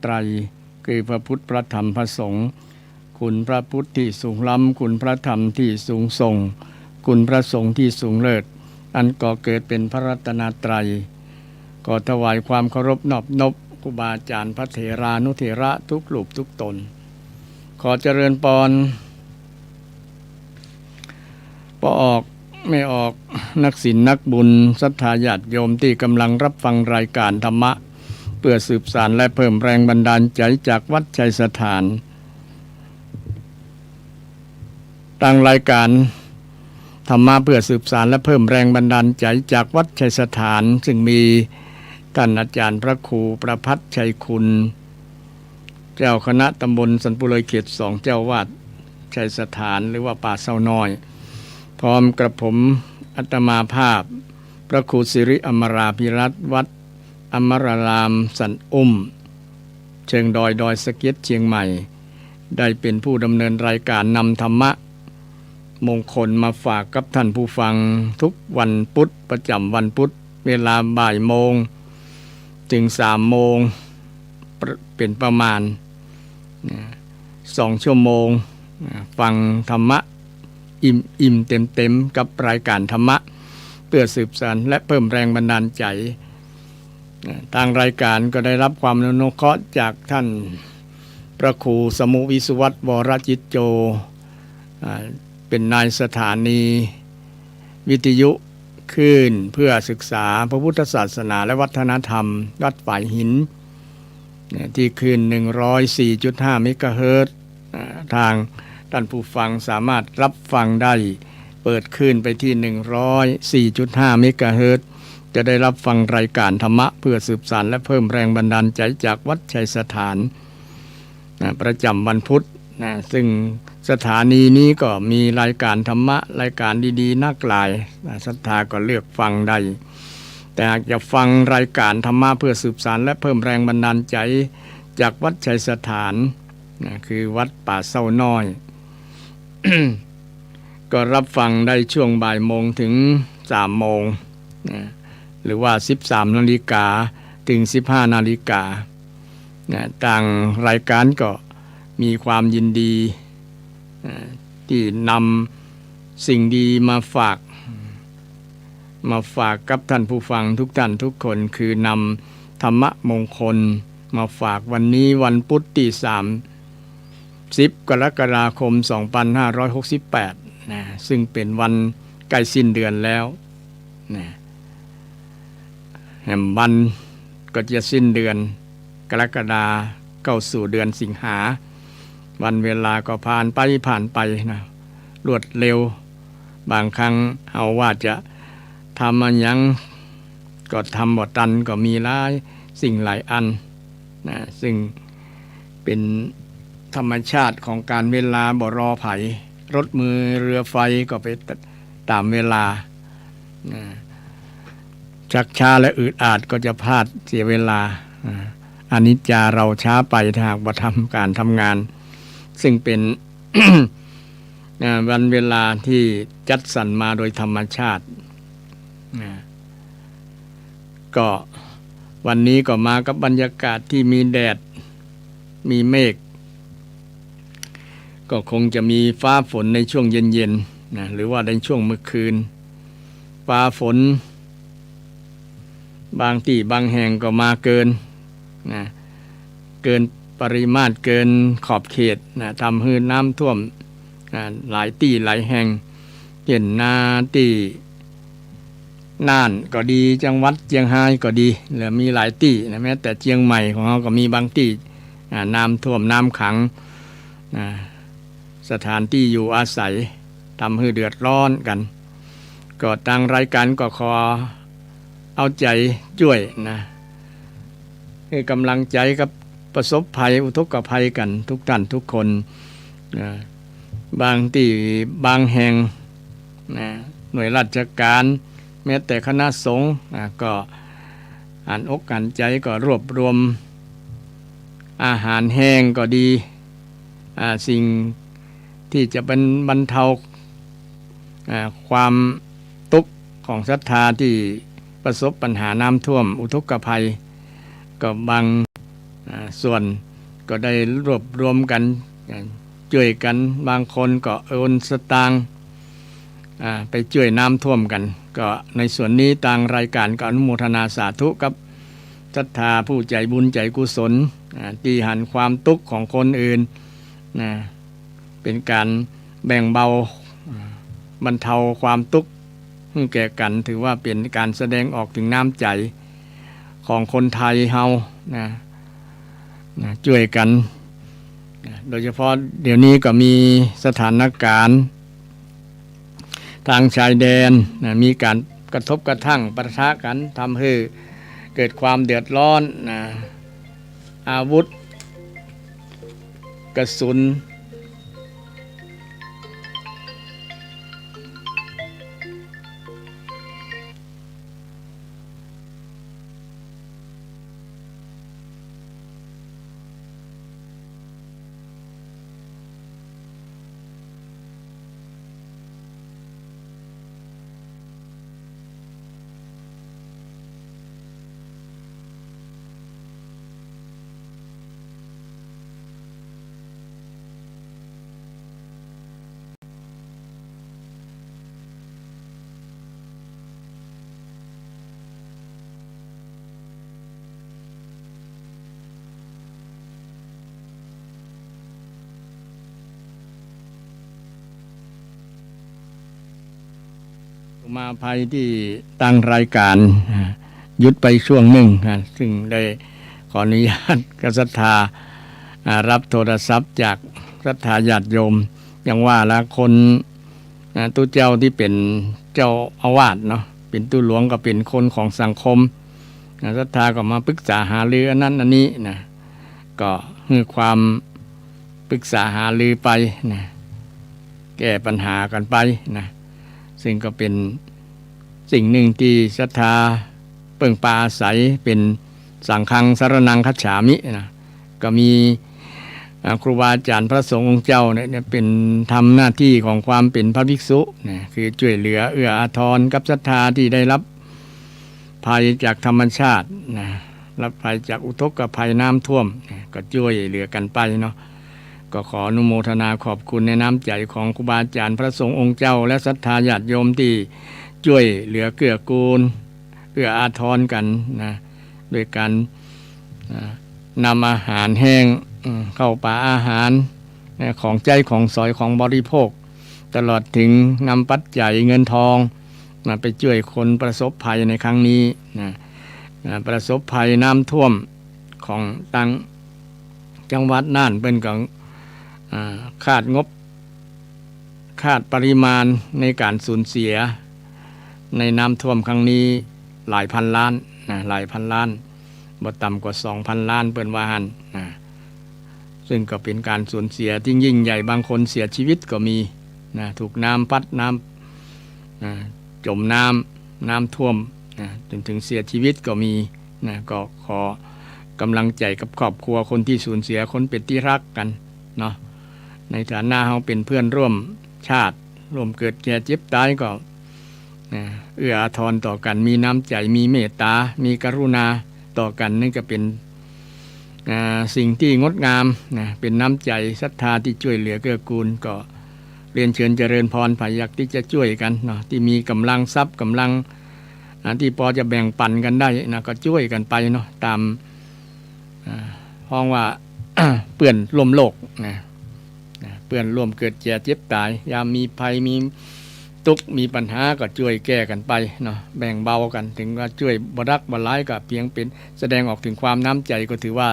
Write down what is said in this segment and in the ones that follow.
ไตรคือพระพุทธพระธรรมพระสงฆ์คุณพระพุทธที่สูงล้ำคุณพระธรรมที่สูงส่งคุณพระสงฆ์ที่สูงเลิศอันก่อเกิดเป็นพระรัตนตรัยก็ถวายความเคารพนอบนบครูบาอาจารย์พระเถรานุเถระทุกรูปทุกตนขอเจริญพรปออกไม่ออกนักศีลนักบุญศรัทธาญาติโยมที่กำลังรับฟังรายการธรรมะเพื่อสืบสานและเพิ่มแรงบันดาลใจจากวัดชัยสถานตั้งรายการธรรมะเพื่อสืบสานและเพิ่มแรงบันดาลใจจากวัดชัยสถานซึ่งมีท่านอาจารย์พระครูประภัสชัยคุณเจ้าคณะตำบลสันปุเลยเขต2เจ้าวาดชัยสถานหรือว่าป่าเศร้าน้อยพร้อมกระผมอาตมาภาพพระครูสิริอมราภิรัตน์วัดอมรารามสันเชิงดอยสะเก็ดเชียงใหม่ได้เป็นผู้ดำเนินรายการนำธรรมะมงคลมาฝากกับท่านผู้ฟังทุกวันพุธประจำวันพุธเวลาบ่ายโมงถึง3 โมงเป็นประมาณ2 ชั่วโมงฟังธรรมะอิ่มเต็มกับรายการธรรมะเพื่อสืบสานและเพิ่มแรงบันดาลใจทางรายการก็ได้รับความอนุเคราะห์จากท่านพระครูสมุวิสุวัตรวรจิตโจเป็นนายสถานีวิทยุคลื่นเพื่อศึกษาพระพุทธศาสนาและวัฒนธรรมวัดฝ่ายหินที่คลื่น 104.5 เมกะเฮิรตซ์ทางท่านผู้ฟังสามารถรับฟังได้เปิดคลื่นไปที่ 104.5 เมกะเฮิรตซ์จะได้รับฟังรายการธรรมะเพื่อสืบสานและเพิ่มแรงบันดาลใจจากวัดชัยสถานประจำวันพุธซึ่งสถานีนี้ก็มีรายการธรรมะรายการดีๆนักหลายศรัทธาก็เลือกฟังได้แต่หากจะฟังรายการธรรมะเพื่อสืบสานและเพิ่มแรงบันดาลใจจากวัดชัยสถานคือวัดป่าเศร้าน้อย ก็รับฟังได้ช่วงบ่ายโมงถึง3 โมงหรือว่า 13 นาฬิกาถึง 15 นาฬิกาต่างรายการก็มีความยินดีที่นำสิ่งดีมาฝากกับท่านผู้ฟังทุกท่านทุกคนคือนำธรรมะมงคลมาฝากวันนี้วันพุธที่30 กรกฎาคม 2568ซึ่งเป็นวันใกล้สิ้นเดือนแล้ววันก็จะสิ้นเดือนกรกฎาคมเข้าสู่เดือนสิงหาวันเวลาก็ผ่านไปนะรวดเร็วบางครั้งเอาว่าจะทำมันยังก็ทำบ่ทันก็มีหลายสิ่งหลายอันซึ่งเป็นธรรมชาติของการเวลาบ่รอไผรถมือเรือไฟก็ไปตามเวลาชักช้าและอืดอาดก็จะพลาดเสียเวลาอนิจจาเราช้าไปถ้าหากว่าทำการทำงานซึ่งเป็น วันเวลาที่จัดสรรมาโดยธรรมชาติก็วันนี้ก็มากับบรรยากาศที่มีแดดมีเมฆก็คงจะมีฟ้าฝนในช่วงเย็นๆหรือว่าในช่วงเมื่อคืนฟ้าฝนบางที่บางแห่งก็มาเกินปริมาตรเกินขอบเขตทำให้น้ำท่วมหลายที่หลายแห่งเช่นนาที่น่านก็ดีจังหวัดเชียงรายก็ดีหรือมีหลายที่แม้แต่เชียงใหม่ของเราก็มีบางที่น้ำท่วมน้ำขังสถานที่อยู่อาศัยทำให้เดือดร้อนกันก็ทางรายการก็ขอเอาใจช่วยให้กำลังใจกับประสบภัยอุทกภัยกันทุกท่านทุกคนบางที่บางแห่งหน่วยราชการแม้แต่คณะสงฆ์ก็อ่านอกอ่านใจก็รวบรวมอาหารแห้งก็ดีสิ่งที่จะเป็นบรรเทาความทุกข์ของศรัทธาที่ประสบปัญหาน้ำท่วมอุทกภัยก็บาง ส่วนก็ได้รวบรวมกันช่วยกันบางคนก็โอนสตางค์ไปช่วยน้ำท่วมกันก็ในส่วนนี้ทางรายการก็อนุโมทนาสาธุกับศรัทธาผู้ใจบุญใจกุศลที่หันความทุกข์ของคนอื่นเป็นการแบ่งเบาบรรเทาความทุกข์ให้แก่กันถือว่าเป็นการแสดงออกถึงน้ำใจของคนไทยเฮาช่วยกันโดยเฉพาะเดี๋ยวนี้ก็มีสถานการณ์ทางชายแดนมีการกระทบกระทั่งปะทะกันทำให้เกิดความเดือดร้อนอาวุธกระสุนมาภัยที่ตั้งรายการหยุดไปช่วงหนึ่งซึ่งได้ขออนุญาตกับศรัทธารับโทรศัพท์จากศรัทธาญาติโยมอย่างว่าละคนตู้เจ้าที่เป็นเจ้าอาวาสเนาะเป็นตู้หลวงก็เป็นคนของสังคมศรัทธาก็มาปรึกษาหารืออันนั้นอันนี้นะก็ให้ความปรึกษาหารือไปนะแก้ปัญหากันไปนะซึ่งก็เป็นสิ่งหนึ่งที่ศรัทธาเปิ่งปาอาศัยเป็นสังฆังสรณังคัจฉามินะก็มีครูบาอาจารย์พระสงฆ์องค์เจ้าเนี่ยเป็นทำหน้าที่ของความเป็นพระภิกษุนะคือช่วยเหลือเอื้ออาทรกับศรัทธาที่ได้รับภัยจากธรรมชาตินะรับภัยจากอุทกภัยน้ำท่วมนะก็ช่วยเหลือกันไปเนาะก็ขออนุโมทนาขอบคุณในน้ำใจของครูบาอาจารย์พระสงฆ์องค์เจ้าและศรัทธาญาติโยมที่ช่วยเหลือเกื้อกูลเอื้ออาทรกันนะโดยการนำอาหารแห้งเข้าป่าอาหารของใจของสอยของบริโภคตลอดถึงนำปัจจัยเงินทองไปช่วยคนประสบภัยในครั้งนี้ประสบภัยน้ำท่วมของต่างจังหวัดน่านเป็นของคาดงบคาดปริมาณในการสูญเสียในน้ำท่วมครั้งนี้หลายพันล้านหลายพันล้านบ่ต่ำกว่า 2,000 ล้านเปิ้นว่าหั่นซึ่งก็เป็นการสูญเสียที่ยิ่งใหญ่บางคนเสียชีวิตก็มีถูกน้ำพัดน้ำจมน้ำท่วมจนถึงเสียชีวิตก็มีก็ขอกำลังใจกับครอบครัวคนที่สูญเสียคนเป็นที่รักกันเนาะในฐานะเราเป็นเพื่อนร่วมชาติร่วมเกิดแก่เจ็บตายก็เอื้ออาทรต่อกันมีน้ำใจมีเมตตามีกรุณาต่อกันนี่ก็เป็นสิ่งที่งดงามเป็นน้ำใจศรัทธาที่ช่วยเหลือเกื้อกูลก็เรียนเชิญเจริญพรภายอยากที่จะช่วยกันเนาะที่มีกำลังทรัพย์กำลังที่พอจะแบ่งปันกันได้นะก็ช่วยกันไปเนาะตามห้องว่า เปื้อนร่วมโลกเปื้อนร่วมเกิดแก่เจ็บตายยามมีภัยมีทุกข์มีปัญหาก็ช่วยแก้กันไปเนาะแบ่งเบากันถึงว่าช่วยบ่รักบ่ร้ายก็เพียงเป็นแสดงออกถึงความน้ำใจก็ถือว่า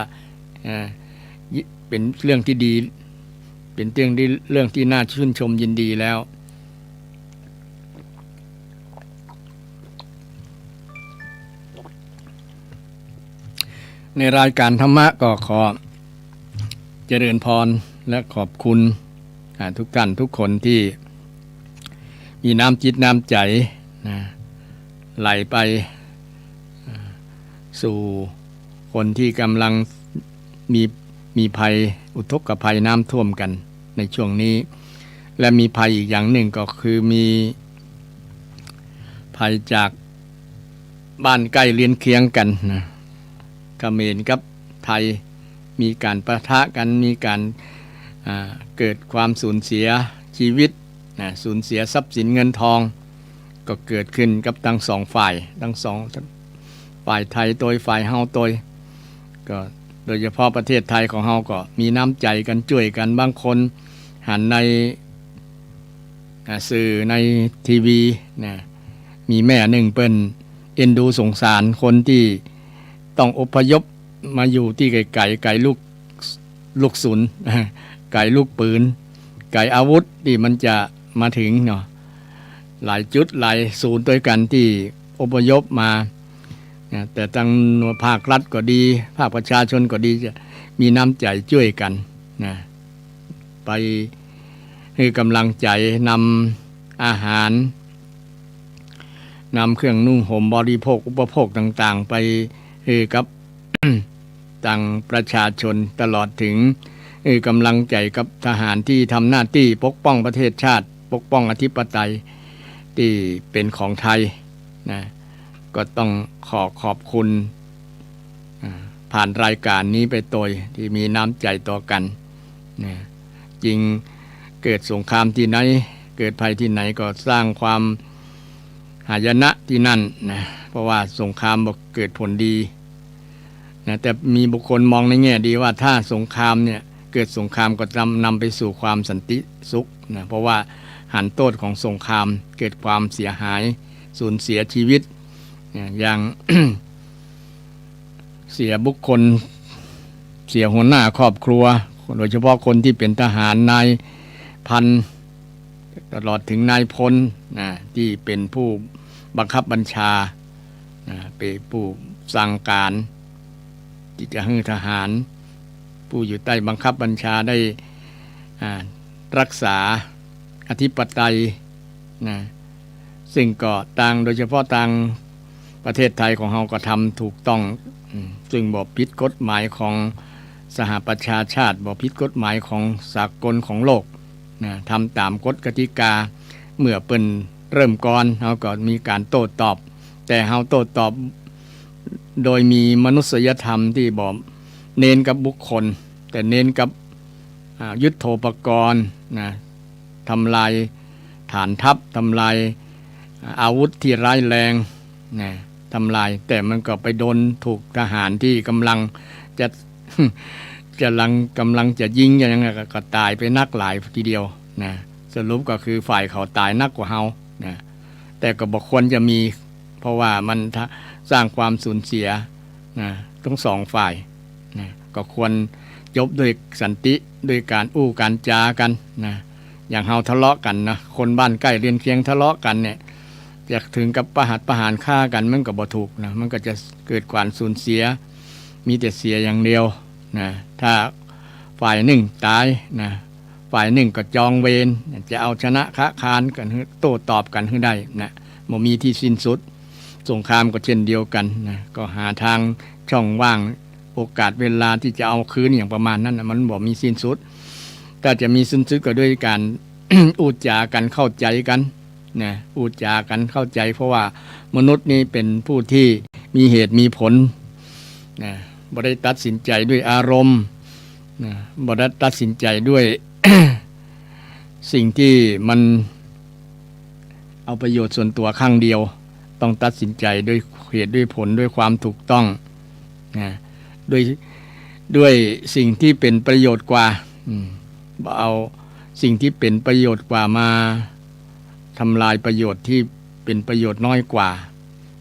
เป็นเรื่องที่ดีเป็นเรื่องที่น่าชื่นชมยินดีแล้วในรายการธรรมะก็ขอเจริญพรและขอบคุณทุกท่านทุกคนที่มีน้ำจิตน้ำใจไหลไปสู่คนที่กำลังมีภัยอุทกภัยน้ำท่วมกันในช่วงนี้และมีภัยอีกอย่างหนึ่งก็คือมีภัยจากบ้านใกล้เรือนเคียงกันเขมรกับไทย มีการปะทะกันมีการเกิดความสูญเสียชีวิตสูญเสียทรัพย์สินเงินทองก็เกิดขึ้นกับทั้งสองฝ่ายทั้งสองฝ่ายไทยโดยฝ่ายเฮาโดยก็โดยเฉพาะประเทศไทยของเฮาก็มีน้ำใจกันช่วยกันบางคนหันในสื่อในทีวีมีแม่หนึ่งเปิ้นเอ็นดูสงสารคนที่ต้องอพยพมาอยู่ที่ไกลลูกศุนไกลลูกปืนไกลอาวุธที่มันจะมาถึงเนาะหลายจุดหลายศูนย์ด้วยกันที่อพยพมาแต่ทางหน่วยภาครัฐก็ดีภาคประชาชนก็ดีจะมีน้ำใจช่วยกันไปให้กำลังใจนำอาหารนำเครื่องนุ่งห่มบริโภคอุปโภคต่างๆไปให้กับ ต่างประชาชนตลอดถึงกำลังใจกับทหารที่ทำหน้าที่ปกป้องประเทศชาติปกป้องอธิปไตยที่เป็นของไทยก็ต้องขอบคุณผ่านรายการนี้ไปโดยที่มีน้ำใจต่อกันจริงเกิดสงครามที่ไหนเกิดภัยที่ไหนก็สร้างความหายนะที่นั่นเพราะว่าสงครามบอกเกิดผลดีแต่มีบุคคลมองในแง่ดีว่าถ้าสงครามเนี่ยเกิดสงครามก็นำไปสู่ความสันติสุขเพราะว่าหันโทษของสงครามเกิดความเสียหายสูญเสียชีวิตอย่าง เสียบุคคลเสียหัวหน้าครอบครัวโดยเฉพาะคนที่เป็นทหารนายพันตลอดถึงนายพลที่เป็นผู้บังคับบัญชาเป็นผู้สั่งการที่จะให้ทหารผู้อยู่ใต้บังคับบัญชาได้รักษาอธิปไตยซึ่งก็ต่างโดยเฉพาะต่างประเทศไทยของเราก็ทำถูกต้องซึ่งบ่ผิดกฎหมายของสหประชาชาติบ่ผิดกฎหมายของสากลของโลกทำตามกฎกติกาเมื่อเปิ้นเริ่มก่อนเราก็มีการโต้ตอบแต่เราโต้ตอบโดยมีมนุษยธรรมที่บ่เน้นกับบุคคลแต่เน้นกับยุทโธปกรณ์ทำลายฐานทัพทำลายอาวุธที่ร้ายแรงทำลายแต่มันก็ไปโดนถูกทหารที่กำลังจะ กำลังจะยิงอย่างนั้นก็ตายไปนักหลายทีเดียวสรุปก็คือฝ่ายเขาตายนักกว่าเฮาแต่ก็บอกควรจะมีเพราะว่ามันสร้างความสูญเสียทั้งสองฝ่ายก็ควรจบด้วยสันติด้วยการการจากันอย่างเฮาทะเลาะกันคนบ้านใกล้เรือนเคียงทะเลาะกันเนี่ยจะถึงกับประหารฆ่ากันมันก็บ่ถูกมันก็จะเกิดความสูญเสียมีแต่เสียอย่างเดียวถ้าฝ่ายหนึ่งตายฝ่ายหนึ่งก็จองเวรจะเอาชนะค้าคานกันโต้ตอบกันให้ได้บ่มีที่สิ้นสุดสงครามก็เช่นเดียวกันก็หาทางช่องว่างโอกาสเวลาที่จะเอาคืนอย่างประมาณนั้นมันบ่มีสิ้นสุดถ้าจะมีสิ้นสุดก็ด้วยการ พูดจากันเข้าใจกันพูดจากันเข้าใจเพราะว่ามนุษย์นี่เป็นผู้ที่มีเหตุมีผลบ่ได้ตัดสินใจด้วยอารมณ์บ่ได้ตัดสินใจด้วย สิ่งที่มันเอาประโยชน์ส่วนตัวข้างเดียวต้องตัดสินใจด้วยเหตุด้วยผลด้วยความถูกต้องด้วยสิ่งที่เป็นประโยชน์กว่าบ่เอาสิ่งที่เป็นประโยชน์กว่ามาทำลายประโยชน์ที่เป็นประโยชน์น้อยกว่า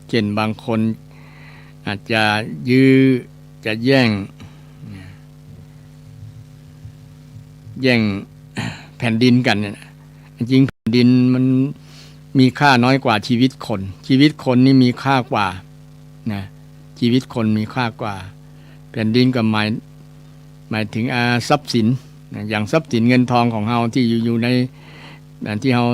เช่นบางคนอาจจะจะแย่งแผ่นดินกันเนี่ยจริงแผ่นดินมันมีค่าน้อยกว่าชีวิตคนนี่มีค่ากว่าชีวิตคนมีค่ากว่าแผ่นดินก็หมายถึงทรัพย์สินอย่างทรัพย์สินเงินทองของเฮาที่อยู่ในที่เฮา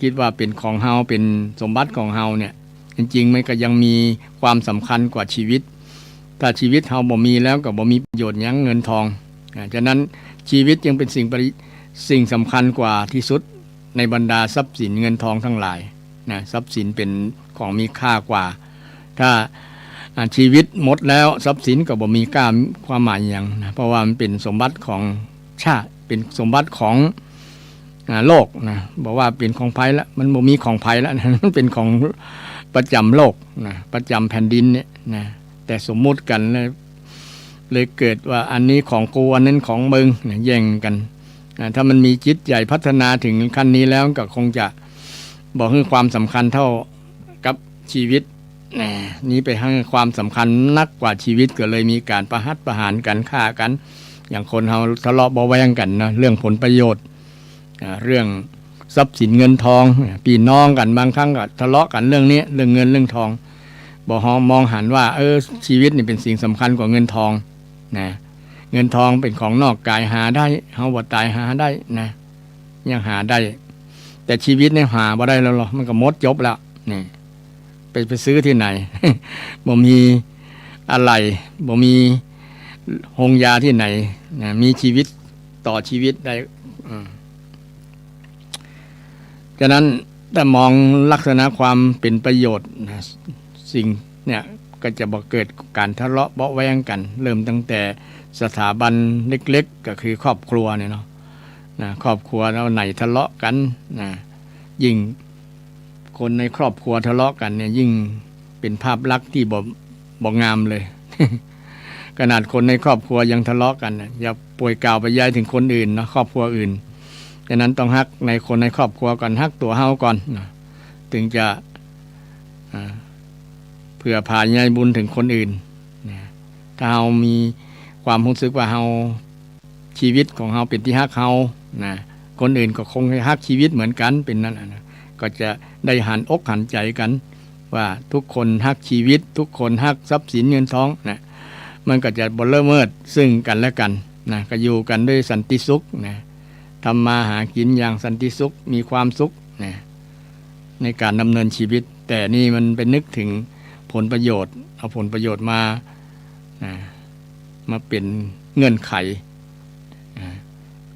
คิดว่าเป็นของเฮาเป็นสมบัติของเฮาเนี่ยจริงๆมันก็ยังมีความสำคัญกว่าชีวิตถ้าชีวิตเฮาบ่มีแล้วก็บ่มีประโยชน์หยังเงินทองฉะนั้นชีวิตยังเป็นสิ่งสำคัญกว่าที่สุดในบรรดาทรัพย์สินเงินทองทั้งหลายทรัพย์สินเป็นของมีค่ากว่าถ้า ชีวิตหมดแล้วทรัพย์สินก็บ่มีค่าความหมายอย่างนะเพราะว่ามันเป็นสมบัติของชาติเป็นสมบัติของโลกนะบอกว่าเป็นของภัยแล้วมันบ่มีของภัยแล้วนะมันเป็นของประจำโลกนะประจำแผ่นดินเนี่ยนะแต่สมมุติกันเลยเกิดว่าอันนี้ของกูอันนั้นของมึงนะแย่งกันนะถ้ามันมีจิตใหญ่พัฒนาถึงขั้นนี้แล้วก็คงจะบอกให้ความสำคัญเท่ากับชีวิตนี้ไปให้ความสำคัญนักกว่าชีวิตก็เลยมีการประหัตประหารกันฆ่ากันอย่างคนเราทะเลาะเบาแวงกันนะเรื่องผลประโยชน์เรื่องทรัพย์สินเงินทองพี่น้องกันบางครั้งก็ทะเลาะกันเรื่องนี้เรื่องเงินเรื่องทองบอกมองหันว่าชีวิตนี่เป็นสิ่งสำคัญกว่าเงินทองนะเงินทองเป็นของนอกกายหาได้เฮาบ่ตายหาได้นะยังหาได้แต่ชีวิตเนี่ยหาบ่ได้แล้วหรอมันก็หมดจบแล้วนี่ไปซื้อที่ไหน บ่มีอะไรบ่มีหงยาที่ไหนนะมีชีวิตต่อชีวิตได้ฉะนั้นแต่มองลักษณะความเป็นประโยชน์นะสิ่งเนี่ยก็จะบ่เกิดการทะเลาะเบาะแว้งกันเริ่มตั้งแต่สถาบันเล็กๆก็คือครอบครัวเนี่ยเนาะนะครอบครัวแล้วไหนทะเลาะกันนะยิ่งคนในครอบครัวทะเลาะกันเนี่ยยิ่งเป็นภาพลักษณ์ที่บ่งามเลย ขนาดคนในครอบครัวยังทะเลาะกันนะอย่าป่วยกล่าวไปย้ายถึงคนอื่นเนาะครอบครัวอื่นฉะนั้นต้องฮักในคนในครอบครัวก่อนฮักตัวเฮาก่อนนะถึงจะเผื่อพาย้ายบุญถึงคนอื่นนะถ้าเฮามีความรู้สึกว่าเฮาชีวิตของเฮาเป็นที่ฮักเฮานะคนอื่นก็คงฮักชีวิตเหมือนกันเป็นนั่นนะก็จะได้หันอกหันใจกันว่าทุกคนฮักชีวิตทุกคนฮักทรัพย์สินเงินทองนะมันก็จะบ่ละเมิดซึ่งกันและกันนะก็อยู่กันด้วยสันติสุขนะทำมาหากินอย่างสันติสุขมีความสุขนะในการดำเนินชีวิตแต่นี่มันเป็นนึกถึงผลประโยชน์เอาผลประโยชน์มาเป็นเงื่อนไข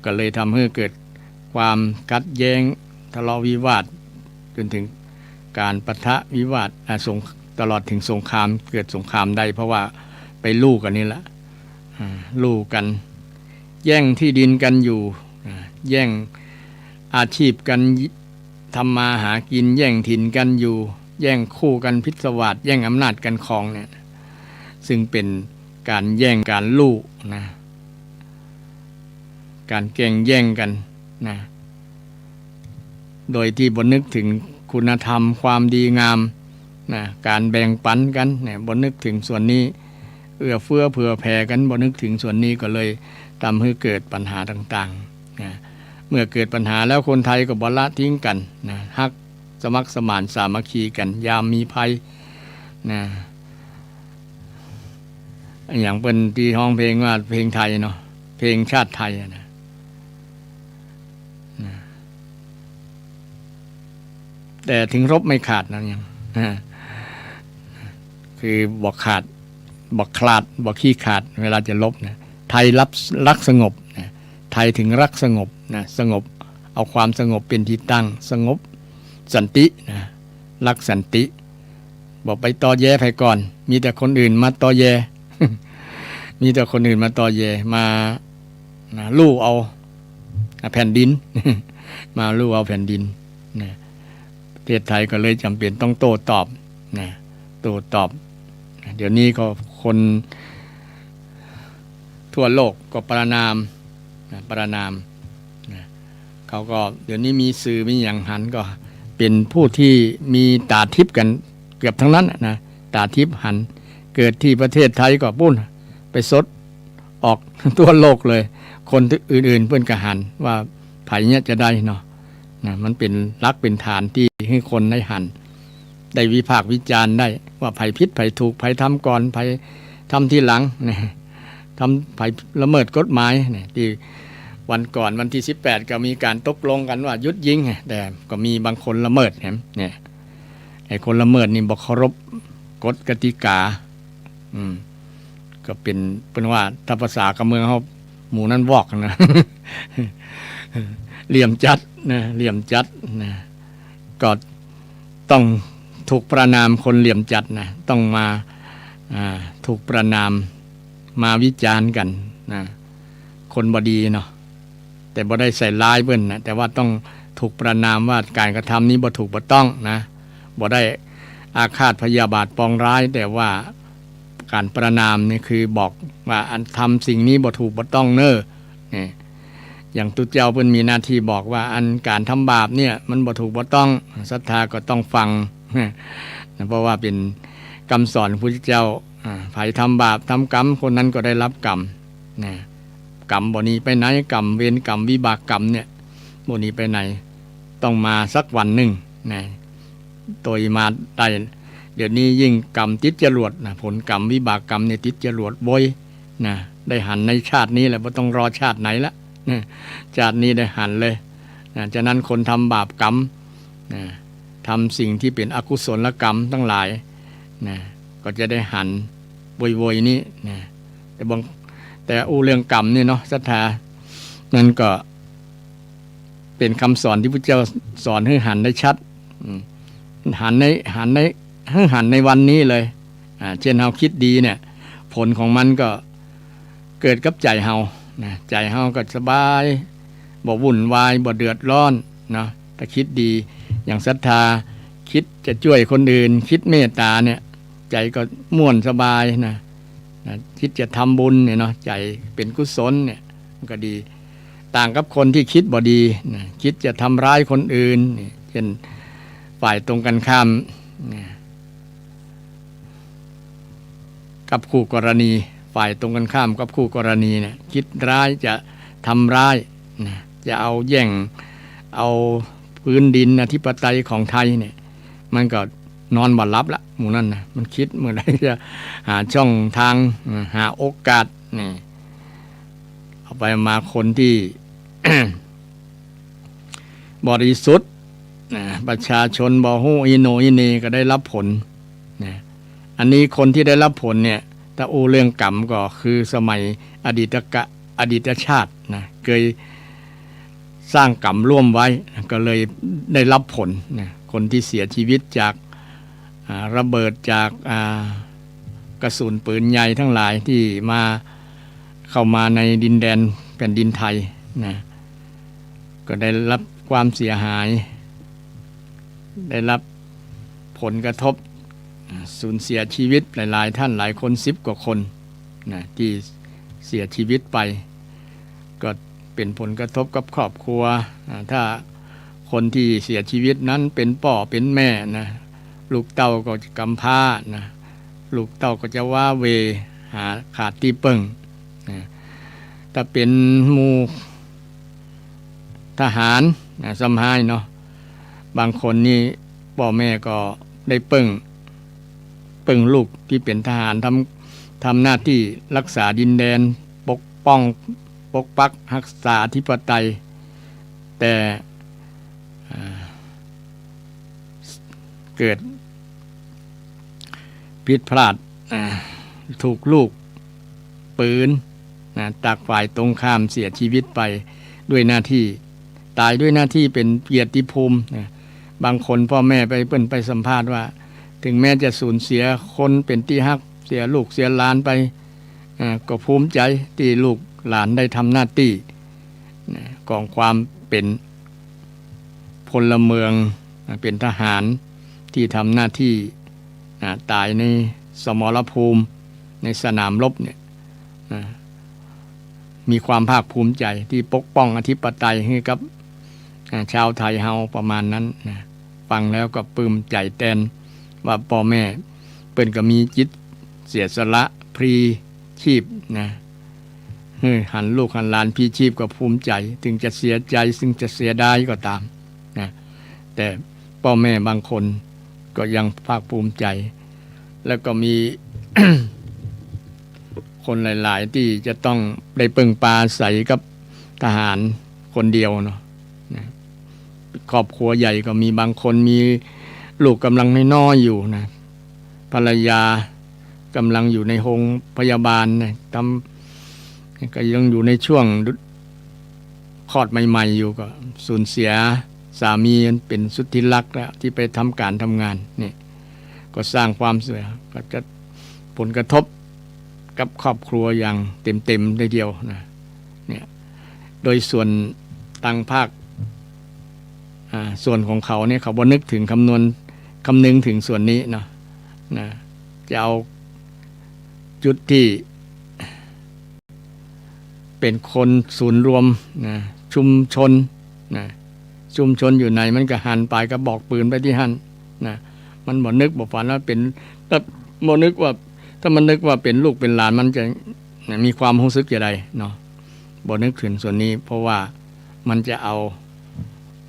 ก็เลยทำให้เกิดความขัดแย้งทะเลาะวิวาทจนถึงการปะทะวิวาทตลอดถึงสงครามเกิดสงครามได้เพราะว่าไปลู่กันนี่แหละลู่กันแย่งที่ดินกันอยู่แย่งอาชีพกันทำมาหากินแย่งถิ่นกันอยู่แย่งคู่กันพิศวาสแย่งอำนาจกันครองเนี่ยซึ่งเป็นการแย่งการลู่นะการแย่งกันนะโดยที่บ่นึกถึงคุณธรรมความดีงามนะการแบ่งปันกันเนี่ยบ่นึกถึงส่วนนี้เอื้อเฟื้อเผื่อแผ่กันบ่นึกถึงส่วนนี้ก็เลยทำให้เกิดปัญหาต่างๆนะเมื่อเกิดปัญหาแล้วคนไทยก็บ่ละทิ้งกันนะฮักสมัครสมานสามัคคีกันยามมีภัยนะอย่างเป็นที่ห้องเพลงว่าเพลงไทยเนาะเพลงชาติไทยนะแต่ถึงรบไม่ขาดนะยังคือบอกขาดบอกคลาดบอกขี้ขาดเวลาจะลบนะไทยรักสงบนะไทยถึงรักสงบนะสงบเอาความสงบเป็นที่ตั้งสงบสันตินะรักสันติบอกไปต่อแย่ไปก่อนมีแต่คนอื่นมาต่อแย่ มีแต่คนอื่นมาต่อแย่มาลู่เอาแผ่นดิน มาลู่เอาแผ่นดินนะประเทศไทยก็เลยจำเป็นต้องโต้ตอบนะโต้ตอบเดี๋ยวนี้ก็คนทั่วโลกก็ประนามนะเขาก็เดี๋ยวนี้มีสื่อมีอย่างหันก็เป็นผู้ที่มีตาทิพย์กันเกือบทั้งนั้นนะตาทิพย์หันเกิดที่ประเทศไทยก็ปุ้นไปซดออกทั่วโลกเลยคนอื่นๆเพื่อนก็หันว่าไผ่เนี่ยจะได้เนาะนะมันเป็นรักเป็นฐานที่ให้คนได้หันได้วิพากษ์วิจารณ์ได้ว่าไผ่ผิดไผ่ถูกไผ่ทำก่อนไผ่ทำที่หลังนะทำไผ่ละเมิดกฎหมายนะที่วันก่อนวันที่18ก็มีการตกลงกันว่ายุดยิงแต่ก็มีบางคนละเมิดเนี่ยไอ้คนละเมิดนี่บ่เคารพกฎกติกาก็เป็นว่าถ้าภาษากับเมืองเขาหมู่นั้นวอกนะ เหลี่ยมจัดนะเหลี่ยมจัดนะก็ต้องถูกประนามคนเหลี่ยมจัดนะต้องมา ถูกประณามมาวิจารณ์กันนะคนบดีเนาะแต่บ่ได้ใส่ร้ายเพิ่นนะแต่ว่าต้องถูกประณามว่าการกระทำนี้บ่ถูกบ่ต้องนะบ่ได้อาฆาตพยาบาทปองร้ายแต่ว่าการประณามนี่คือบอกว่าอันทำสิ่งนี้บ่ถูกบ่ต้องเน้อนี่อย่างตุเจ้าเพิ่นมีหน้าที่บอกว่าอันการทำบาปเนี่ยมันบ่ถูกบ่ต้องศรัทธาก็ต้องฟังเพราะว่าเป็นคำสอนพระพุทธเจ้าไผทำบาปทำกรรมคนนั้นก็ได้รับกรรมนะกรรมบ่หนีไปไหนกรรมเวรกรรมวิบากกรรมเนี่ยบ่หนีไปไหนต้องมาสักวันหนึ่งนะตัวมาได้เดี๋ยวนี้ยิ่งกรรมติดจรวดนะผลกรรมวิบากกรรมเนี่ยติดจรวดบ่อยนะได้หันในชาตินี้แหละบ่ต้องรอชาติไหนละนะชาตินี้ได้หันเลยนะฉะนั้นคนทำบาปกรรมนะทำสิ่งที่เป็นอกุศลกรรมทั้งหลายนะก็จะได้หันบ่อยๆนี้นะแต่เรื่องกรรมนี่เนาะศรัทธานั่นก็เป็นคำสอนที่พระเจ้าสอนให้หันได้ชัดหันในวันนี้เลยเช่นเฮาคิดดีเนี่ยผลของมันก็เกิดกับใจเฮานะใจเฮาก็สบายบ่วุ่นวายบ่เดือดร้อนเนาะถ้าคิดดีอย่างศรัทธาคิดจะช่วยคนอื่นคิดเมตตาเนี่ยใจก็ม่วนสบายนะคิดจะทำบุญเนี่ยเนาะใจเป็นกุศลเนี่ยมันก็ดีต่างกับคนที่คิดบ่ดีนะคิดจะทำร้ายคนอื่นเช่นฝ่ายตรงกันข้ามกับคู่กรณีฝ่ายตรงกันข้ามกับคู่กรณีเนี่ยคิดร้ายจะทำร้ายนะจะเอาแย่งเอาพื้นดินอธิปไตยของไทยเนี่ยมันก็นอนบ่หลับละหมู่นั้นนะมันคิดเมื่อไรจะหาช่องทางหาโอกาสนี่เอาไปมาคนที่ บริสุทธิ์ประชาชนบ่ฮู้อีโหนอีเหน่ก็ได้รับผลนะอันนี้คนที่ได้รับผลเนี่ยถ้าเรื่องกรรมก็คือสมัยอดีตชาตินะเคยสร้างกรรมร่วมไว้ก็เลยได้รับผลนะคนที่เสียชีวิตจากระเบิดจากกระสุนปืนใหญ่ทั้งหลายที่เข้ามาในดินแดนแผ่นดินไทยนะก็ได้รับความเสียหายได้รับผลกระทบสูญเสียชีวิตหลายๆท่านหลายคน10 กว่าคนนะที่เสียชีวิตไปก็เป็นผลกระทบกับครอบครัวถ้าคนที่เสียชีวิตนั้นเป็นพ่อเป็นแม่นะลูกเต้าก็จะกำพร้านะลูกเต้าก็จะว่าเวหาขาดที่เปิ่งนะถ้าเป็นหมู่ทหารนะสำหายเนาะบางคนนี่พ่อแม่ก็ได้เปิ่งลูกที่เป็นทหารทำหน้าที่รักษาดินแดนปกปักรักษาอธิปไตยแต่เกิดผิดพลาดถูกลูกปืนจากฝ่ายตรงข้ามเสียชีวิตไปด้วยหน้าที่ตายด้วยหน้าที่เป็นเกียรติภูมิบางคนพ่อแม่ไปสัมภาษณ์ว่าถึงแม้จะสูญเสียคนเป็นที่ฮักเสียลูกเสียหลานไปก็ภูมิใจที่ลูกหลานได้ทำหน้าที่ของความเป็นพลเมืองเป็นทหารที่ทำหน้าที่ตายในสมรภูมิในสนามรบเนี่ยมีความภาคภูมิใจที่ปกป้องอธิปไตยให้กับชาวไทยเฮาประมาณนั้นฟังแล้วก็ปลื้มใจแทนว่าพ่อแม่เปิ้นก็มีจิตเสียสละพลีชีพนะหันลูกหันหลานพี่ชีพก็ภูมิใจถึงจะเสียใจซึ่งจะเสียดายก็ตามนะแต่พ่อแม่บางคนก็ยังภาคภูมิใจแล้วก็มี คนหลายๆที่จะต้องได้พึ่งพาอาศัยกับทหารคนเดียวเนาะครอบครัวใหญ่ก็มีบางคนมีลูกกำลังน้อยๆอยู่นะภรรยากำลังอยู่ในโรงพยาบาลนะก็ยังอยู่ในช่วงคลอดใหม่ๆอยู่ก็สูญเสียสามีเป็นสุดที่รักแล้วที่ไปทำการทำงานนี่ก็สร้างความเสียก็จะ ผลกระทบกับครอบครัวอย่างเต็มๆได้เดียวนะเนี่ยโดยส่วนต่างภาคส่วนของเขาเนี่ยเขาบ่นึกถึงคำนึงถึงส่วนนี้เนาะนะจะเอาจุดที่เป็นคนศูนย์รวมนะชุมชนนะชุมชนอยู่ไหนมันก็หันไปก็บอกปืนไปที่หันนะมันบ่นึกบ่ฝันว่าเป็นถ้าบ่นึกว่าถ้ามันนึกว่าเป็นลูกเป็นหลานมันจะมีความรู้สึกอย่างไรเนาะบ่นึกถึงส่วนนี้เพราะว่ามันจะเอา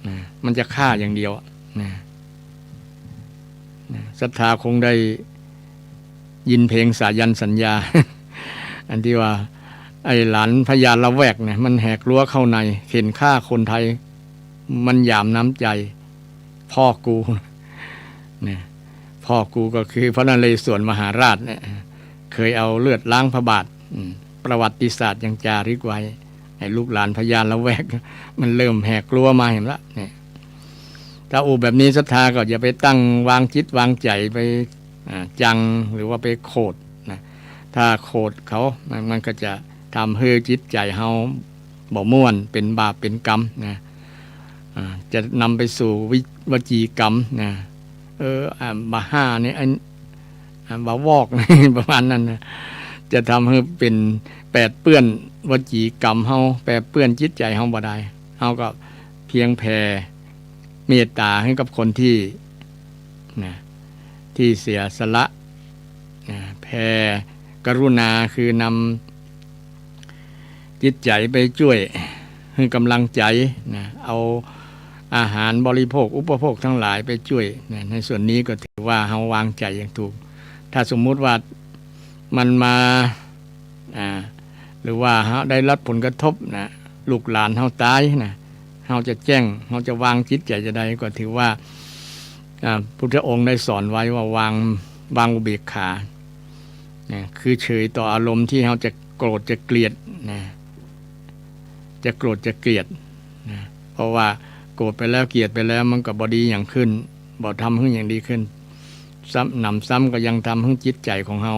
นะมันจะฆ่าอย่างเดียวนะศรัทธาคงได้ยินเพลงสายันสัญญา อันที่ว่าไอ้หลานพญาละแวกเนี่ยมันแหกรั้วเข้าในเห็นฆ่าคนไทยมันหยามน้ำใจพ่อกูเนี่ยพ่อกูก็คือพระนเรศวรมหาราชเนี่ยเคยเอาเลือดล้างพระบาทประวัติศาสตร์ยังจารึกไว้ไอ้ลูกหลานพญาละแวกมันเริ่มแหกรั้วมาเห็นละเนี่ยถ้าแบบนี้ศรัทธาก็อย่าไปตั้งวางจิตวางใจไปจังหรือว่าไปโคดนะถ้าโคดเขามันก็จะทำให้จิตใจเฮาบ่ม่วนเป็นบาปเป็นกรรมนะจะนำไปสู่วจีกรรมนะบาห้านี่บาวอก ประมาณนั้นนะจะทำให้เป็นแปดเปื้อนวจีกรรมเฮาแปดเปื้อนจิตใจเฮาบ่ได้เฮาก็เพียงแผ่เมตตาให้กับคนที่นะที่เสียสละแผ่กรุณาคือนำจิตใจไปช่วยให้กำลังใจนะเอาอาหารบริโภคอุปโภคทั้งหลายไปช่วยนะในส่วนนี้ก็ถือว่าเฮาวางใจอย่างถูกถ้าสมมุติว่ามันมาหรือว่าเฮาได้รับผลกระทบนะลูกหลานเฮาตายนะเฮาจะแจ้งเฮาจะวางจิตใจจะได้ก็ถือว่าพุทธองค์ได้สอนไว้ว่าวางอุเบกขาคือเฉยต่ออารมณ์ที่เฮาจะโกรธจะเกลียดนะจะโกรธจะเกลียดนะเพราะว่าโกรธไปแล้วเกลียดไปแล้วมันก็บ่ดีอย่างขึ้นบ่ทำให้อย่างดีขึ้นซ้ำก็ยังทำให้จิตใจของเฮา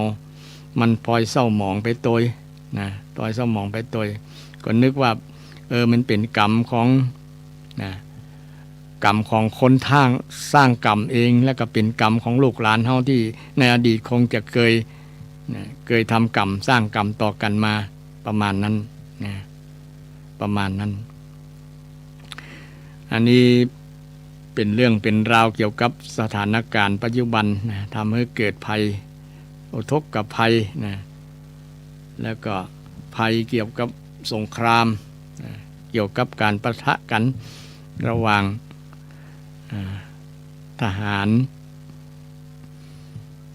มันพลอยเศร้าหมองไปโดยนะพลอยเศร้าหมองไปโดยก็นึกว่ามันเป็นกรรมของนะกรรมของคนสร้างกรรมเองแล้วก็เป็นกรรมของลูกหลานเฮาที่ในอดีตคงจะเคยทำกรรมสร้างกรรมต่อกันมาประมาณนั้นนะประมาณนั้นอันนี้เป็นเรื่องเป็นราวเกี่ยวกับสถานการณ์ปัจจุบันนะทำให้เกิดภัยอุทกภัยนะแล้วก็ภัยเกี่ยวกับสงครามนะเกี่ยวกับการปะทะกันระหว่างทหาร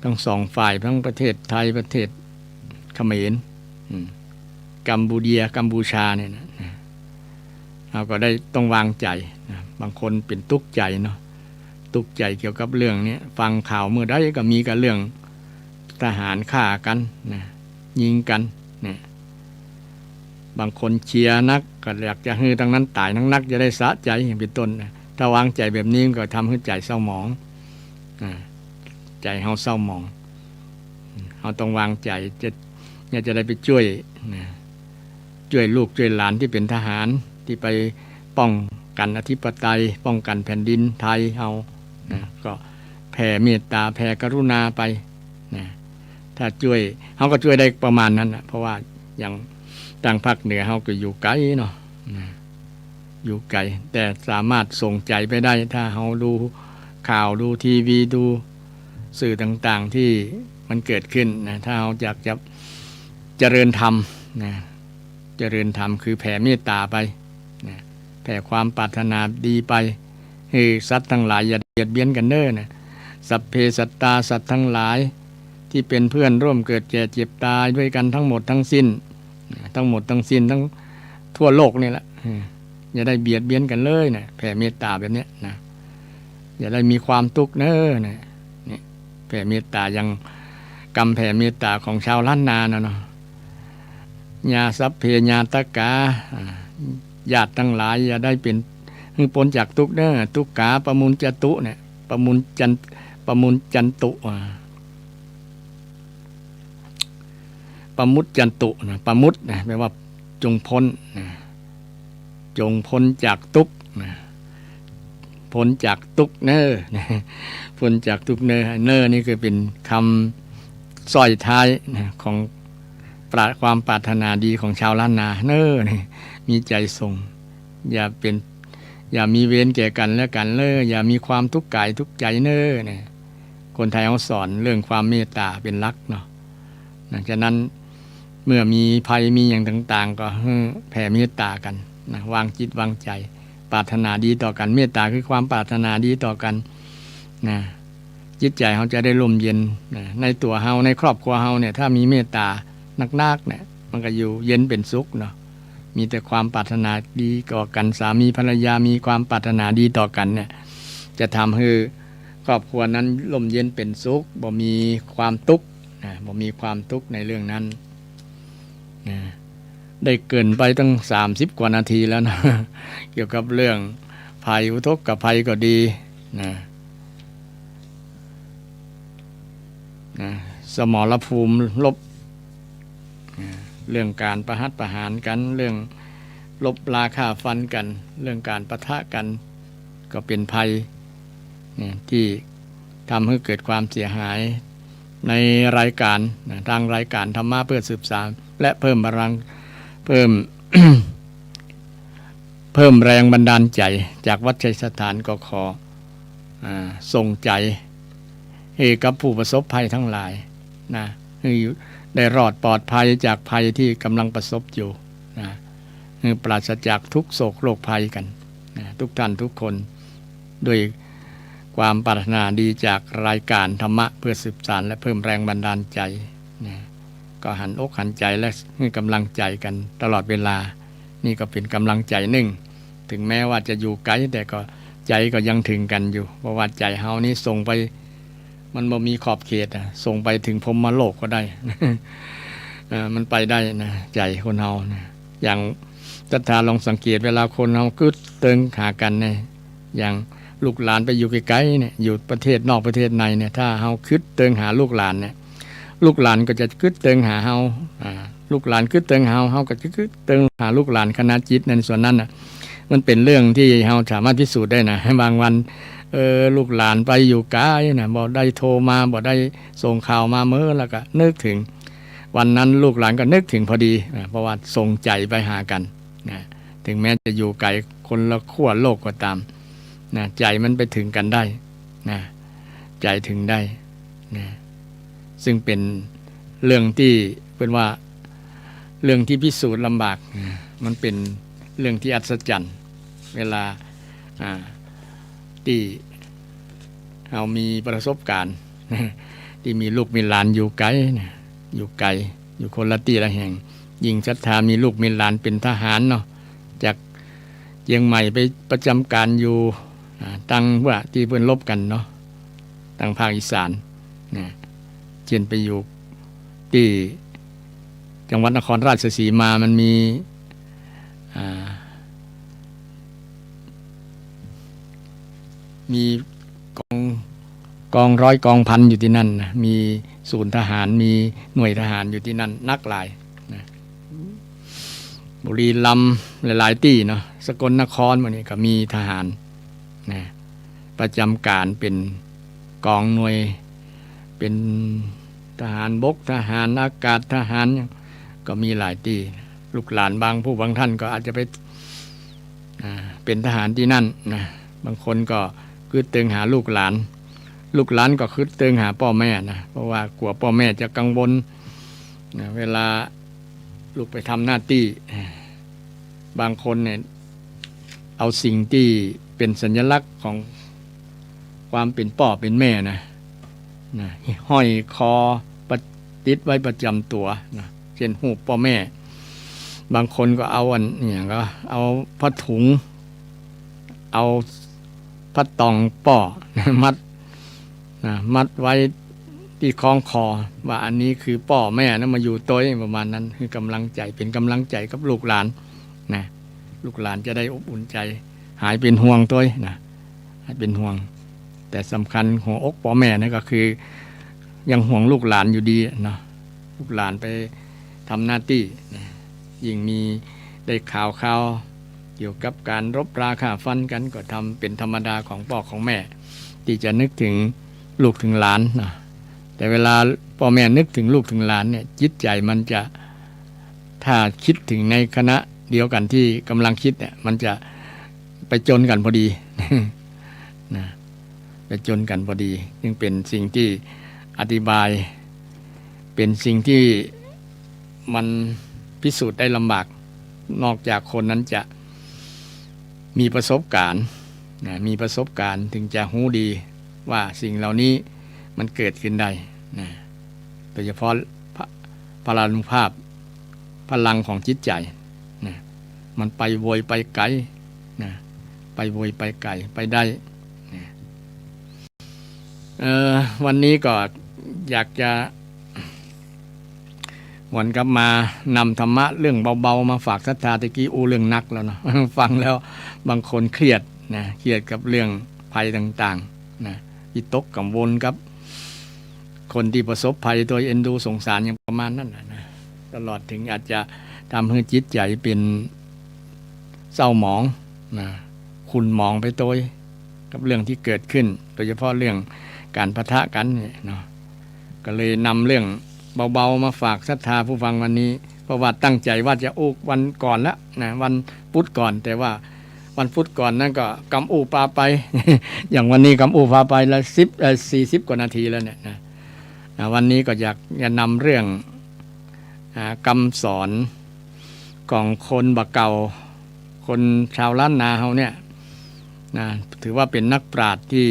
ทั้งสองฝ่ายทั้งประเทศไทยประเทศเขมรกัมพูชาเนี่ยนะเราก็ได้ต้องวางใจนะบางคนเป็นทุกข์ใจเนาะทุกข์ใจเกี่ยวกับเรื่องนี้ฟังข่าวเมื่อใดก็มีกับเรื่องทหารฆ่ากันนะยิงกันเนี่ยบางคนเชียร์นักก็อยากจะให้ทั้งนั้นตายทั้งนักจะได้สะใจอย่างเป็นต้นนะถ้าวางใจแบบนี้ก็ทำให้ใจเศร้าหมองใจเฮาเศร้าหมองเฮาต้องวางใจจะได้ไปช่วยลูกช่วยหลานที่เป็นทหารที่ไปป้องกันอธิปไตยป้องกันแผ่นดินไทยเฮาก็แผ่เมตตาแผ่กรุณาไปนะถ้าช่วยเฮาก็ช่วยได้ประมาณนั้นนะเพราะว่าอย่างต่างภาคเหนือเฮาก็อยู่ไกลเนาะอยู่ไกลแต่สามารถส่งใจไปได้ถ้าเฮาดูข่าวดูทีวีดูสื่อต่างๆที่มันเกิดขึ้นนะถ้าเราอยากจะเจริญธรรมนะเจริญธรรมคือแผ่เมตตาไปนะแผ่ความปรารถนาดีไปให้สัตว์ทั้งหลายอย่าเบียดเบียนกันเด้อนะสัพเพสัตตาสัตว์ทั้งหลายที่เป็นเพื่อนร่วมเกิดแก่เจ็บตายด้วยกันทั้งหมดทั้งสิ้นทั้งทั่วโลกนี่แหละอย่าได้เบียดเบียนกันเลยนะแผ่เมตตาแบบนี้นะอย่าได้มีความทุกข์เน้อนะนี่แผ่เมตตายังกรรมแผ่เมตตาของชาวล้านนาเนาะญาสัพเพญาตกาญาติทั้งหลายอย่าได้เป็นพ้นจากทุกข์เน้อทุกขาปมุญจตุเนี่ยปมุญจันตุ ปมุตจันตุนะปมุตนะแปลว่าจงพ้นนะจงพ้นจากทุกข์นะพ้นจากทุกข์เน้อนะพ้นจากทุกข์เน้อนี่คือเป็นคำสร้อยท้ายนะของความปรารถนาดีของชาวล้านนาเน้อนี่มีใจส่งอย่ามีเวรแก่กันและกันอย่ามีความทุกข์กายทุกข์ใจเน้อเนี่ยคนไทยเขาสอนเรื่องความเมตตาเป็นหลักเนาะฉะนั้นเมื่อมีภัยมีอย่างต่างๆก็แผ่เมตตากันนะวางจิตวางใจปรารถนาดีต่อกันเมตตาคือความปรารถนาดีต่อกันนะจิตใจเขาจะได้ร่มเย็นนะในตัวเฮาในครอบครัวเฮาเนี่ยถ้ามีเมตตานักๆเนี่ยมันก็อยู่เย็นเป็นสุขเนาะมีแต่ความปรารถนาดีต่อกันสามีภรรยามีความปรารถนาดีต่อกันเนี่ยจะทำให้ครอบครัวนั้นร่มเย็นเป็นสุขบ่มีความทุกข์นะบ่มีความทุกข์ในเรื่องนั้นนะได้เกินไปตั้ง30กว่านาทีแล้วนะ เกี่ยวกับเรื่องภัยอุทกภัยก็ดีนะสมรภูมิลบเรื่องการประหัตประหารกันเรื่องลบราฆ่าฟันกันเรื่องการปะทะกันก็เป็นภัยที่ทำให้เกิดความเสียหายในรายการทางรายการธรรมะเพื่อสืบสานและเพิ่มพลังเพิ่ม เพิ่มแรงบันดาลใจจากวัดชัยสถานก็ขอส่งใจให้กับผู้ประสบภัยทั้งหลายนะให้ได้รอดปลอดภัยจากภัยที่กำลังประสบอยู่นะให้ปราศจากทุกโศกโรคภัยกันนะทุกท่านทุกคนด้วยความปรารถนาดีจากรายการธรรมะเพื่อสืบสานและเพิ่มแรงบันดาลใจนะก็หันอกหันใจและให้กำลังใจกันตลอดเวลานี่ก็เป็นกำลังใจหนึ่งถึงแม้ว่าจะอยู่ไกลแต่ก็ใจก็ยังถึงกันอยู่เพราะว่าใจเฮานี้ส่งไปมันบ่มีขอบเขตส่งไปถึงพรหมโลกก็ได้ มันไปได้นะใจคนเฮานะอย่างศรัทธาลองสังเกตเวลาคนเฮาคึดเติงหากันเนี่ยอย่างลูกหลานไปอยู่ไกลๆเนี่ยอยู่ประเทศนอกประเทศในเนี่ยถ้าเฮาคึดเติงหาลูกหลานเนี่ยลูกหลานก็จะคึดเติงหาเฮาลูกหลานคึดเติงหาเฮาก็จะคึดเติงหาลูกหลานคณะจิตในส่วนนั้นน่ะมันเป็นเรื่องที่เฮาสามารถพิสูจน์ได้นะบางวันลูกหลานไปอยู่ไกลนะบ่ได้โทรมาบ่ได้ส่งข่าวมาเมื่อแล้วก็นึกถึงวันนั้นลูกหลานก็นึกถึงพอดีเพราะว่าส่งใจไปหากันนะถึงแม้จะอยู่ไกลคนละขั้วโลกก็ตามนะใจมันไปถึงกันได้นะใจถึงได้นะซึ่งเป็นเรื่องที่เป็นว่าเรื่องที่พิสูจน์ลำบากมันเป็นเรื่องที่อัศจรรย์เวลาที่เรามีประสบการณ์ที่มีลูกมีหลานอยู่ไกลอยู่ไกลอยู่คนละที่ละแห่งยิ่งศรัทธามีลูกมีหลานเป็นทหารเนาะจากเชียงใหม่ไปประจำการอยู่ตั้งว่าที่เพื่อนลบกันเนาะตั้งภาคอีสานนะเช่นไปอยู่ที่จังหวัดนครราชสีมามันมีกองร้อยกองพันอยู่ที่นั่นนะมีศูนย์ทหารมีหน่วยทหารอยู่ที่นั่นนักหลายนะบุรีรัมย์หลายๆที่เนาะสกลนครวันนี้ก็มีทหารนะประจำการเป็นกองหน่วยเป็นทหารบกทหารอากาศทหารก็มีหลายที่ลูกหลานบางผู้บางท่านก็อาจจะไปเป็นทหารที่นั่นนะบางคนก็คือเติงหาลูกหลานก็คือเติงหาพ่อแม่นะเพราะว่ากลัวพ่อแม่จะกังวลนะเวลาลูกไปทำหน้าที่บางคนเนี่ยเอาสิ่งที่เป็นสัญลักษณ์ของความเป็นพ่อเป็นแม่นะห้อยคอติดไว้ประจำตัวนะเช่นหูปพ่อแม่บางคนก็เอาเนี่ยก็เอาผ้าถุงเอาผ้าตองป่อมัดไว้ที่คล้องคอว่าอันนี้คือพ่อแม่นะมาอยู่ตัวประมาณนั้นคือกำลังใจเป็นกำลังใจกับลูกหลานนะลูกหลานจะได้อบอุ่นใจหายเป็นห่วงตัวนะหายเป็นห่วงแต่สำคัญหัวอกพ่อแม่นั่นก็คือยังห่วงลูกหลานอยู่ดีเนาะลูกหลานไป ทำหน้าที่นะยิ่งมีได้ข่าวเกี่ยวกับการรบราฆ่าฟันกันก็ทำเป็นธรรมดาของพ่อของแม่ที่จะนึกถึงลูกถึงหลานนะแต่เวลาพ่อแม่นึกถึงลูกถึงหลานเนี่ยจิตใจมันจะถ้าคิดถึงในคณะเดียวกันที่กำลังคิดเนี่ยมันจะไปจนกันพอดี นะไปจนกันพอดีจึงเป็นสิ่งที่อธิบายเป็นสิ่งที่มันพิสูจน์ได้ลำบากนอกจากคนนั้นจะมีประสบการณ์นะมีประสบการณ์ถึงจะรู้ดีว่าสิ่งเหล่านี้มันเกิดขึ้นได้นะโดยเฉพาะพลานุภาพพลังของจิตใจนะมันไปโวยไปไกลนะไปโวยไปไกลไปได้นะวันนี้ก็อยากจะวันกลับมานำธรรมะเรื่องเบาๆมาฝากศรัทธาตะกี้เรื่องนักแล้วเนาะ ฟังแล้วบางคนเครียดนะเครียดกับเรื่องภัยต่างๆนะวิตกกังวลกับคนที่ประสบภัยตัวเอ็นดูสงสารอย่างประมาณนั้นนะตลอดถึงอาจจะทำให้จิตใจเป็นเศร้าหมองนะขุ่นหมองไปตัวกับเรื่องที่เกิดขึ้นโดยเฉพาะเรื่องการปะทะกันเนี่ยเนาะก็เลยนำเรื่องเบาๆมาฝากศรัทธาผู้ฟังวันนี้เพราะว่าตั้งใจว่าจะอู้วันก่อนแล้วนะวันพุธก่อนแต่ว่าวันพุธก่อนนั่นก็กำอู้ปลาไป อย่างวันนี้กำอู้ปลาไปละ40กว่านาทีแล้วเนี่ยนะวันนี้ก็อยากจะนำเรื่องคำสอนของคนบะเก่าคนชาวล้านนาเฮาเนี่ยนะถือว่าเป็นนักปราชญ์ที่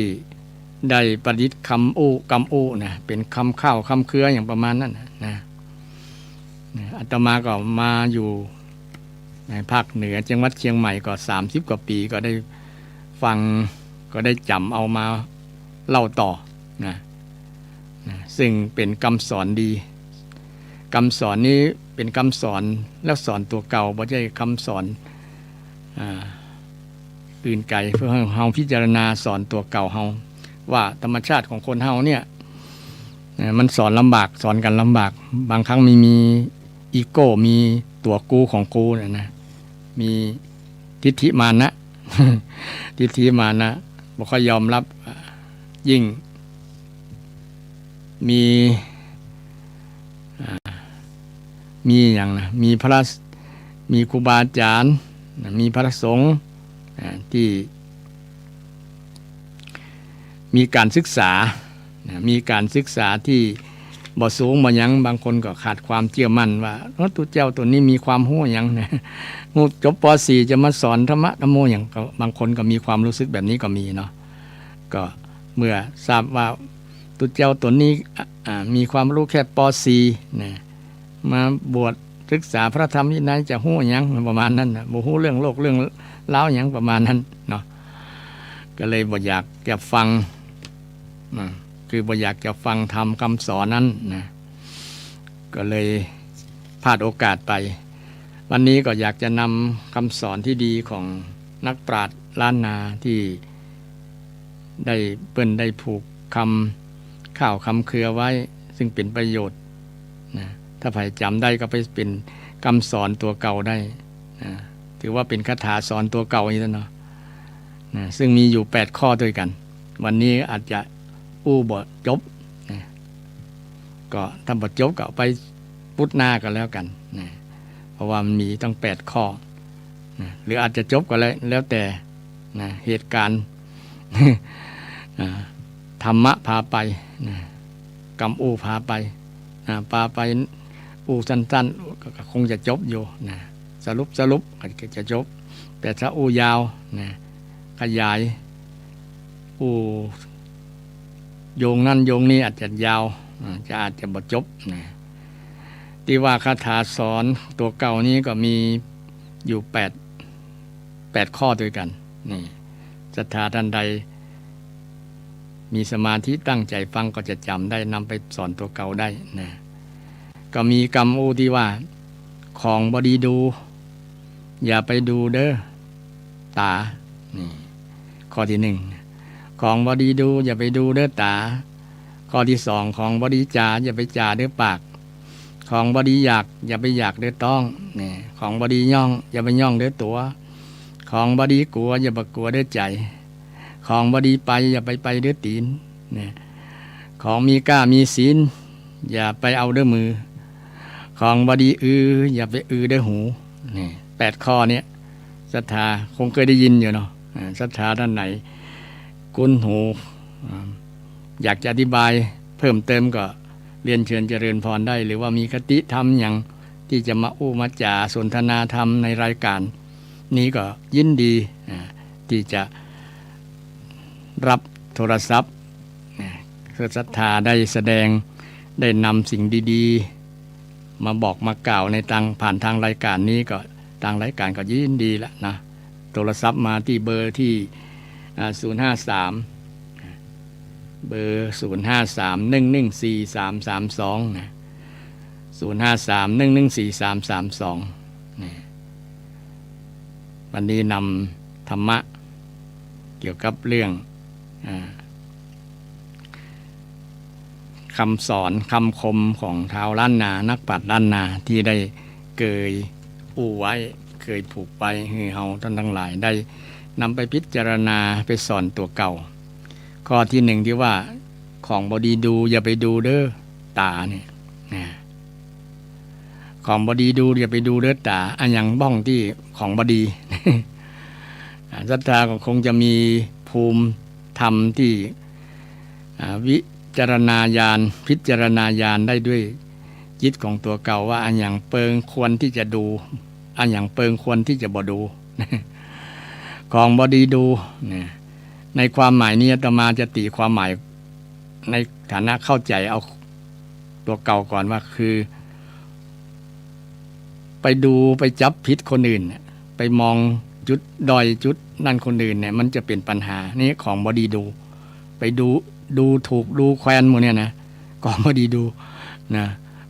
ได้ประดิษฐ์คำอู้นะเป็นคำข้าวคำเครืออย่างประมาณนั้นนะอาตมาก็มาอยู่ในภาคเหนือจังหวัดเชียงใหม่ก็30กว่าปีก็ได้ฟังก็ได้จำเอามาเล่าต่อนะซึ่งเป็นคำสอนดีคำสอนนี้เป็นคำสอนแล้วสอนตัวเก่าไม่ใช่คำสอนอื่นไกลเพื่อให้เฮาพิจารณาสอนตัวเก่าเฮาว่าธรรมชาติของคนเฮาเนี่ยมันสอนลำบากสอนกันลำบากบางครั้งมีอีโก้มีตัวกูของกูเนี่ยนะมีทิฏฐิมานะ ทิฏฐิมานะบ่ค่อยยอมรับยิ่งมีอย่างนะมีพระมีครูบาอาจารย์มีพระสงฆ์ที่มีการศึกษาที่บ่สูงบ่หยังบางคนก็ขาดความเชื่อมั่นว่าตัวเจ้าตัวนี้มีความรู้หยังนะจบป .4 จะมาสอนธรรมะธรรมโมอย่างบางคนก็มีความรู้สึกแบบนี้ก็มีเนาะก็เมื่อทราบว่าตัวเจ้าตัวนี้มีความรู้แค่ป .4 นะมาบวชศึกษาพระธรรมวินัยจะรู้หยังประมาณนั้นนะบ่รู้เรื่องโลกเรื่องราวหยังประมาณนั้นเนาะก็เลยบ่อยากจะฟังคือบ่อยากจะฟังธรรมคำสอนนั้นนะก็เลยพลาดโอกาสไปวันนี้ก็อยากจะนำคำสอนที่ดีของนักปราชญ์ล้านนาที่ได้เปิ้นได้ผูกคำข้าวคำเครือไว้ซึ่งเป็นประโยชน์นะถ้าใครจำได้ก็ไปเป็นคำสอนตัวเก่าได้นะถือว่าเป็นคาถาสอนตัวเก่านี่แล้วเนาะนะซึ่งมีอยู่8ข้อด้วยกันวันนี้อาจจะบ่จบนะก็ทำบ่จบก็ไปพุทธหน้ากันแล้วกันนะเพราะว่ามันมีตั้ง8ข้อนะหรืออาจจะจบก็แล้วแต่นะเหตุการณ์ ธรรมะพาไปนะกรรมพาไปพาไปสั้นๆก็คงจะจบอยู่นะสรุปก็จะจบแต่ถ้ายาวนะขยายโยงนั่นโยงนี้อาจจะยาวอาจจะบ่จบนะที่ว่าคาถาสอนตัวเก่านี้ก็มีอยู่8ข้อด้วยกันนี่ศรัทธาท่านใดมีสมาธิตั้งใจฟังก็จะจำได้นำไปสอนตัวเก่าได้นะก็มีกรรมที่ว่าของบดีดูอย่าไปดูเด้อตานี่ข้อที่1ของบดีดูอย่าไปดูเด้อตาข้อที่2ของบดีจาอย่าไปจาเด้อปาก ของบดีอยากอย่าไปอยากเด้อต้องนี่ของบดีย่องอย่าไปย่องเด้อตัวของบดีกลัวอย่าไปกลัวเด้อใจของบดีไปอย่าไปเด้อตีนนี่ของมีกล้ามีศีลอย่าไปเอาเด้อมือของบดีอย่าไปเด้อหูนี่8ข้อเนี้ยศรัทธาคงเคยได้ยินอยู่เนาะศรัทธาด้านไหนคุ้นหูอยากจะอธิบายเพิ่มเติมก็เรียนเชิญเจริญพรได้หรือว่ามีคติธรรมอย่างที่จะมาอู้มาจ่าสนทนาธรรมในรายการนี้ก็ยินดีที่จะรับโทรศัพท์เพื่อศรัทธาได้แสดงได้นำสิ่งดีๆมาบอกมากล่าวในผ่านทางรายการนี้ก็ทางรายการก็ยินดีแล้วนะโทรศัพท์มาที่เบอร์ที่053เบอร์053114332นะ053114332นี่วันนี้นำธรรมะเกี่ยวกับเรื่องคำสอนคำคมของท้าวล้านนานักปราชญ์ล้านนาที่ได้เคยอู้ไว้เคยผูกไปให้เฮาท่านทั้งหลายได้นำไปพิจารณาไปสอนตัวเก่าข้อที่1ที่ว่าของบดีดูอย่าไปดูเด้อตาเนี่ยนะของบดีดูอย่าไปดูเด้อตาอันอย่างบ้องที่ของบดีศรัทธาก็คงจะมีภูมิธรรมที่วิจารณญาณพิจารณญาณได้ด้วยจิตของตัวเก่าว่าอันอย่างเปิงควรที่จะดูอันอย่างเปิงควรที่จะบ่ดูของบดีดูเนี่ยในความหมายนี้อาตมาจะตีความหมายในฐานะเข้าใจเอาตัวเก่าก่อนว่าคือไปดูไปจับผิดคนอื่นไปมองจุดด้อยจุดนั่นคนอื่นเนี่ยมันจะเป็นปัญหานี่ของบดีดูไปดูถูกดูแควนหมดเนี่ยนะของบดีดูนะ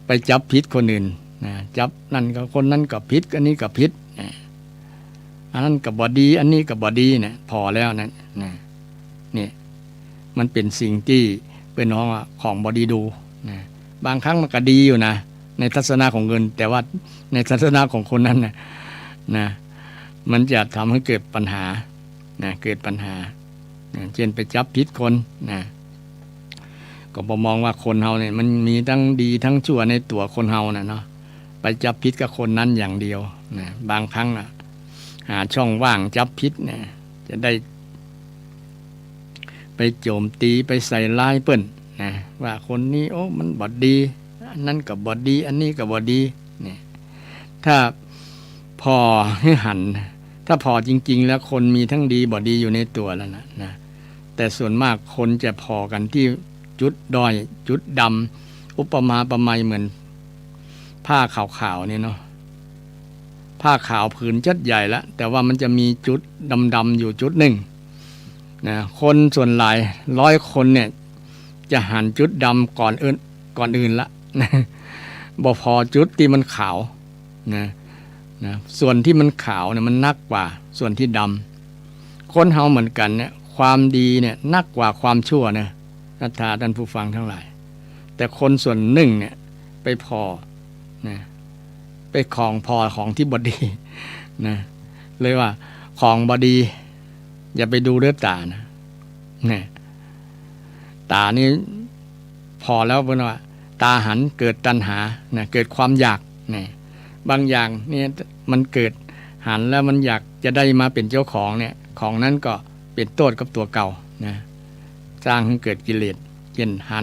ไปจับผิดคนอื่นนะจับนั่นก็คนนั้นก็ผิดอันนี้ก็ผิดอันนั้นก็บ่ดีอันนี้ก็บ่ดีเนี่ยพอแล้วนั่นนี่มันเป็นสิ่งที่เป็นน้องของบดีดูนะบางครั้งมันก็ดีอยู่นะในทัศนะของเงินแต่ว่าในทัศนะของคนนั้นนะมันจะทำให้เกิดปัญหาเกิดปัญหาเช่นไปจับผิดคนก็บ่มองว่าคนเฮาเนี่ยมันมีทั้งดีทั้งชั่วในตัวคนเฮาเนาะไปจับผิดกับคนนั้นอย่างเดียวบางครั้งหาช่องว่างจับผิดจะได้ไปโจมตีไปใส่ร้ายเปิ้นว่าคนนี้โอ้มันบ่ดีอันนั้นก็บ่ดีอันนี้ก็บ่ดีถ้าพอให้หันถ้าพอจริงๆแล้วคนมีทั้งดีบ่ดีอยู่ในตัวแล้วนะแต่ส่วนมากคนจะพอกันที่จุดด้อยจุดดำอุปมาประไมยเหมือนผ้าขาวๆนี่เนาะผ้าขาวผืนจัดใหญ่แล้วแต่ว่ามันจะมีจุดดำๆอยู่จุดหนึ่งคนส่วนหลาย100 คนเนี่ยจะหันจุดดำก่อนอื่นละบ่พอจุดที่มันขาวนะส่วนที่มันขาวเนี่ยมันนักกว่าส่วนที่ดำคนเฮาเหมือนกันเนี่ยความดีเนี่ยนักกว่าความชั่วนะท่านผู้ฟังทั้งหลายแต่คนส่วนหนึ่งเนี่ยไปพอไปของที่บดีเลยว่าของบดีอย่าไปดูด้วยตานะตานี่พอแล้วเพราะว่าตาหันเกิดตัณหาเกิดความอยากบางอย่างเนี่ยมันเกิดหันแล้วมันอยากจะได้มาเป็นเจ้าของเนี่ยของนั้นก็เป็นโทษกับตัวเก่าสร้างให้เกิดกิเลสเช่นหั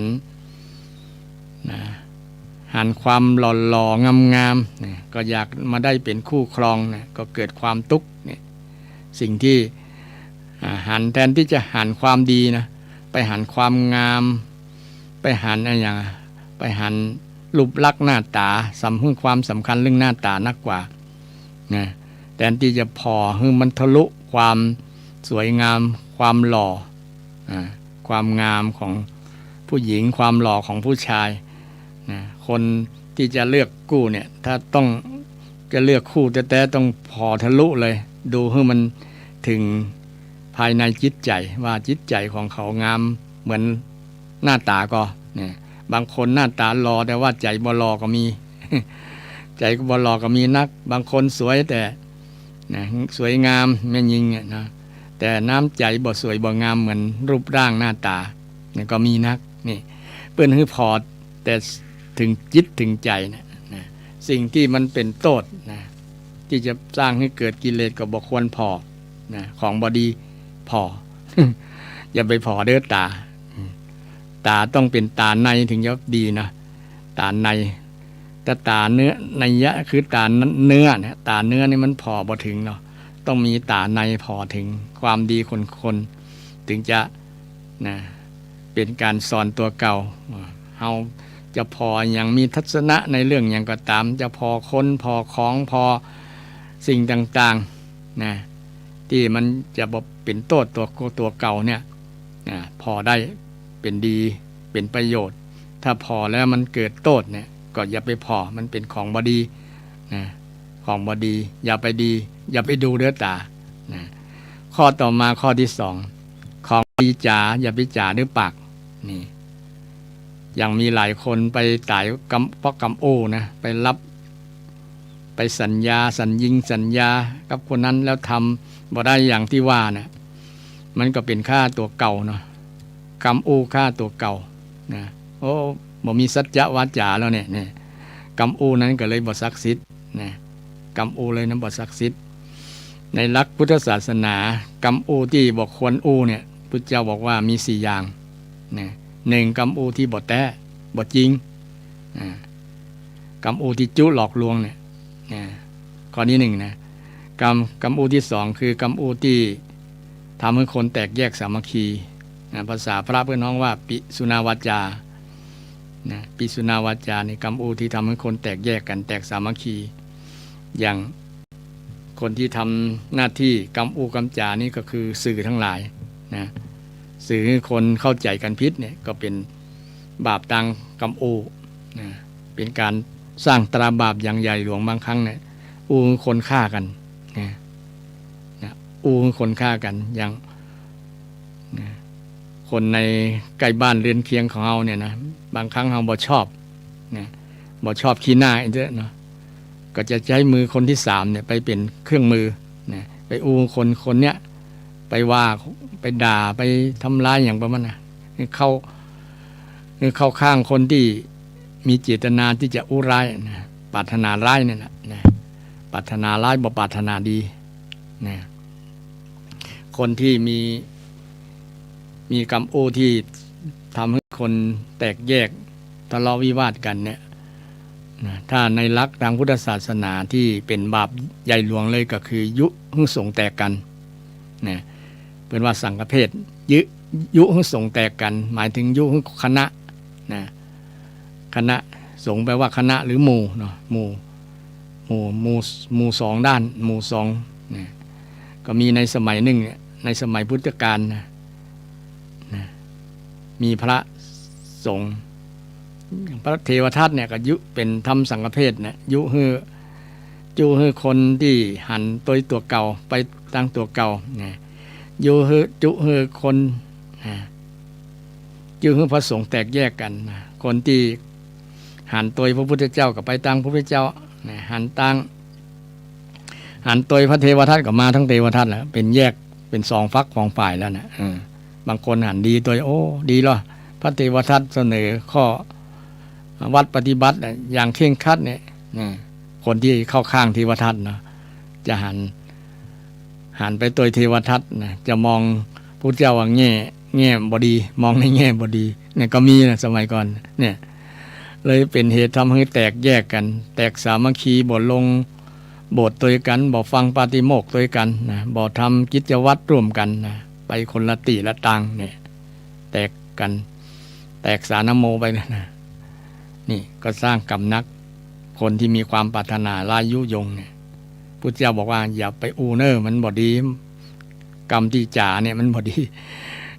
นความหล่อๆงามๆก็อยากมาได้เป็นคู่ครองก็เกิดความทุกข์สิ่งที่หันแทนที่จะหันความดีนะไปหันความงามไปหันอะไรอย่างไปหันรูปลักษณ์หน้าตาความสำคัญเรื่องหน้าตานักกว่าแทนที่จะพอให้มันทะลุความสวยงามความหล่อความงามของผู้หญิงความหล่อของผู้ชายคนที่จะเลือกคู่เนี่ยถ้าต้องจะเลือกคู่แต่ต้องพอทะลุเลยดูให้มันถึงภายในจิตใจว่าจิตใจของเขางามเหมือนหน้าตาก็บางคนหน้าตาหล่อแต่ว่าใจบ่หล่อก็มี ใจก็บ่หล่อก็มีนักบางคนสวยแต่นะสวยงามแม่ยิงเนี่ยนะแต่น้ำใจบ่สวยบ่งามเหมือนรูปร่างหน้าตาเนี่ยก็มีนักนี่เปิ้นคือพอแต่ถึงจิตถึงใจนะสิ่งที่มันเป็นโทษนะที่จะสร้างให้เกิดกิเลสก็บ่ควรพอนะของบ่ดีพอ อย่าไปพอเด้อตาต้องเป็นตาในถึงจะดีนะตาในแต่ตาเนื้อนัยยะคือตาเนื้อเนี่ยตาเนื้อนี่มันพอบ่ถึงเนาะต้องมีตาในพอถึงความดีคนถึงจะนะเป็นการสอนตัวเก่าเฮาจะพออย่างมีทัศนะในเรื่องอย่างก็ตามจะพอคนพอของพอสิ่งต่างๆนะที่มันจะบ่เป็นโทษตัวเก่าเนี่ยนะพอได้เป็นดีเป็นประโยชน์ถ้าพอแล้วมันเกิดโทษเนี่ยก็อย่าไปพอมันเป็นของบดีนะของบดีอย่าไปดีอย่าไปดูเด้อตานะข้อต่อมาข้อที่สองของดีจ๋าอย่าไปจ๋าด้วยปากนี่อย่างมีหลายคนไปตายเพราะกำโอ้นะไปรับไปสัญญากับคนนั้นแล้วทำบ่ได้อย่างที่ว่านะมันก็เป็นค่าตัวเก่าเนาะกำโอ้ค่าตัวเก่านะโอ้บ่มีสัจจะวาจาแล้วเนี่ยกำอูนั้นก็เลยบ่ศักดิ์สิทธิ์นะกำอูเลยนั้นบ่ศักดิ์สิทธิ์ในหลักพุทธศาสนากำอูที่บ่ควรอูเนี่ยพุทธเจ้าบอกว่ามี4อย่างนะ1กำอูที่บ่แท้บ่จริงกำอูที่จุหลอกลวงเนี่ยข้อที่1นะกำอูที่2คือกำอูที่ทำให้คนแตกแยกสามัคคีภาษาพระเพื่อนน้องว่าปิสุนาวาจานะปิสุนาวาจาในกรรมอูที่ทำให้คนแตกแยกกันแตกสามัคคีอย่างคนที่ทำหน้าที่กรรมอูกรรมจานี่ก็คือสื่อทั้งหลายนะสื่อให้คนเข้าใจกันผิดเนี่ยก็เป็นบาปตังกรรมอูนะเป็นการสร้างตราบาปอย่างใหญ่หลวงบางครั้งเนี่ยอูคนฆ่ากันนะอูคนฆ่ากันอย่างนะคนในใกล้บ้านเรือนเคียงของเราเนี่ยนะบางครั้งเราบ่ชอบนะบ่ชอบขี้หน้าอีกเยอะเนาะก็จะใช้มือคนที่3เนี่ยไปเป็นเครื่องมือนะไปอูคนเนี้ยไปว่าไปด่าไปทำร้ายอย่างประมาณนะเข้าข้างคนที่มีเจตนาที่จะอู้ร้ายนะปรารถนาร้ายเนี่ยนะปรารถนาร้ายบ่ปรารถนาดีนะคนที่มีกรรมโอที่ทำให้คนแตกแยกทะเลาะวิวาทกันเนี่ยถ้าในหลักทางพุทธศาสนาที่เป็นบาปใหญ่หลวงเลยก็คือยุให้สงฆ์แตกกันนะเป็นว่าสังฆเพศยุให้สงฆ์แตกกันหมายถึงยุให้คณะนะคณะสงฆ์แปลว่าคณะหรือหมู่เนาะหมู่สองด้านหมู่สองนะก็มีในสมัยหนึ่งเนี่ยในสมัยพุทธกาลนะมีพระสงฆ์พระเทวทัตเนี่ยก็ยุเป็นทำสังฆเพศเนี่ยยุให้คนที่หันตัวเก่าไปตั้งตัวเก่าเนี่ยจุให้คนยุให้พระสงฆ์แตกแยกกันคนที่หันตัวพระพุทธเจ้ากับไปตั้งพระพุทธเจ้าหันตัวพระเทวทัตก็มาทั้งเทวทัตแล้วเป็นแยกเป็น2ฝักของฝ่ายแล้วนะบางคนหันดีตัวโอ้ดีหรอพระเทวทัตเสนอข้อวัดปฏิบัติอย่างเคร่งครัดเนี่ยคนที่เข้าข้างเทวทัตนะจะหันไปตัวเทวทัตนะจะมองพระเจ้าว่าแง่บดีมองในแง่บดีเนี่ยก็มีนะสมัยก่อนเนี่ยเลยเป็นเหตุทำให้แตกแยกกันแตกสามัคคีบ่ลงโบสถ์ตัวกันบ่ฟังปาติโมกข์ตัวกันนะบ่ทำกิจวัตรร่วมกันนะไปคนละติละตังเนี่ยแตกกันแตกสานโมไปนะนี่ก็สร้างกรรมนักคนที่มีความปรารถนาลายุยงเนี่ยพุทธเจ้าบอกว่าอย่าไปอูเนอร์มันบ่ดีกรรมที่จ่าเนี่ยมันบ่ดี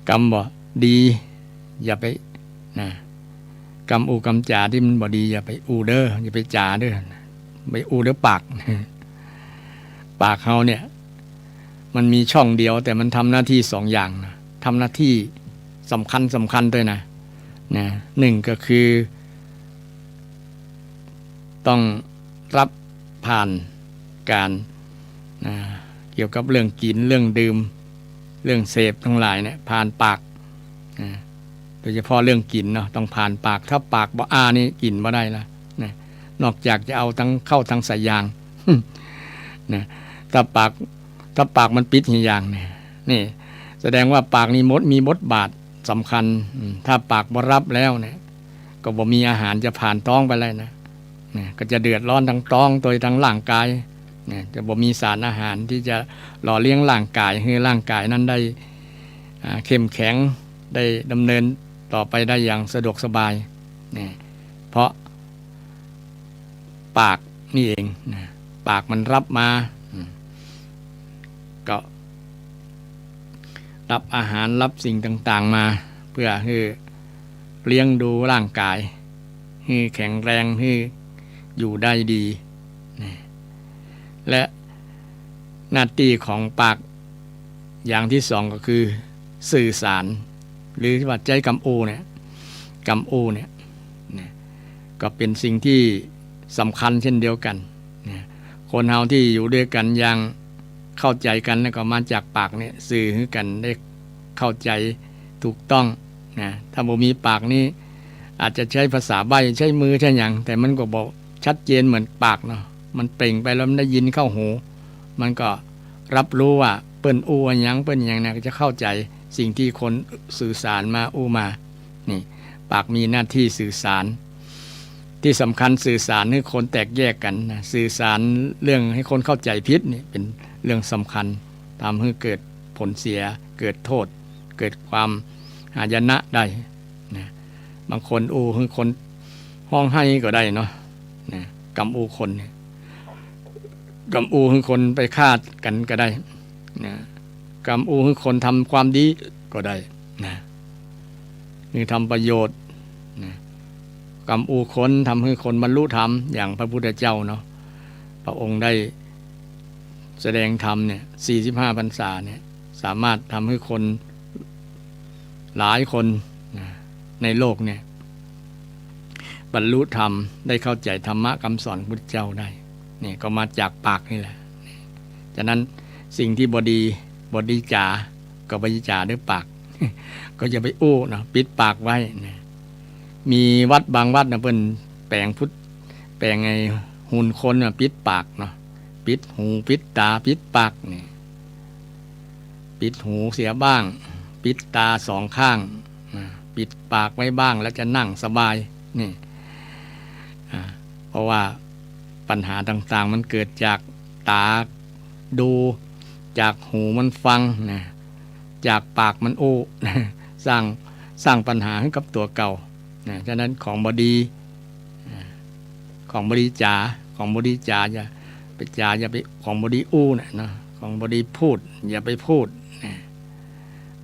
กรรมบ่ดีอย่าไปนะกรรมอูกรรมจ่าที่มันบ่ดีอย่าไปอูเด้ออย่าไปจ่าเด้อไปอูเด้อปากเฮาเนี่ยมันมีช่องเดียวแต่มันทำหน้าที่2อย่างนะทำหน้าที่สำคัญด้วยนะ1ก็คือ ต้องรับผ่านการเกี่ยวกับเรื่องกินเรื่องดื่มเรื่องเสพทั้งหลายเนี่ยผ่านปากโดยเฉพาะเรื่องกินเนาะต้องผ่านปากถ้าปากบ่นี่กินบ่ได้ละนะนอกจากจะเอาทั้งเข้าทั้งสายยางนะถ้าปากมันปิดหีอย่างเนี่ยนี่แสดงว่าปากนี้มีบทบาทสำคัญถ้าปากบ่รับแล้วเนี่ยก็บ่มีอาหารจะผ่านท้องไปเลยนะก็จะเดือดร้อนทั้งท้องตัวทั้งร่างกายจะบ่มีสารอาหารที่จะหล่อเลี้ยงร่างกายให้ร่างกายนั้นได้เข้มแข็งได้ดำเนินต่อไปได้อย่างสะดวกสบายเพราะปากนี่เองปากมันรับมาก็รับอาหารรับสิ่งต่างๆมาเพื่อให้เลี้ยงดูร่างกายให้แข็งแรงให้อยู่ได้ดีและหน้าที่ของปากอย่างที่สองก็คือสื่อสารหรือว่าใจกำอูเนี่ยก็เป็นสิ่งที่สำคัญเช่นเดียวกันคนเฮาที่อยู่ด้วยกันอย่างเข้าใจกันแล้วก็มาจากปากเนี่ยสื่อให้กันได้เข้าใจถูกต้องนะถ้าบ่มีปากนี้อาจจะใช้ภาษาใบ้ใช้มือใช้หยังแต่มันก็บอกชัดเจนเหมือนปากเนาะมันเปล่งไปแล้วมันได้ยินเข้าหูมันก็รับรู้ว่าเปิ้นอู้หยังเปิ้นหยังเนี่ยก็จะเข้าใจสิ่งที่คนสื่อสารมาอู้มานี่ปากมีหน้าที่สื่อสารที่สำคัญสื่อสารให้คนแตกแยกกันนะสื่อสารเรื่องให้คนเข้าใจผิดนี่เป็นเรื่องสำคัญทำให้เกิดผลเสียเกิดโทษเกิดความหายนะได้นะบางคนอู้ให้คนห้องให้ก็ได้เนาะนะกำอูคนเนี่ยกำอูให้คนไปฆ่ากันก็ได้นะกำอูให้คนทำความดีก็ได้นะนี่ทำประโยชน์นะกำอูคนทำให้คนบรรลุธรรมอย่างพระพุทธเจ้าเนาะพระองค์ได้แสดงธรรมเนี่ย45 พรรษาเนี่ยสามารถทำให้คนหลายคนในโลกเนี่ยบรรลุธรรมได้เข้าใจธรรมะคำสอนพุทธเจ้าได้นี่ก็มาจากปากนี่แหละฉะนั้นสิ่งที่บดีจาก็บดีจาด้วยปาก ก็จะไปอู้นะปิดปากไว้นะมีวัดบางวัดนะเพิ่นแปลงไงหุ่นคนนะปิดปากเนาะปิดหูปิดตาปิดปากนี่ปิดหูเสียบ้างปิดตาสองข้างปิดปากไว้บ้างแล้วจะนั่งสบายนี่เพราะว่าปัญหาต่างๆมันเกิดจากตาดูจากหูมันฟังนะจากปากมันโอ้สร้างปัญหาให้กับตัวเก่านะฉะนั้นของบดีจาอย่าไปจาอย่าไปของบดีอู้นะของบดีพูดอย่าไปพูดนะ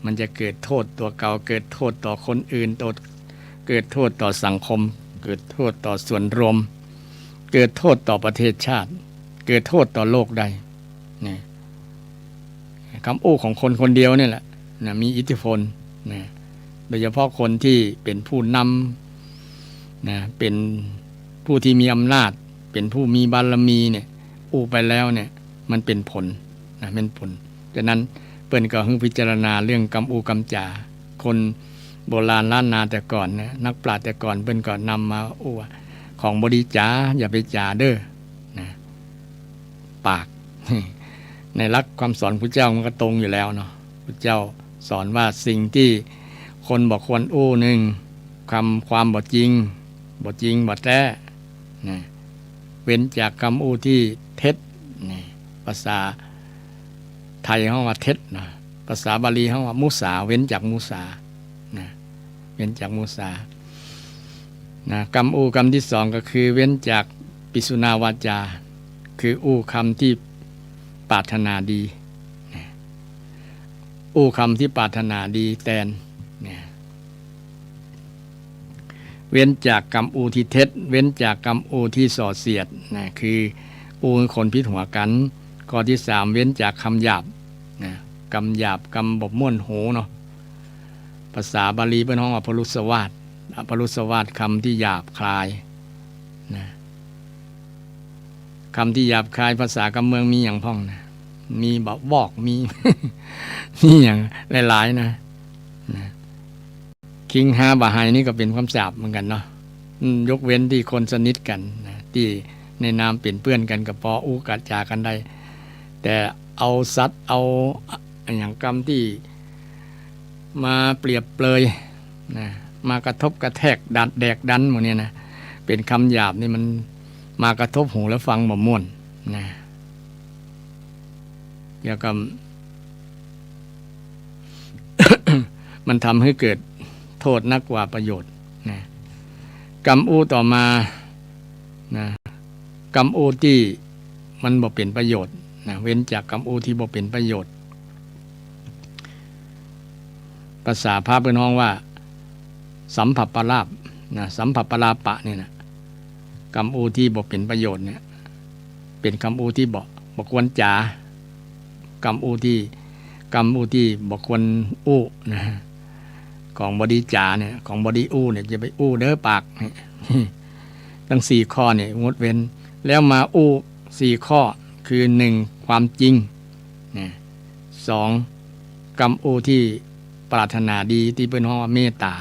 มันจะเกิดโทษตัวเก่าเกิดโทษต่อคนอื่นเกิดโทษต่อสังคมเกิดโทษต่อส่วนรวมเกิดโทษต่อประเทศชาติเกิดโทษต่อโลกได้นะคำอู้ของคนคนเดียวนี่แหละนะมีอิทธิพลนะโดยเฉพาะคนที่เป็นผู้นำนะเป็นผู้ที่มีอำนาจเป็นผู้มีบารมีเนี่ยอู้ไปแล้วเนี่ยมันเป็นผลนะเป็นผลฉะนั้นเปิ้นก็พิจารณาเรื่องกำอูกำจาคนโบราณล้านนาแต่ก่อนนะนักปราชญ์แต่ก่อนเปิ้นก็นำมาอู้ของบดีจาอย่าไปจาเด้อนะปาก ในหลักความสอนพระเจ้ามันก็ตรงอยู่แล้วเนาะพระเจ้าสอนว่าสิ่งที่คนบอกควรอู้หนึ่งความบ่จริงบ่แท้นะเว้นจากคำอู้ที่เท็จนะภาษาไทยเขาว่าเท็จนะภาษาบาลีเขาว่ามุสาเว้นจากมุสานะเว้นจากมุสานะกรรมอู้คำที่สองก็คือเว้นจากปิสุนาวาจาคืออู้คำที่ปรารถนาดีนะอู้คำที่ปรารถนาดีแทนนะเว้นจากกรรมอูที่เท็จเว้นจากกรรมอูที่ส่อเสียดนะคืออูคนพิษหัวกันข้อที่สามเว้นจากคำหยาบนะคำหยาบคำบบม่วนหูเนาะภาษาบาลีเป็นห้องอปรุสวาทคำที่หยาบคลายนะ คำที่หยาบคายภาษากำเมืองมีอย่างพ้องนะมีบอกมี มีอย่างหลายๆนะคิงฮาบะไฮนี่ก็เป็นคำสาปเหมือนกันเนาะยกเว้นที่คนสนิทกันนะที่ในนามเป็นเพื่อนกันกับพออู้กัดจากันได้แต่เอาสัตว์เอาอย่างกรรมที่มาเปรียบเปรยนะมากระทบกระแทกดัดแดกดันหมดเนี่ยนะเป็นคำหยาบนี่มันมากระทบหูแล้วฟังบ่ม่วนนะเกี่ยวกับ มันทำให้เกิดโทษนักกว่าประโยชน์นะกรรมอู้ต่อมานะกรรมอู้ที่มันบ่เป็นประโยชน์นะเว้นจากกรรมอู้ที่บ่เป็นประโยชน์ภาษาพระเป็นห้องว่าสัมผัสปราบนะสัมผัสปราปะเนี่ยนะกรรมอู้ที่บ่เป็นประโยชน์เนี่ยเป็นกรรมอู้ที่บ่ควรจ๋ากรรมอู้ที่บ่ควรอู้นะของบดีจ๋าเนี่ยของบดีอู้เนี่ยจะไปอู้เด้อปากตั้ง4ข้อเนี่ยงดเว้นแล้วมาอู้4ข้อคือ1ความจริงนะ2กรรมอู้ที่ปรารถนาดีที่เป็นห้องว่าเมตตา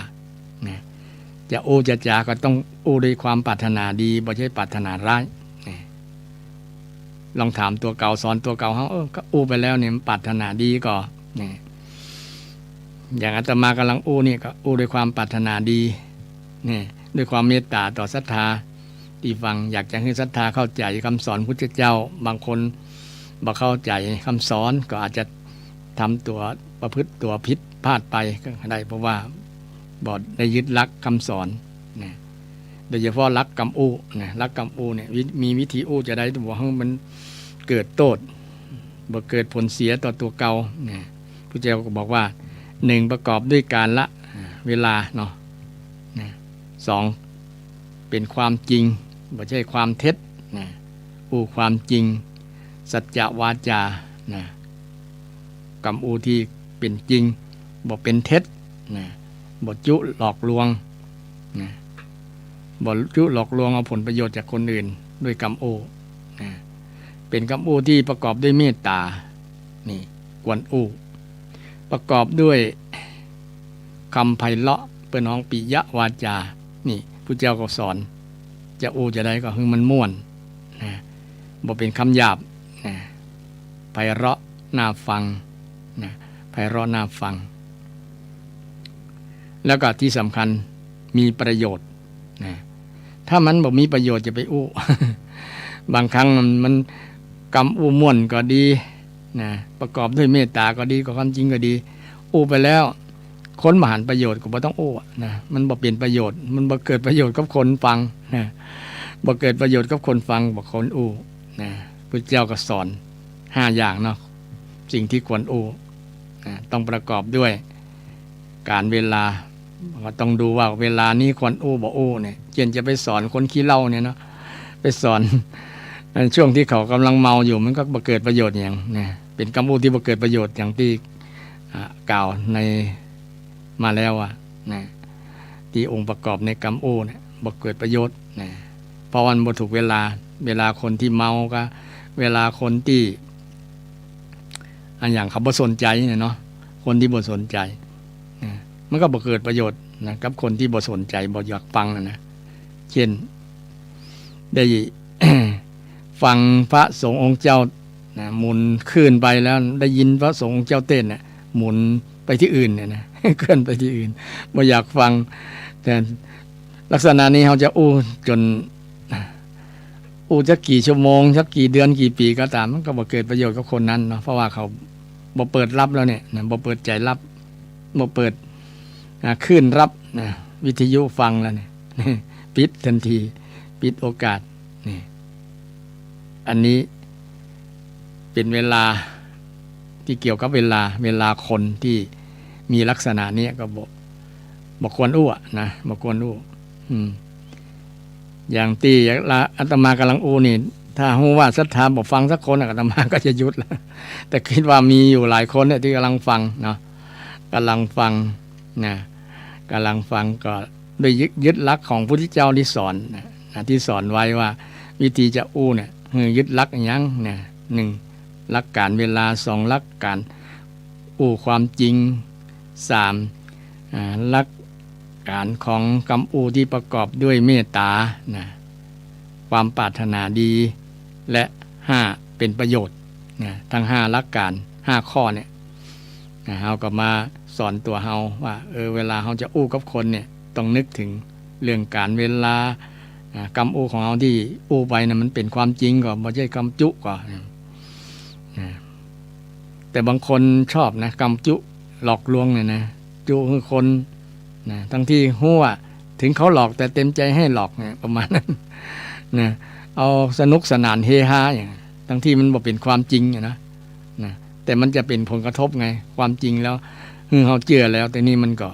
นะจะอู้จะจาก็ต้องอู้ด้วยความปรารถนาดีบ่ใช่ปรารถนาร้ายนะลองถามตัวเก่าสอนตัวเก่าเขาก็อู้ไปแล้วเนี่ยปรารถนาดีก็นะอย่างอาตมากำลังอู้นี่ก็อู้ด้วยความปรารถนาดีนี่ด้วยความเมตตาต่อศรัทธาที่ฟังอยากจะให้ศรัทธาเข้าใจคำสอนพุทธเจ้าบางคนบ่เข้าใจคำสอนก็อาจจะทำตัวประพฤติตัวผิดพลาดไปก็ได้เพราะว่าบ่ได้ยึดลักคำสอนนะโดยเฉพาะลักกรรมอู้นะลักกรรมอู้เนี่ยมีวิธีอู้จะได้ตัวให้มันเกิดโทษบ่เกิดผลเสียต่อตัวเก่านะพุทธเจ้าก็บอกว่า1ประกอบด้วยการละเวลาเนาะ2เป็นความจริงไม่ใช่ความเท็จนะอู้ความจริงสัจจะวาจานะกรรมอู้ที่เป็นจริงบ่เป็นเท็จนะบ่จุหลอกลวงนะบ่จุหลอกลวงเอาผลประโยชน์จากคนอื่นด้วยกรรมอู้นะเป็นกรรมอู้ที่ประกอบด้วยเมตตานี่กวนอู้ประกอบด้วยคำไพเราะเป็นน้องปิยวาจานี่พุทธเจ้าก็สอนจะอู้จะได้ก็คือมันม่วนนะบ่เป็นคำหยาบนะไพเราะน่าฟังนะไพเราะน่าฟังแล้วก็ที่สำคัญมีประโยชน์นะถ้ามันบ่มีประโยชน์จะไปอู้ บางครั้งมันกำอู้ม่วนก็ดีนะประกอบด้วยเมตตาก็ดีก็ความจริงก็ดีอู้ไปแล้วคนมหันประโยชน์ก็บ่ต้องอู้นะมันบ่เป็นประโยชน์มันบ่เกิดประโยชน์กับคนฟังนะบ่เกิดประโยชน์กับคนฟังบ่คนอู้นะพุทธเจ้าก็สอน5อย่างเนาะสิ่งที่ควรอู้นะต้องประกอบด้วยการเวลาก็ต้องดูว่าเวลานี้ควรอู้บ่อู้เนี่ยเช่นจะไปสอนคนขี้เหล้าเนี่ยเนาะไปสอนช่วงที่เขากำลังเมาอยู่มันก็บ่เกิดประโยชน์อย่างนะเป็นคำพูดที่บ่เกิดประโยชน์อย่างที่กล่าวในมาแล้วนะที่องค์ประกอบในกรรมอู้เนี่ยบ่เกิดประโยชน์นะเพราะวันบ่ถูกเวลาคนที่เมาก็เวลาคนที่อันอย่างเขาบ่สนใจเนี่ยเนาะคนที่บ่สนใจนะมันก็บ่เกิดประโยชน์นะกับคนที่บ่สนใจบ่อยากฟังนะเช่นได้ ฟังพระสงฆ์องค์เจ้านะหมุนขึ้นไปแล้วได้ยินพระสงฆ์องค์เจ้าเต้นน่ะหมุนไปที่อื่นเนี่ยนะ เคลื่อนไปที่อื่นบ่อยากฟังแต่ลักษณะนี้เขาจะอู้จนอู้จะกี่ชั่วโมงสักกี่เดือนกี่ปีก็ตามมันก็บ่เกิดประโยชน์กับคนนั้นเนาะเพราะว่าเขาบ่เปิดรับแล้วเนี่ยนะบ่เปิดใจรับบ่เปิดขึ้นรับนะวิทยุฟังแล้วเนี่ย ปิดทันทีปิดโอกาสนี่อันนี้เป็นเวลาที่เกี่ยวกับเวลาคนที่มีลักษณะนี้ก็บ่ควรอู้นะบ่ควรอู้อย่างที่อาตมากำลังอู้นี่ถ้าฮู้ว่าศรัทธาบ่ฟังสักคนอาตมาก็จะหยุดแล้วแต่คิดว่ามีอยู่หลายคนเนี่ยที่กำลังฟังเนาะกำลังฟังนะกำลังฟังก็โดยยึดหลักของพระพุทธเจ้าที่สอนนะที่สอนไว้ว่าวิธีจะอู้เนี่ย ยึดหลักอหยังเนี่ย1หลักการเวลา2หลักการความจริง3หลักการของคำที่ประกอบด้วยเมตตานะความปรารถนาดีและ5เป็นประโยชน์นะทั้ง5หลักการ5ข้อเนี่ยเฮาก็มาสอนตัวเฮาว่าเวลาเฮาจะกับคนเนี่ยต้องนึกถึงเรื่องการเวลากรรมของเฮาที่ไปนะมันเป็นความจริงก็บ่ใช่กรรมจุก็แต่บางคนชอบนะกรรมจุหลอกลวงเนี่ยนะจุคือคนนะทั้งที่ฮู้ว่าถึงเขาหลอกแต่เต็มใจให้หลอกเนี่ยประมาณนั้นนะเอาสนุกสนานเฮฮาอย่างทั้งที่มันบ่เป็นความจริงนะแต่มันจะเป็นผลกระทบไงความจริงแล้วเฮาเชื่อแล้วแต่นี่มันก็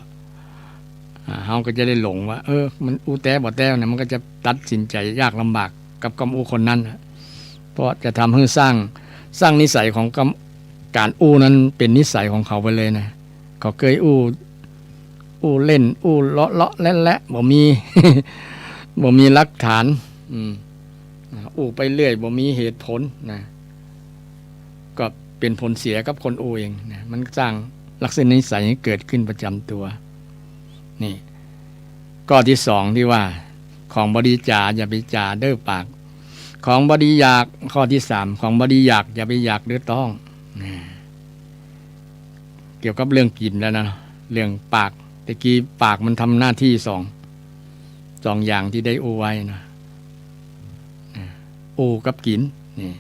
เฮาก็จะได้หลงว่ามันแต่บ่แต่เนี่ยมันก็จะตัดสินใจยากลำบากกับกรรมคนนั้นเพราะจะทำให้สร้างนิสัยของการนั้นเป็นนิสัยของเขาไปเลยนะเขาเคยเล่นเลาะและบ่มี บ่มีหลักฐานไปเรื่อยบ่มีเหตุผลนะก็เป็นผลเสียกับคนเองนะมันสร้างลักษณะนิสัยให้เกิดขึ้นประจำตัวนี่ข้อที่2ที่ว่าของบดีจาอย่าไปจาเด้อปากของบดีอยากข้อที่3ของบดีอยากอย่าไปอยากเด้อต้องนะเกี่ยวกับเรื่องกินแล้วนะเรื่องปากตะกี้ปากมันทำหน้าที่สองอย่างที่ได้ไว้นะกับกินนี่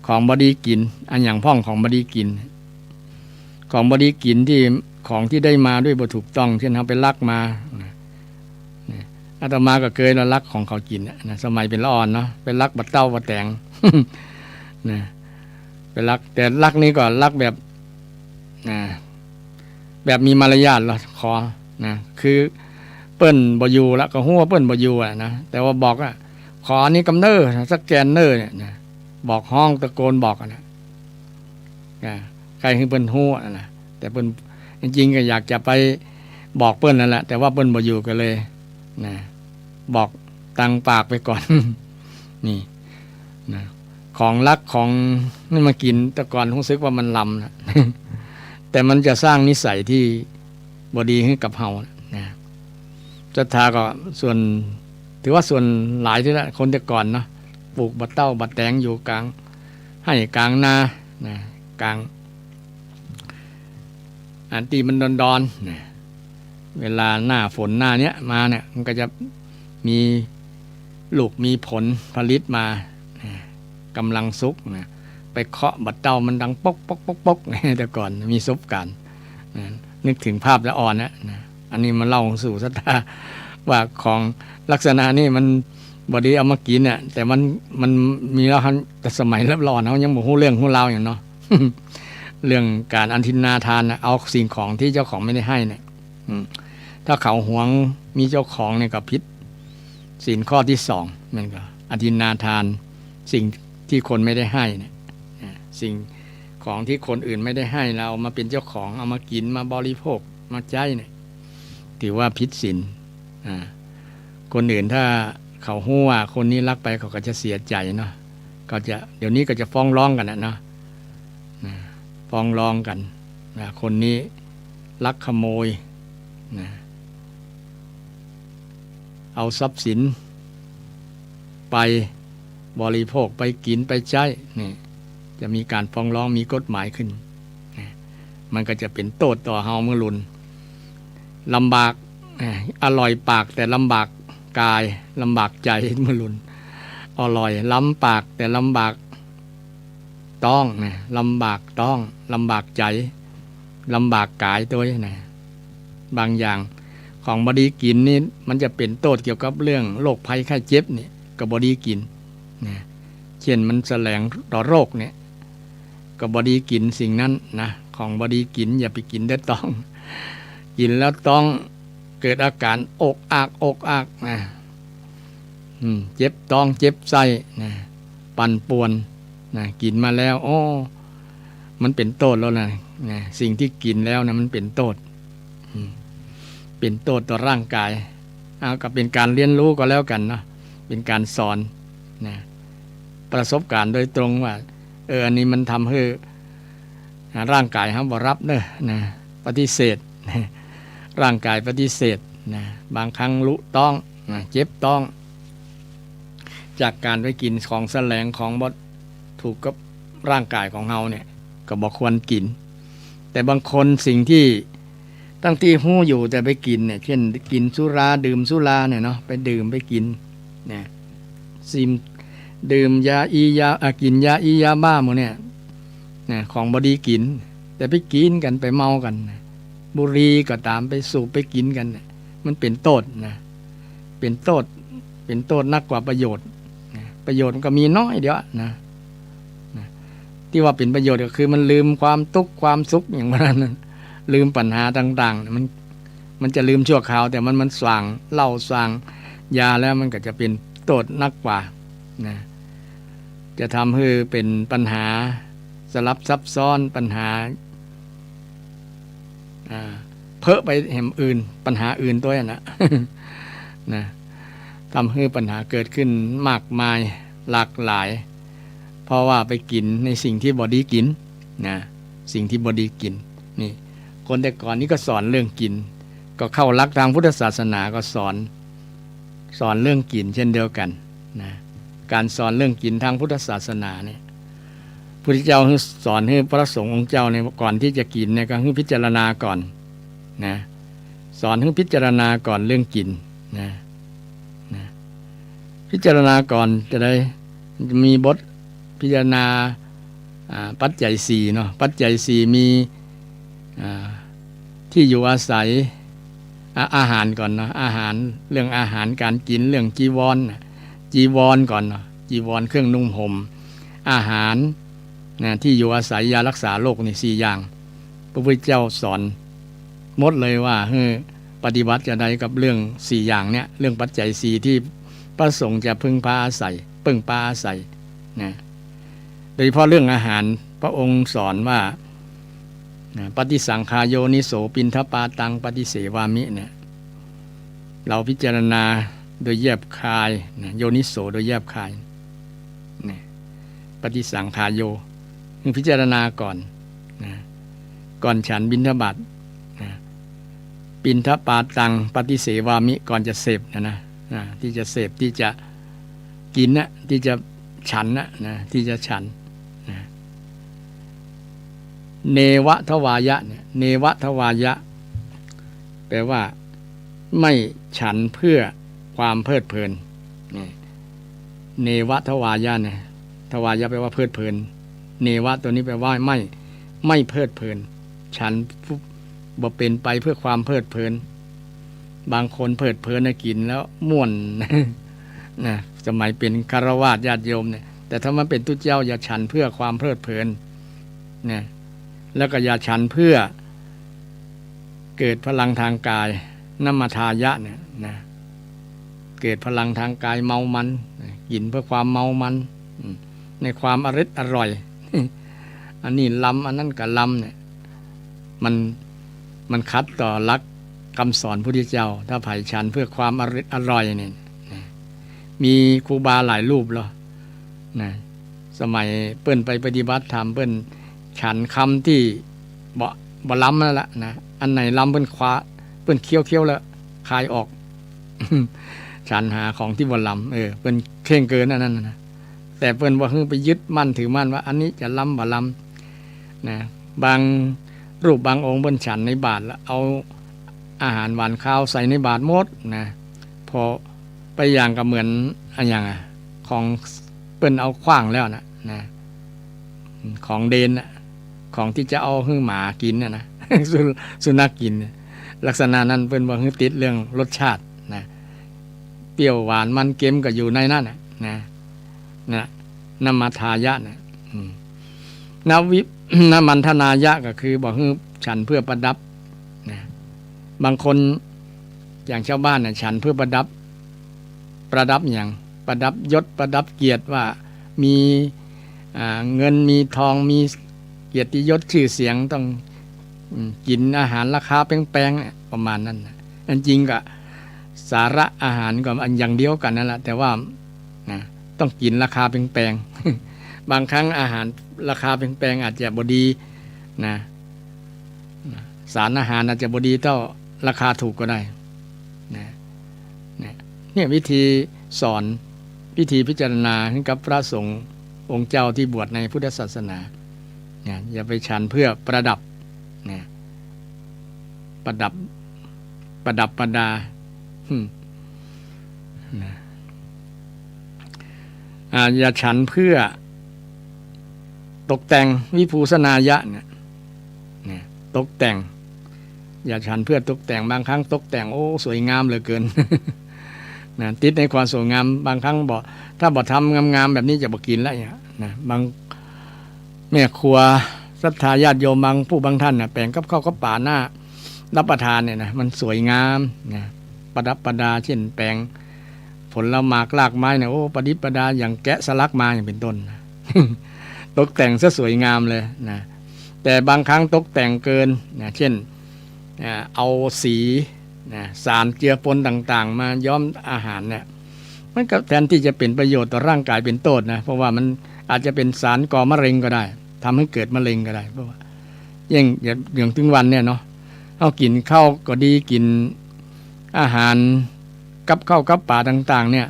ของบดีกินอันอย่างพ่องของบดีกินของบดีกินที่ของที่ได้มาด้วยบ่ถูกต้องเช่นเฮาไปลักมาอาตมาก็เคยลักของเขากินนะสมัยเป็นละอ่อนเนาะไปลักบัดเต้าบัดแตง นะไปลักแต่ลักนี้ก็ลักแบบมีมารยาทละขอนะคือเปิ้นบ่อยู่แล้วก็ฮู้ว่าเปิ้นบ่อยู่นะแต่ว่าบอกขอนี้กำเนิดสักแกนเนอร์เนี่ยนะบอกห้องตะโกนบอกนะใครคือเปิ้นฮู้นะแต่เปิ้นจริงๆก็อยากจะไปบอกเปิ้นนั่นแหละแต่ว่าเปิ้นบ่อยู่ก็เลยนะบอกตังปากไปก่อน นี่นะของรักของนี่มากินแต่ก่อนรู้สึกว่ามันลำนะ แต่มันจะสร้างนิสัยที่บ่ดีให้กับเฮานะศรัทธาก็ส่วนถือว่าส่วนหลายที่ละคนแต่ก่อนเนาะปลูกบัดเต้าบัดแตงอยู่กลางให้กลางนานะกลางอันตีมันดอนๆนะเวลาหน้าฝนหน้าเนี้ยมาเนี่ยมันก็จะมีลูกมีผลผลิตมากำลังสุกนะไปเคาะบัดเต้ามันดังป๊กป๊กป๊กป๊กแต่ก่อนมีซุปกันนึกถึงภาพแล้วอ่อนนะอันนี้มันเล่าสู่ศรัทธาว่าของลักษณะนี้มันบดีเอามากินเนี่ยแต่มันมีแล้วแต่สมัยรับรอนเขายังบอกฮู้เรื่องฮู้ราวอย่างเนาะ เรื่องการอันทินนาทานเอาสิ่งของที่เจ้าของไม่ได้ให้เนี่ยถ้าเขาหวงมีเจ้าของเนี่ยก็ผิดศีลข้อที่2มันก็อันทินนาทานสิ่งที่คนไม่ได้ให้เนี่ยสิ่งของที่คนอื่นไม่ได้ให้เราเอามาเป็นเจ้าของเอามากินมาบริโภคมาใช้เนี่ยถือว่าผิดศีลคนอื่นถ้าเขาฮู้ว่าคนนี้รักไปเขาก็จะเสียใจเนาะก็จะเดี๋ยวนี้ก็จะฟ้องร้องกันนะฟ้องร้องกันคนนี้ลักขโมยเอาทรัพย์สินไปบริโภคไปกินไปใช้นี่จะมีการฟ้องร้องมีกฎหมายขึ้นมันก็จะเป็นโทษต่อเฮาเมื่อรุนลำบากอร่อยปากแต่ลำบากกายลำบากใจเมื่อรุนอร่อยล้ำปากแต่ลำบากต้องลำบากต้องลำบากใจลำบากกายตัวนะบางอย่างของบดีกินนี่มันจะเป็นโทษเกี่ยวกับเรื่องโรคภัยไข้เจ็บเนี่ยกับบดีกินนะเช่นมันแสลงต่อโรคเนี่ยกับบดีกินสิ่งนั้นนะของบดีกินอย่าไปกินได้ต้องกินแล้วต้องเกิดอาการอกอักนะเจ็บท้องเจ็บไส้นะปั่นป่วนนะกินมาแล้วมันเป็นโทษแล้วนะสิ่งที่กินแล้วนะมันเป็นโทษเป็นโทษต่อร่างกายก็เป็นการเรียนรู้ก็แล้วกันเนาะเป็นการสอนนะ ประสบการณ์โดยตรงว่าอันนี้มันทำให้ร่างกายบ่รับเนอะนะปฏิเสธร่างกายปฏิเสธนะบางครั้งลุต้องนะเจ็บต้องจากการไปกินของแสลงของบ่ถูกกับร่างกายของเฮาเนี่ยก็บ่ควรกินแต่บางคนสิ่งที่ตั้งที่หู้อยู่แต่ไปกินเนี่ยเช่นกินสุราดื่มสุราเนี่ยเนาะไปดื่มไปกินนะซิมดื่มยากินยายาบ้าหมดเนี่ยนะของบ่ดีกินแต่ไปกินกันไปเมากันนะบุหรี่ก็ตามไปสูบไปกินกันนะมันเป็นโทษนะเป็นโทษนักกว่าประโยชน์นะประโยชน์มันก็มีน้อยเดียวนะที่ว่าเป็นประโยชน์ก็คือมันลืมความทุกข์ความสุขอย่างนั้นลืมปัญหาต่างๆมันจะลืมชั่วคราวแต่มันสว่างเหล้าสว่างยาแล้วมันก็จะเป็นโทษนักกว่านะจะทำให้เป็นปัญหาสลับซับซ้อนปัญหาเพ้อไปแห่งอื่นปัญหาอื่นตัวนะนะทำให้ปัญหาเกิดขึ้นมากมายหลากหลายเพราะว่าไปกินในสิ่งที่บอดีกินนะสิ่งที่บอดีกินนี่คนแต่ก่อนนี้ก็สอนเรื่องกินก็เข้าหลักทางพุทธศาสนาก็สอนเรื่องกินเช่นเดียวกันนะการสอนเรื่องกินทางพุทธศาสนาเนี่ยพระพุทธเจ้าสอนให้พระสงฆ์องค์เจ้าเนี่ยก่อนที่จะกินเนี่ยก็ให้พิจารณาก่อนนะสอนให้พิจารณาก่อนเรื่องกินนะพิจารณาก่อนจะได้มีบทพิจารณาปัจจัยสี่เนาะปัจจัยสี่มีที่อยู่อาศัยอาหารก่อนเนาะอาหารเรื่องอาหารการกินเรื่องจีวรก่อนเนาะจีวรเครื่องนุ่งห่มอาหารนะที่อยู่อาศัยยารักษาโรคนี่4อย่างพระพุทธเจ้าสอนหมดเลยว่าปฏิบัติจะได้กับเรื่อง4อย่างเนี่ยเรื่องปัจจัย4ที่พระสงฆ์จะพึ่งพาอาศัยนะโดยเฉพาะเรื่องอาหารพระองค์สอนว่าปฏิสังขายโยนิโสปินทปาตังปฏิเสวามิเนี่ยเราพิจารณาโดยแยบคายนะโยนิโสโดยแยบคายนะปฏิสังขายโยพิจารณาก่อนนะก่อนฉันบิณฑบาตนะปินทปาตังปฏิเสวามิก่อนจะเสพนะที่จะเสพที่จะกินนะที่จะฉันนะที่จะฉันนะเนวทวายะเนี่ยเนวทวายะแปลว่าไม่ฉันเพื่อความเพลิดเพลินเนวทวายะเนี่ยทวายะแปลว่าเพลิดเพลินเนวะตัวนี้แปลว่าไม่เพลิดเพลินฉันบ่เป็นไปเพื่อความเพลิดเพลินบางคนเพลิดเพลินกินแล้วม่วนนะสมัยเป็นคฤหัสถ์ญาติโยมเนี่ยแต่ถ้ามันเป็นตุเจ้าอย่าฉันเพื่อความเพลิดเพลินนะแล้วก็อย่าฉันเพื่อเกิดพลังทางกายนัมมทายะเนี่ยนะเกิดพลังทางกายเมามันกินเพื่อความเมามันในความอร่อยอันนี้ล้ำอันนั้นก็ล้ำเนี่ยมันคัดต่อหลักคำสอนพระพุทธเจ้าถ้าไผ่ฉันเพื่อความอร่อยเนี่ยมีครูบาหลายรูปแล้วนะสมัยเปิ้นไปปฏิบัติธรรมเปิ้นฉันคำที่บ่ล้ำนั่นแหละนะอันไหนล้ำเปิ้นคว้าเปิ้นเคี้ยวแล้วคายออก ฉันหาของที่บ่ล้ำเปิ้นเข่งเกินอันนั้นนะแต่เปิ้นว่าไปยึดมั่นถือมั่นว่าอันนี้จะล้ำบ่ล้ำนะบางรูปบางองค์เปิ้นฉันในบาตรแล้วเอาอาหารหวานข้าวใส่ในบาตรหมดนะพอไปอย่างก็เหมือนอันอย่างของเปิ้นเอาขว้างแล้วนะของเดนนะของที่จะเอาให้หมากินนะ สุนัขกินลักษณะนั้นเปิ้นว่าติดเรื่องรสชาตินะเปรี้ยวหวานมันเค็มก็อยู่ในนั้นนะนัมมทายะนะนมันธนายะก็คือบอกให้ฉันเพื่อประดับนะบางคนอย่างชาวบ้านน่ะฉันเพื่อประดับอย่างประดับยศประดับเกียรติว่ามีเงินมีทองมีเกียรติยศชื่อเสียงต้องกินอาหารราคาแพงๆประมาณนั้นอันจริงก็สาระอาหารก็อันอย่างเดียวกันนั่นแหละแต่ว่านะ ต้องกินราคาแพงๆ บางครั้งอาหารราคาแพงๆอาจจะบ่ดีนะสารอาหารอาจจะบ่ดีเท่าราคาถูกก็ได้นะเนี่ยวิธีสอนวิธีพิจารณาให้กับพระสงฆ์องค์เจ้าที่บวชในพุทธศาสนาเนี่ยอย่าไปฉันเพื่อประดับเนี่ยประดับประดาอย่าฉันเพื่อตกแต่งวิภูสนายะเนี่ยตกแต่งอย่าฉันเพื่อตกแต่งบางครั้งตกแต่งโอ้สวยงามเหลือเกิน นะติดในความสวยงามบางครั้งบอกถ้าบอกทำงามๆแบบนี้จะบอกกินแล้วเนี่ยนะบางแม่ครัวศรัทธาญาติโยมบางผู้บางท่านนะแปลงกับข้าวกับป่าหน้ารับประทานเนี่ยนะมันสวยงามนะประดับประดาเช่นแปลงผลละหมากรากไม้เนี่ยโอ้ประดิษฐ์ประดาอย่างแกะสลักมาอย่างเป็นต้น ตกแต่งซะสวยงามเลยนะแต่บางครั้งตกแต่งเกินนะเช่นเอาสีนะสารเจือปนต่างๆมาย้อมอาหารเนี่ยมันก็แทนที่จะเป็นประโยชน์ต่อร่างกายเป็นโทษนะเพราะว่ามันอาจจะเป็นสารก่อมะเร็งก็ได้ทำให้เกิดมะเร็งก็ได้เพราะว่าอย่างถึงวันเนี่ยเนาะเอากินข้าวก็ดีกินอาหารกับข้าวกับป่าต่างๆเนี่ย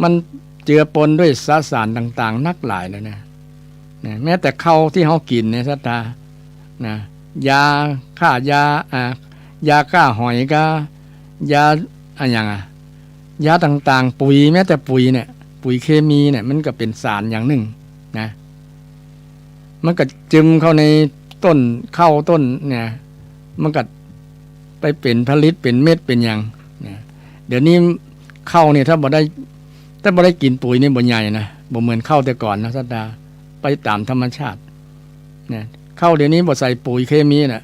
มันเจือปนด้วยสารต่างๆนักหลายเลยนะแม้แต่ข้าวที่เขากินเนี่ยสัตานะยาฆ่ายาฆ่าหอยก็ยาอะไรอย่างยาต่างๆปุ๋ยแม้แต่ปุ๋ยเนี่ยปุ๋ยเคมีเนี่ยมันก็เป็นสารอย่างหนึ่งนะมันก็จึมเข้าในต้นเข้าต้นเนี่ยมันก็ไปเป็นผลิตเป็นเม็ดเป็นอย่างเนี่ยเดี๋ยวนี้เข้าเนี่ยถ้าบ่ได้กินปุ๋ยนี่บ่ใหญ่นะบ่เหมือนเข้าแต่ก่อนนะสัตดาไปตามธรรมชาติเนี่ยเข้าเดี๋ยวนี้บ่ใส่ปุ๋ยเคมีน่ะ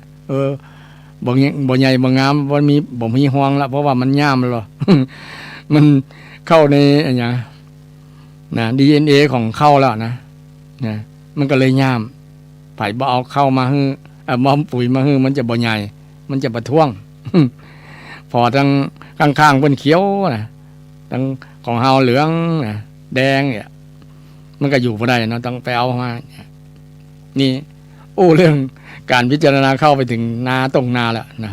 บ่ใหญ่บ่งามบ่มีห่วงละเพราะว่ามันย่ามแล้ว มันเข้าในอย่างนะ DNA ของเข้าแล้วนะมันก็เลยย่ามไผบ่เอาเข้ามาฮื้อบ่เอาปุ๋ยมาฮื้อมันจะบ่ใหญ่มันจะประท้วง พอทั้งข้างๆเพิ่นเขียวนะทั้งของเฮาเหลืองนะแดงเนี่ยมันก็อยู่บ่ได้เนาะต้องไปเอามานี่เรื่องการพิจารณาเข้าไปถึงนาตรงนาแล้วนะ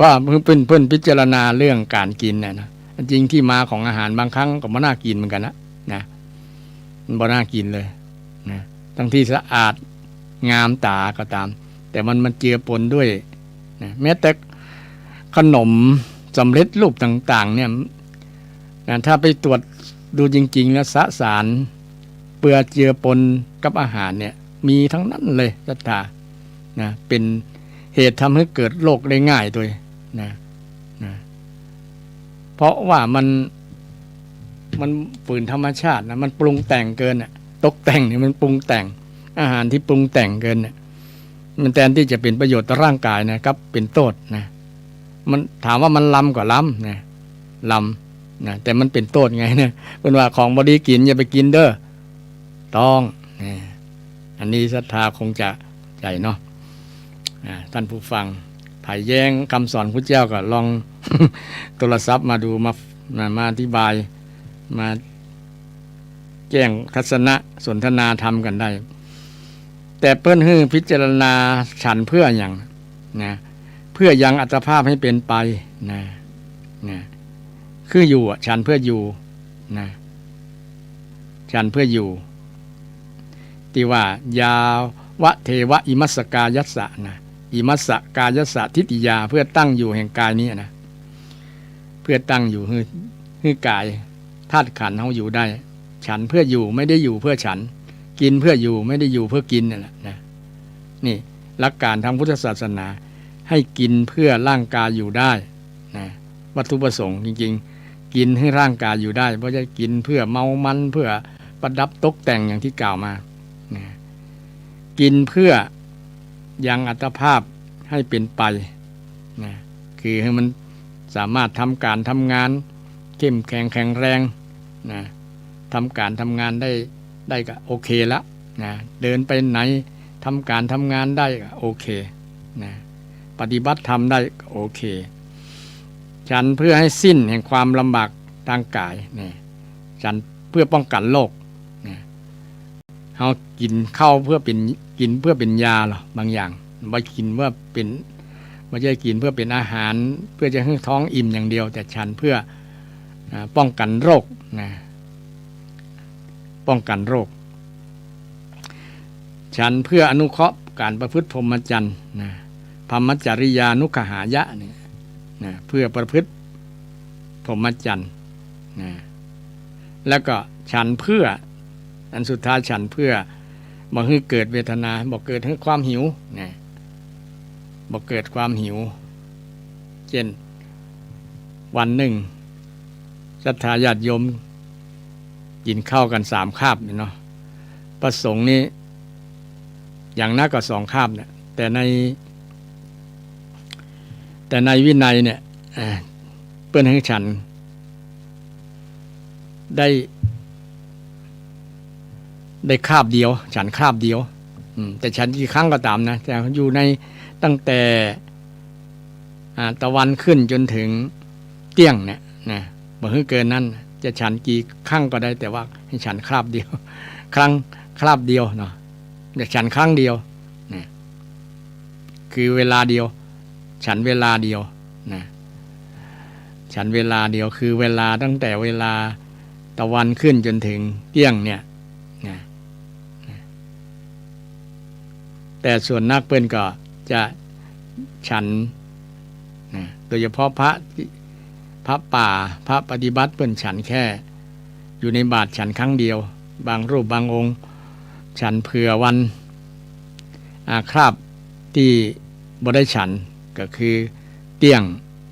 ว่าเพิ่นพิจารณาเรื่องการกินเนี่ยนะจริงที่มาของอาหารบางครั้งก็บ่น่ากินเหมือนกันนะมันบ่น่ากินเลยนะทั้งที่สะอาดงามตาก็ตามแต่มันเจือปนด้วยนะแม้แต่ขนมสำเร็จรูปต่างๆเนี่ยนะถ้าไปตรวจดูจริงๆแล้วสารเปื้อเจือปนกับอาหารเนี่ยมีทั้งนั้นเลยศรัทธานะเป็นเหตุทำให้เกิดโรคได้ง่ายด้วยนะเพราะว่ามันฝืนธรรมชาตินะมันปรุงแต่งเกินตกแต่งเนี่ยมันปรุงแต่งอาหารที่ปรุงแต่งเกินเนี่ยมันแทนที่จะเป็นประโยชน์ต่อร่างกายนะครับเป็นโทษนะมันถามว่ามันล้ำกว่าล้ำนะล้ำนะแต่มันเป็นโทษไงเนี่ยเป็นว่าของบดีกินอย่าไปกินเด้อต้องอันนี้ศรัทธาคงจะใหญ่เนาะท่านผู้ฟังไผ่แย้งคำสอนพระเจ้าก็ลอง โทรศัพท์มาดูมาอธิบายมาแจ้งทัศนะสนทนาธรรมกันได้แต่เปิ้นฮื้อพิจารณาฉันเพื่ออย่างนะเพื่อยังอัตภาพให้เป็นไปนะคืออยู่ฉันเพื่ออยู่นะฉันเพื่ออยู่ที่ว่ายาวะเทวะอิมัสสกายัสสะนะอิมัสสกายัสสะทิฏฐิยาเพื่อตั้งอยู่แห่งกายนี้นะเพื่อตั้งอยู่คือกายธาตุขันธ์เฮาอยู่ได้ฉันเพื่ออยู่ไม่ได้อยู่เพื่อฉันกินเพื่ออยู่ไม่ได้อยู่เพื่อกินนั่นแหละนะนี่หลักการทางพุทธศาสนาให้กินเพื่อร่างกายอยู่ได้นะวัตถุประสงค์จริงๆกินให้ร่างกายอยู่ได้เพราะจะกินเพื่อเมามันเพื่อประดับตกแต่งอย่างที่กล่าวมานะกินเพื่อยังอัตภาพให้เป็นไปนะคือให้มันสามารถทำการทำงานเข้มแข็งแข็งแรงนะทำการทำงานได้ก็โอเคแล้วนะเดินไปไหนทำการทำงานได้ก็โอเคนะปฏิบัติธรรมได้ก็โอเคฉันเพื่อให้สิ้นแห่งความลำบากทางกายนี่ฉัน พื่อป้องกันโรคเขากินข้าวเพื่อเป็นกินเพื่อเป็นยาหรอบางอย่างไม่กินเพื่อเป็นไม่ใช่กินเพื่อเป็นอาหารเพื่อจะให้ท้องอิ่มอย่างเดียวแต่ฉันเพื่อป้องกันโรคนะป้องกันโรคฉันเพื่ออนุเคราะห์การประพฤติพรหมจรรย์นะพรหมจริยานุขหายะเนี่ยนะเพื่อประพฤติพรหมจรรย์นะแล้วก็ฉันเพื่ออันสุดท้ายฉันเพื่อบ่ให้เกิดเวทนาบ่เกิดให้ความหิวนะบ่เกิดความหิวเช่นวันหนึ่งศรัทธาญาติโยมกินข้าวกัน3 คาบเนาะประสงค์นี้อย่างน้อยก็2 คาบเนี่ยแต่ในวินัยเนี่ยเปิ้นให้ฉันได้คาบเดียวฉันคาบเดียวแต่ฉันกี่ครั้งก็ตามนะแต่อยู่ในตั้งแต่ตะวันขึ้นจนถึงเที่ยงเนี่ยนะบ่ให้เกินนั้นจะฉันกี่ครั้งก็ได้แต่ว่าให้ฉันคาบเดียวคาบเดียวเนาะแต่ฉันครั้งเดียวนะคือเวลาเดียวฉันเวลาเดียวนะฉันเวลาเดียวคือเวลาตั้งแต่เวลาตะวันขึ้นจนถึงเที่ยงเนี่ยนะแต่ส่วนนักเปิ้นก็จะฉันนะโดยเฉพาะพระป่าพระปฏิบัติเปิ้นฉันแค่อยู่ในบาตรฉันครั้งเดียวบางรูปบางองค์ฉันเผื่อวันคราบที่บ่ได้ฉันก็คือเที่ยง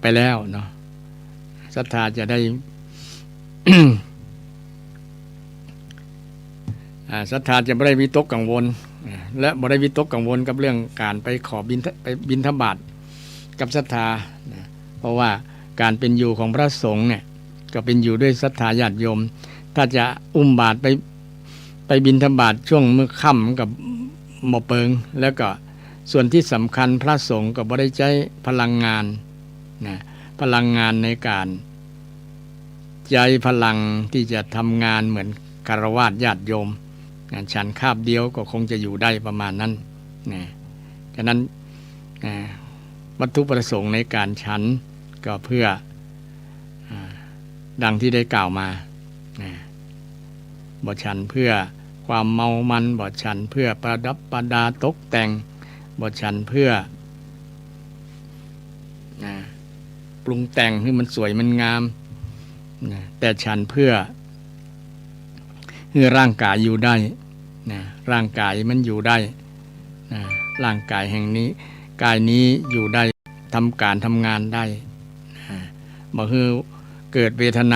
ไปแล้วเนาะศรัทธาจะได้ ศรัทธาจะไม่ได้วิตกกังวลและไม่ได้วิตกกังวลกับเรื่องการไปขอบิณฑบาตกับศรัทธาเพราะว่าการเป็นอยู่ของพระสงฆ์เนี่ยก็เป็นอยู่ด้วยศรัทธาญาติโยมถ้าจะอุ้มบาตรไปบิณฑบาตช่วงมื้อค่ำกับหมอเปิงแล้วก็ส่วนที่สำคัญพระสงฆ์ก็บ่ได้ใช้พลังงานนะพลังงานในการใจพลังที่จะทำงานเหมือนคฤหัสถ์ญาติโยมฉันคาบเดียวก็คงจะอยู่ได้ประมาณนั้นนะฉะนั้นวัตถุประสงค์ในการฉันก็เพื่อดังที่ได้กล่าวมาบ่ฉันเพื่อความเมามันบ่ฉันเพื่อประดับประดาตกแต่งบ่ฉันเพื่อปรุงแต่งให้มันสวยมันงามแต่ฉันเพื่อให้ร่างกายอยู่ได้ร่างกายมันอยู่ได้ร่างกายแห่งนี้กายนี้อยู่ได้ทำการทำงานได้บ่คือเกิดเวทน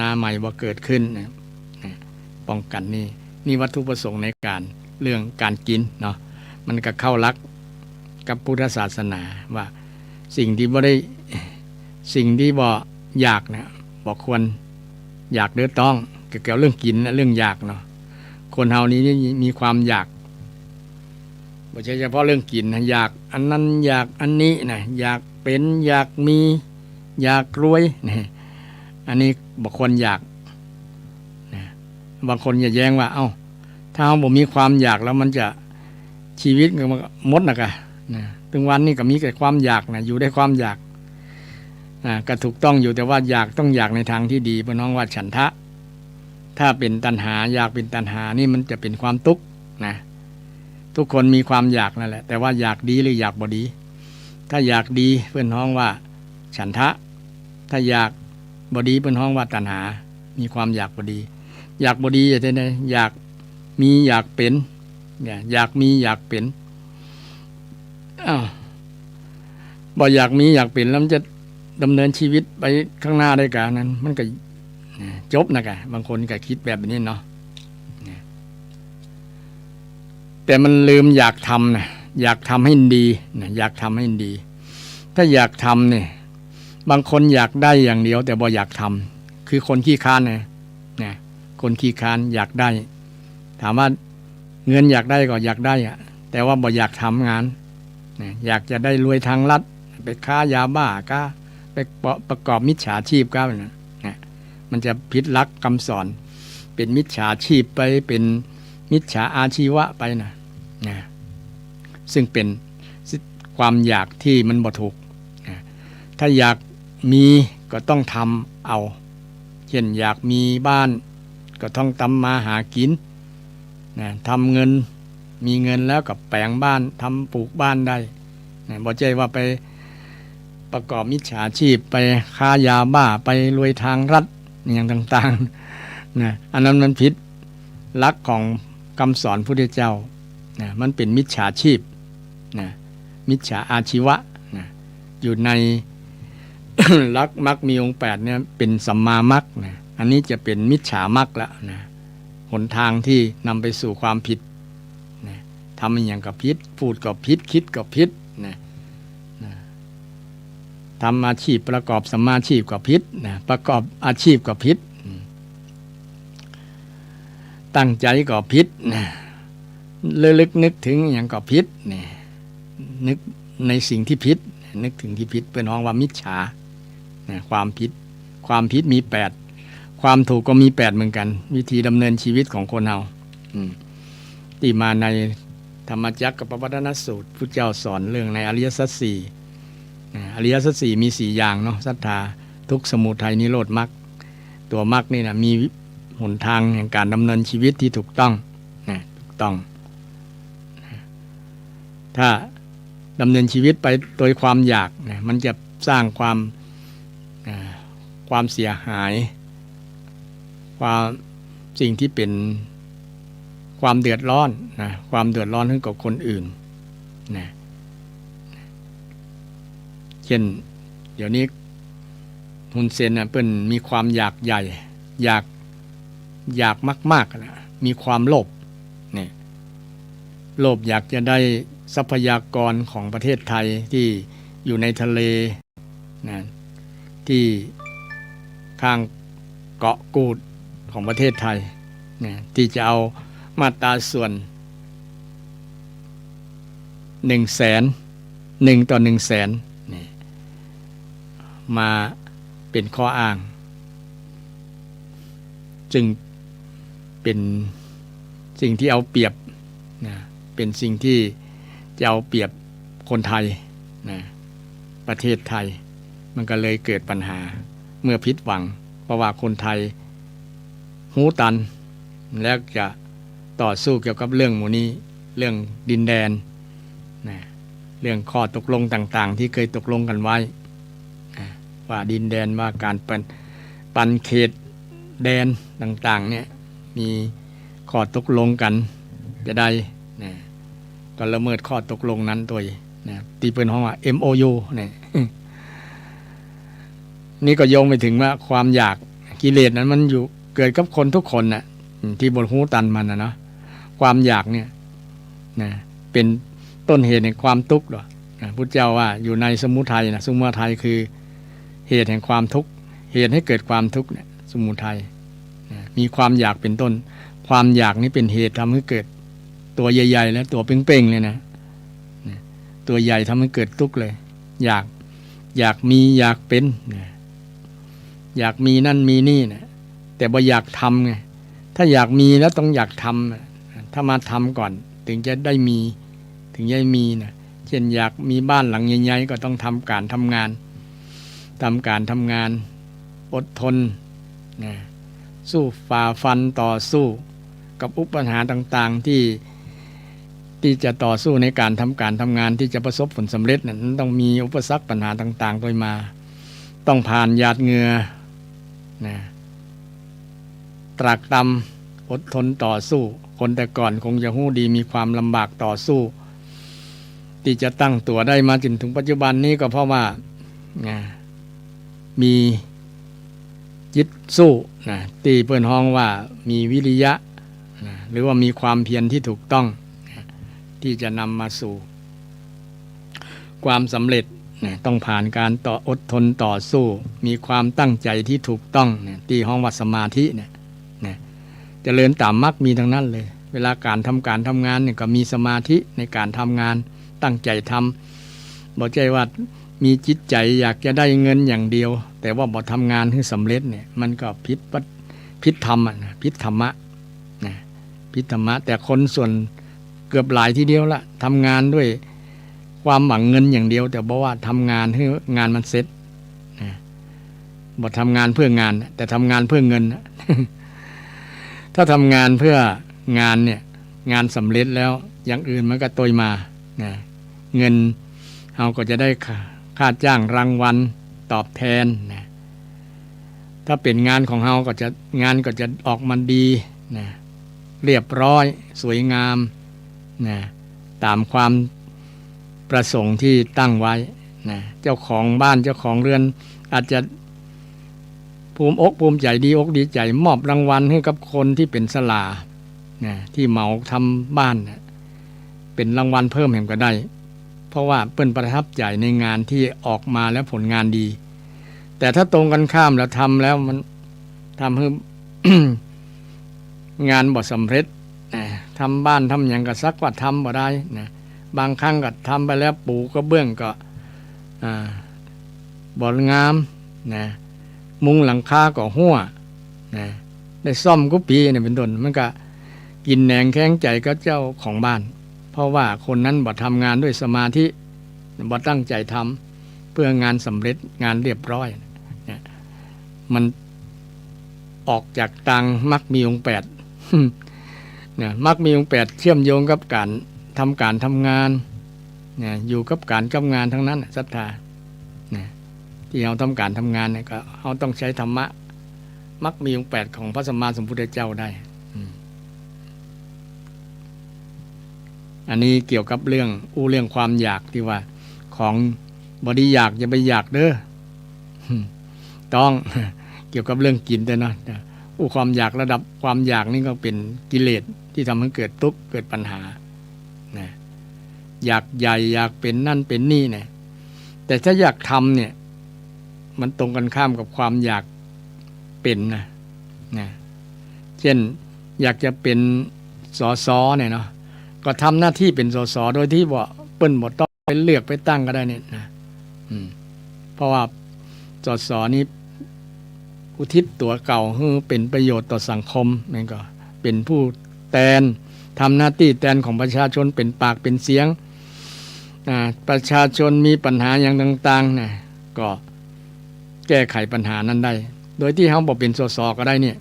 าใหม่บ่เกิดขึ้นป้องกันนี่วัตถุประสงค์ในการเรื่องการกินเนาะมันก็เข้าลักกับพุทธศาสนาว่าสิ่งที่บ่อยากเนี่ยบ่ควรอยากเดือดต้องเกี่ยวกับเรื่องกินเรื่องอยากเนาะคนเฮานี้มีความอยากไม่ใช่เฉพาะเรื่องกินนะอยากอันนั้นอยากอันนี้นะอยากเป็นอยากมีอยากรวยนี่อันนี้บางคนอยากนะบางคนอย่าแย้งว่าเอ้าถ้าเราบ่มีความอยากแล้วมันจะชีวิตก็หมดนะถึงวันนี้ก็มีแต่ความอยากนะอยู่ได้ความอยากก็ถูกต้องอยู่แต่ว่าอยากต้องอยากในทางที่ดีพี่น้องว่าฉันทะถ้าเป็นตัณหาอยากเป็นตัณหานี่มันจะเป็นความทุกข์นะทุกคนมีความอยากนั่นแหละแต่ว่าอยากดีหรืออยากบ่ดีถ้าอยากดีเพื่อนฮ้องว่าฉันทะถ้าอยากบ่ดีเพื่อนฮ้องว่าตัณหามีความอยากบ่ดีอยากบ่ดีจะได้อยากมีอยากเป็นอยากมีอยากเป็นบ่อยากมีอยากเป็นแล้วมันจะดำเนินชีวิตไปข้างหน้าได้กะนั้นมันก็จบนะกะบางคนก็คิดแบบนี้เนาะแต่มันลืมอยากทำนะอยากทำให้ดีนะอยากทำให้ดีถ้าอยากทำเนี่ยบางคนอยากได้อย่างเดียวแต่บ่อยากทำคือคนขี้ค้านนะคนขี้ค้านอยากได้ถามว่าเงินอยากได้ก็อยากได้อะแต่ว่าบ่อยากทำงานนะอยากจะได้รวยทางลัดไปค้ายาบ้าไปประกอบมิจฉาชีพก็นะมันจะผิดหลักคำสอน เป็นมิจฉาชีพไปเป็นมิจฉาอาชีวะไปนะซึ่งเป็นความอยากที่มันบ่ถูกนะถ้าอยากมีก็ต้องทำเอาเช่นอยากมีบ้านก็ต้องทำมาหากินนะทำเงินมีเงินแล้วก็แปลงบ้านทำปลูกบ้านได้นะบ่ใช่ว่าไปประกอบมิจฉาชีพไปค้ายาบ้าไปรวยทางรัฐอย่างต่างๆนะอันนั้นมันผิดหลักของคำสอนพุทธเจ้านะมันเป็นมิจฉาชีพนะมิจฉาอาชีวะนะอยู่ใน หลักมรรคมีองค์8เนี่ยเป็นสัมมามรรคนะอันนี้จะเป็นมิจฉามรรคแล้วนะหนทางที่นำไปสู่ความผิดนะทำอย่างกับผิดพูดกับผิดคิดกับผิดนะทำอาชีพประกอบสัมมาชีพกับผิดนะประกอบอาชีพกับผิดตั้งใจก็ผิดนะลึกนึกถึงอย่างก็ผิดนี่นึกในสิ่งที่ผิดนึกถึงที่ผิดเป็นห้องว่ามิจฉานะความผิดมี8ความถูกก็มี8เหมือนกันวิธีดำเนินชีวิตของคนเราที่มาในธรรมจักรกับปวัตตนสูตรพุทธเจ้าสอนเรื่องในอริยสัจสี่อริยสัจสี่มี4อย่างเนาะศรัทธาทุกข์สมุทัยนิโรธมรรคตัวมรรคนี่นะมีหนทางแห่งการดำเนินชีวิตที่ถูกต้องนะถูกต้องถ้าดำเนินชีวิตไปโดยความอยากนะมันจะสร้างความเสียหายความสิ่งที่เป็นความเดือดร้อนนะความเดือดร้อนให้กับคนอื่นนะเช่นเดี๋ยวนี้ฮุนเซนเปิ้นมีความอยากใหญ่อยากมากๆนะมีความโลภเนี่ยโลภอยากจะได้ทรัพยากรของประเทศไทยที่อยู่ในทะเลนะที่ข้างเกาะกูดของประเทศไทยนะที่จะเอามาตราส่วน100,000 ต่อ 100,000นี่มาเป็นข้ออ้างจึงเป็นสิ่งที่เอาเปรียบนะเป็นสิ่งที่จะเอาเปรียบคนไทยนะประเทศไทยมันก็เลยเกิดปัญหาเมื่อผิดหวังเพราะว่าคนไทยหูตันแล้วจะต่อสู้เกี่ยวกับเรื่องหมู่นี้เรื่องดินแดนนะเรื่องข้อตกลงต่างๆที่เคยตกลงกันไว้ว่าดินแดนว่าการปันเขตแดนต่างๆเนี่ยมีข้อตกลงกันจะได้นะก็ละเมิดข้อตกลงนั้นตัวนะที่เป็นห้องว่า MOU เนี่ยนี่ก็โยงไปถึงว่าความอยากกิเลสนั้นมันอยู่เกิดกับคนทุกคนน่ะที่บนหูตันมันนะเนาะความอยากเนี่ยนะเป็นต้นเหตุแห่งความทุกข์หรอพุทธเจ้าว่าอยู่ในสมุทัยนะสมุทัยคือเหตุแห่งความทุกข์เหตุให้เกิดความทุกข์เนี่ยสมุทัยนะมีความอยากเป็นต้นความอยากนี้เป็นเหตุทำให้เกิดตัวใหญ่ๆแล้วตัวเป้งๆเลยนะตัวใหญ่ทำให้เกิดทุกข์เลยอยากมีอยากเป็นนะอยากมีนั่นมีนี่นะแต่บ่อยากทำไงถ้าอยากมีแล้วต้องอยากทำถ้ามาทำก่อนถึงจะได้มีถึงจะมีนะเช่นอยากมีบ้านหลังใหญ่ๆก็ต้องทำการทำงานอดทนนะสู้ฝ่าฟันต่อสู้กับอุปสรรคต่างๆที่จะต่อสู้ในการทำงานที่จะประสบผลสำเร็จนั้นต้องมีอุปสรรคปัญหาต่างๆโดยมาต้องผ่านหยาดเหงื่อนะตรากตำอดทนต่อสู้คนแต่ก่อนคงจะหู้ดีมีความลำบากต่อสู้ที่จะตั้งตัวได้มาจนถึงปัจจุบันนี้ก็เพราะว่ามียึดสู้นะตีเปิ้นห้องว่ามีวิริยะนะหรือว่ามีความเพียรที่ถูกต้องนะที่จะนำมาสู่ความสำเร็จนะต้องผ่านการอดทนต่อสู้มีความตั้งใจที่ถูกต้องนะที่ห้องวัดสมาธิเนี่ยนะเจริญตามมรรคมีทั้งนั้นเลยเวลาการทำงานเนี่ยก็มีสมาธิในการทำงานตั้งใจทำบอกใจว่ามีจิตใจอยากจะได้เงินอย่างเดียวแต่ว่าบ่ทำงานให้สำเร็จเนี่ยมันก็ พิษธรรมนะพิษธรรมะนะพิษธรรมะแต่คนส่วนเกือบหลายทีเดียวละทำงานด้วยความหวังเงินอย่างเดียวแต่บอกว่าทำงานให้งานมันเสร็จนะบอกทำงานเพื่องานแต่ทำงานเพื่อเงิน ถ้าทำงานเพื่องานเนี่ยงานสำเร็จแล้วอย่างอื่นมันก็ตยมานะเงินเราก็จะได้ค่าจ้างรางวัลตอบแทนนะถ้าเป็นงานของเราก็จะงานก็จะออกมาดีนะเรียบร้อยสวยงามนะตามความประสงค์ที่ตั้งไว้นะเจ้าของบ้านเจ้าของเรือนอาจจะภูมิอกภูมิใจดีอกดีใจมอบรางวัลให้กับคนที่เป็นสลานะที่เหมาทำบ้านนะเป็นรางวัลเพิ่มแห่งก็ได้เพราะว่าเปิ้นประทับใจในงานที่ออกมาแล้วผลงานดีแต่ถ้าตรงกันข้ามแล้วทำแล้วมันทำให้ งานบ่สำเร็จนะทำบ้านทำอย่างก็ซักว่าทำบ่ได้นะบางครั้งก็ทำไปแล้วปูกระเบื้องก็บ่งามนะมุงหลังคาก็หัวนะได้ซ่อมกุปีเนี่ยเป็นต้นมันก็กินแหนงแข้งใจก็เจ้าของบ้านเพราะว่าคนนั้นบ่ทำงานด้วยสมาธิบ่ตั้งใจทำเพื่องานสำเร็จงานเรียบร้อยนะมันออกจากทางมรรคมีองค์8นะมรรคมีองค์8เชื่อมโยงกับการทำงานนะอยู่กับการกับงานทั้งนั้นศรัทธานะที่เราทำการทำงานเนี่ยก็เราต้องใช้ธรรมะมรรคมีองค์8ของพระสัมมาสัมพุทธเจ้าได้อันนี้เกี่ยวกับเรื่องความอยากที่ว่าของบริอยากอย่าไปอยากเด้อต้องเกี่ยวกับเรื่องกินแต่เนาะความอยากระดับความอยากนี่ก็เป็นกิเลสที่ทำให้เกิดทุกข์เกิดปัญหานะอยากใหญ่อยากเป็นนั่นเป็นนี่เนี่ยแต่ถ้าอยากทำเนี่ยมันตรงกันข้ามกับความอยากเป็นนะเช่นอยากจะเป็นสสเนี่ยเนาะก็ทำหน้าที่เป็นสสโดยที่ว่าเปิ้นบ่ต้องไปเลือกไปตั้งก็ได้เนี่ยนะเพราะว่าสสนี้อุทิศตัวเก่าให้เป็นประโยชน์ต่อสังคมนั่นก็เป็นผู้แทนทำหน้าที่แทนของประชาชนเป็นปากเป็นเสียงประชาชนมีปัญหาอย่างต่างๆนะก็แก้ไขปัญหานั้นได้โดยที่เขาบอกเป็นสสก็ได้เนี่ย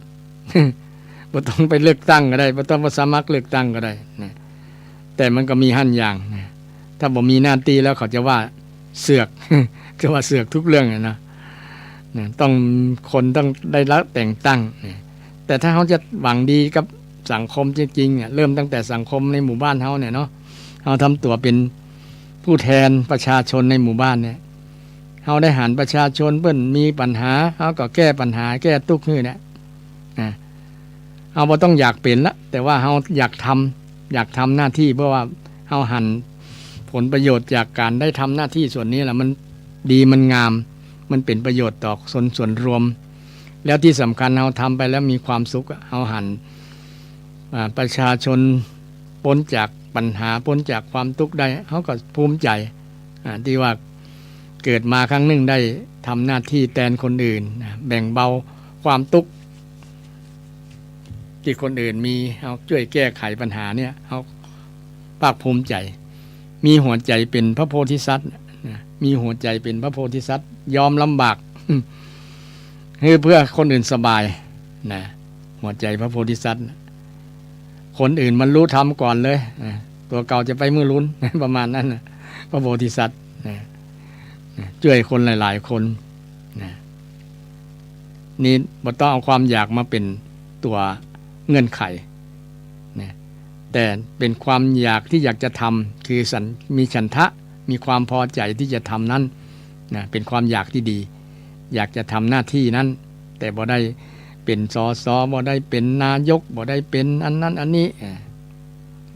บ่ต้องไปเลือกตั้งก็ได้บ่ต้องมาสมัครเลือกตั้งก็ได้นะแต่มันก็มีหั่นอย่างนะถ้าบ่มีหน้าที่แล้วเขาจะว่าเสือก จะว่าเสือกทุกเรื่องนะต้องคนต้องได้รับแต่งตั้งแต่ถ้าเขาจะหวังดีกับสังคมจริงๆเนี่ยเริ่มตั้งแต่สังคมในหมู่บ้านเขาเนี่ยเนาะเขาทำตัวเป็นผู้แทนประชาชนในหมู่บ้านเนี่ยเขาได้หันประชาชนเปิ้นมีปัญหาเขาก็แก้ปัญหาแก้ทุกข์ให้เนี่ยเขาบ่ต้องอยากเป็นละแต่ว่าเขาอยากทำหน้าที่เพราะว่าเขาหันผลประโยชน์จากการได้ทำหน้าที่ส่วนนี้แหละมันดีมันงามมันเป็นประโยชน์ต่อส่วนรวมแล้วที่สำคัญเราทำไปแล้วมีความสุขเราหันประชาชนพ้นจากปัญหาพ้นจากความทุกข์ได้เขาก็ภูมิใจที่ว่าเกิดมาครั้งหนึ่งได้ทำหน้าที่แทนคนอื่นแบ่งเบาความทุกข์ที่คนอื่นมีเขาช่วยแก้ไขปัญหาเนี่ยเขาภาคภูมิใจมีหัวใจเป็นพระโพธิสัตว์มีหัวใจเป็นพระโพธิสัตว์ยอมลำบากเพื่อคนอื่นสบายนะหัวใจพระโพธิสัตว์คนอื่นมันรู้ธรรมก่อนเลยตัวเก่าจะไปมือลุ้นประมาณนั้นนะพระโพธิสัตว์ช่วยคนหลายๆคนนี่บ่ต้องเอาความอยากมาเป็นตัวเงื่อนไขแต่เป็นความอยากที่อยากจะทำคือมีฉันทะมีความพอใจที่จะทำนั้นเป็นความอยากที่ดีอยากจะทำหน้าที่นั้นแต่บ่ได้เป็นสสบ่ได้เป็นนายกบ่ได้เป็นอันนั้นอันนี้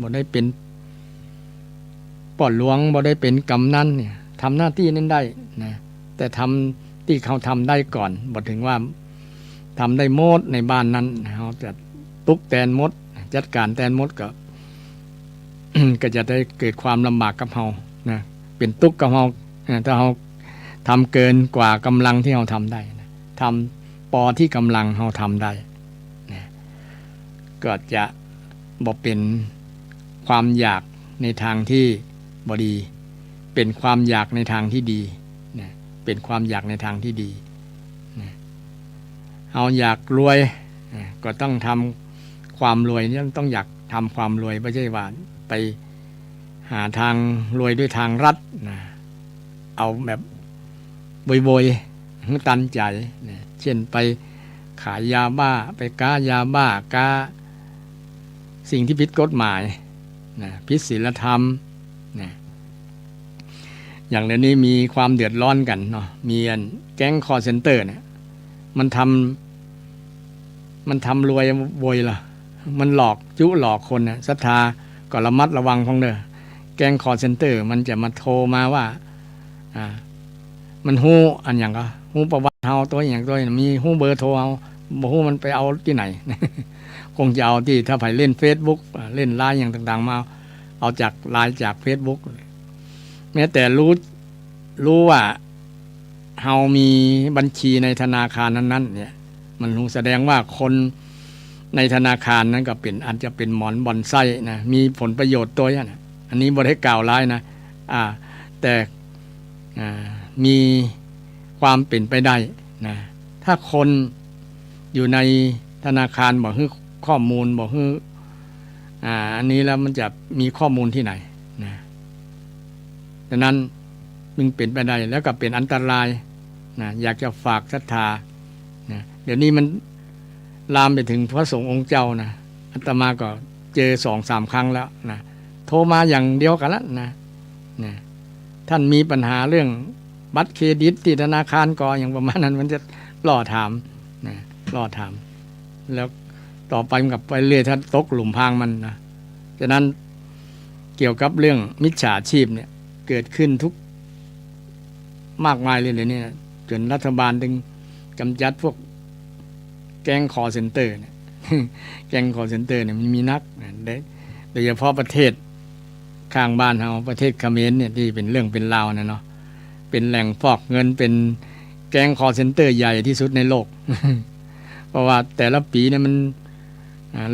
บ่ได้เป็นป่อหลวงบ่ได้เป็นกำนันเนี่ยทำหน้าที่นั้นได้นะแต่ทำที่เขาทำได้ก่อนบ่ถึงว่าทำได้หมดในบ้านนั้นเขาจะตุกแตนมดจัดการแตนมดก็ ก็จะได้เกิดความลำบากกับเรานะเป็นตุกกับเราถ้าเราทำเกินกว่ากำลังที่เราทำได้นะทำปอที่กำลังเราทำได้ ก็จะบ่เป็นความอยากในทางที่บ่ดีเป็นความอยากในทางที่ดีนะเป็นความอยากในทางที่ดีนะเอาอยากรวยก็ต้องทำความรวยนี่ต้องอยากทำความรวยไม่ใช่ว่าไปหาทางรวยด้วยทางรัฐนะเอาแบบบยๆตันใจนะเช่นไปขายยาบ้าไปค้ายาบ้าค้าสิ่งที่ผิดกฎหมายนะผิดศีลธรรมนะอย่างเดี๋ยวนี้มีความเดือดร้อนกันเนาะมีแก๊งคอลเซ็นเตอร์เนี่ยมันทำรวยโวยล่ะมันหลอกจุหลอกคนนะศรัทธาก็ระมัดระวังของเด้อแก๊งคอลเซ็นเตอร์มันจะมาโทรมาว่ามันฮู้อันอย่างก็ฮู้ประวัติเฮาตัวอย่างตัวมีฮู้เบอร์โทรเอาบ่ฮู้มันไปเอาที่ไหน คงจะเอาที่ถ้าไปเล่น Facebook เล่นไลน์อย่างต่างๆมาเอาจากไลน์จาก Facebook แม้แต่รู้ว่าเฮามีบัญชีในธนาคารนั้นๆเนี่ยมันรู้แสดงว่าคนในธนาคารนั้นก็เป็นอาจจะเป็นหมอนบ่อนไส้นะมีผลประโยชน์ตัวอย่างนะอันนี้บ่ได้กล่าวร้ายนะแต่มีความเป็นไปได้นะถ้าคนอยู่ในธนาคารบอกให้ข้อมูลบอกให้อันนี้แล้วมันจะมีข้อมูลที่ไหนนะดังนั้นมึงเป็นไปได้แล้วก็เป็นอันตรายนะอยากจะฝากศรัทธานะเดี๋ยวนี้มันลามไปถึงพระสงฆ์องค์เจ้านะอาตมาก็เจอ 2-3 ครั้งแล้วนะโทรมาอย่างเดียวกันแล้วนะท่านมีปัญหาเรื่องบัตรเครดิตที่ธนาคารก่ออย่างประมาณนั้นมันจะล่อถามนะล่อถามแล้วต่อไปมันกับไปเรื่อยถ้าตกหลุมพรางมันนะฉะนั้นเกี่ยวกับเรื่องมิจฉาชีพเนี่ยเกิดขึ้นทุกมากมายเลยเนี่ยจนรัฐบาลจึงกำจัดพวกแก๊งคอลเซ็นเตอร์เนี่ย แก๊งคอลเซ็นเตอร์เนี่ยมันมีนักโดยเฉพาะประเทศข้างบ้านเราประเทศเขมรเนี่ยที่เป็นเรื่องเป็นราวนะเนาะเป็นแหล่งฟอกเงินเป็นแก๊งคอลเซ็นเตอร์ใหญ่ที่สุดในโลก เพราะว่าแต่ละปีเนี่ยมัน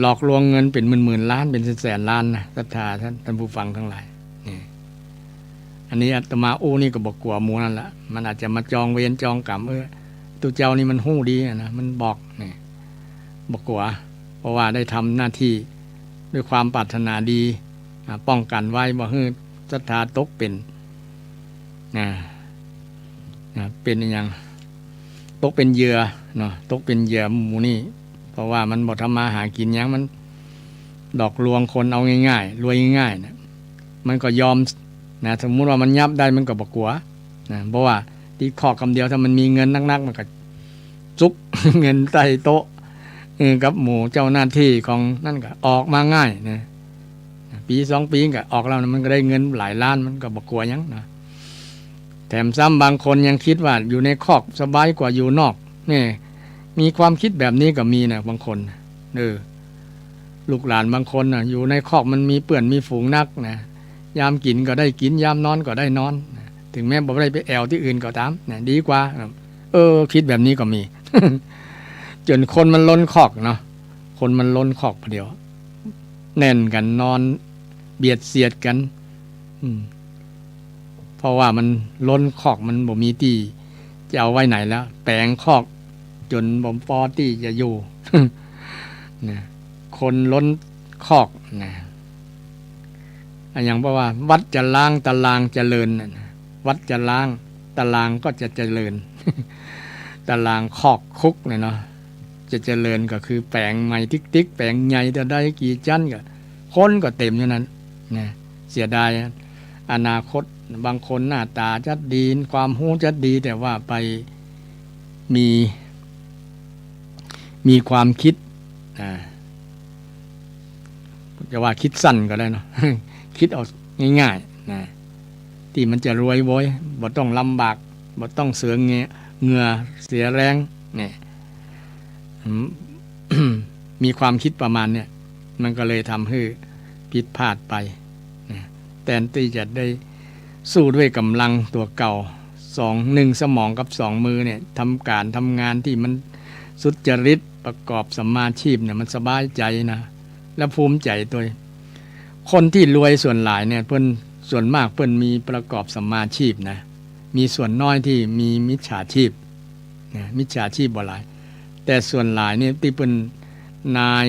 หลอกลวงเงินเป็นหมื่นล้านเป็นแสนล้านนะศรัทธาท่านผู้ฟังทั้งหลายนี่อันนี้อาตมานี่ก็บอกกลัวหมูนั่นแหละมันอาจจะมาจองเวรจองกรรมตัวเจ้านี่มันหู้ดีนะมันบอกนี่บอกกลัวเพราะว่าได้ทำหน้าที่ด้วยความปรารถนาดีป้องกันไว้บ่ให้ศรัทธาตกเป็นเป็นอย่างตกเป็นเหยื่อเนาะตกเป็นเหยื่อหมูนี่เพราะว่ามันบ่ทำมาหากินอย่างมันดอกลวงคนเอาง่ายๆรวยง่ายๆนะมันก็ยอมนะสมมุติว่ามันยับได้มันก็บ่กลัวนะเพราะว่าที่ข้อคำเดียวถ้ามันมีเงินนักๆมันก็ซุก เงินใต้โต๊ะกับหมู่เจ้าหน้าที่ของนั่นก็ออกมาง่ายนะปี2 ปีก็ออกแล้วนะมันก็ได้เงินหลายล้านมันก็บ่กลัวหยังนะแถมซ้ำบางคนยังคิดว่าอยู่ในคอกสบายกว่าอยู่นอกนี่มีความคิดแบบนี้ก็มีนะบางคนลูกหลานบางคนนะอยู่ในคอกมันมีเปื่อนมีฝูงนักนะยามกินก็ได้กินยามนอนก็ได้นอนถึงแม้บ่ได้ไปแอวที่อื่นก็ตามนะดีกว่าคิดแบบนี้ก็มี จนคนมันล้นคอกเนาะคนมันล้นคอกเดียวแน่นกันนอนเบียดเสียดกันเพราะว่ามันล้นคอกมันบ่มีที่จะเอาไว้ไหนแล้วแปลงคอกจนบ่พอที่จะอยู่ นะคนล้นคอกนะอย่างเพราะว่าวัดจะล้างตารางเจริญนะวัดจะล้างตารางก็จะเจริญ ตารางคอกคุกเนาะจะเจริญก็คือแปลงใหม่ติ๊กๆแปลงใหญ่จะได้กี่จันก็คนก็เต็มอยู่นั้นนะเสียดายอนาคตบางคนหน้าตาจัดดีความหูจัดดีแต่ว่าไปมีความคิดจะว่าคิดสั้นก็ได้เนาะ คิดเอาง่ายๆนะที่มันจะรวยโว้ยบ่ต้องลำบากบ่ต้องเสือเหงื่อเสียแรงเนี่ย มีความคิดประมาณเนี่ยมันก็เลยทำให้ผิดพลาดไปนะแต่ที่จะได้สู้ด้วยกำลังตัวเก่า1สมองกับ2มือเนี่ยทำงานที่มันสุจริตประกอบสัมมาชีพเนี่ยมันสบายใจนะ และภูมิใจตัวคนที่รวยส่วนหลายเนี่ยเพิ่นส่วนมากเพิ่นมีประกอบสัมมาชีพนะมีส่วนน้อยที่มีมิจฉาชีพนะมิจฉาชีพบ่หลายแต่ส่วนหลายนี่ที่เป็นนาย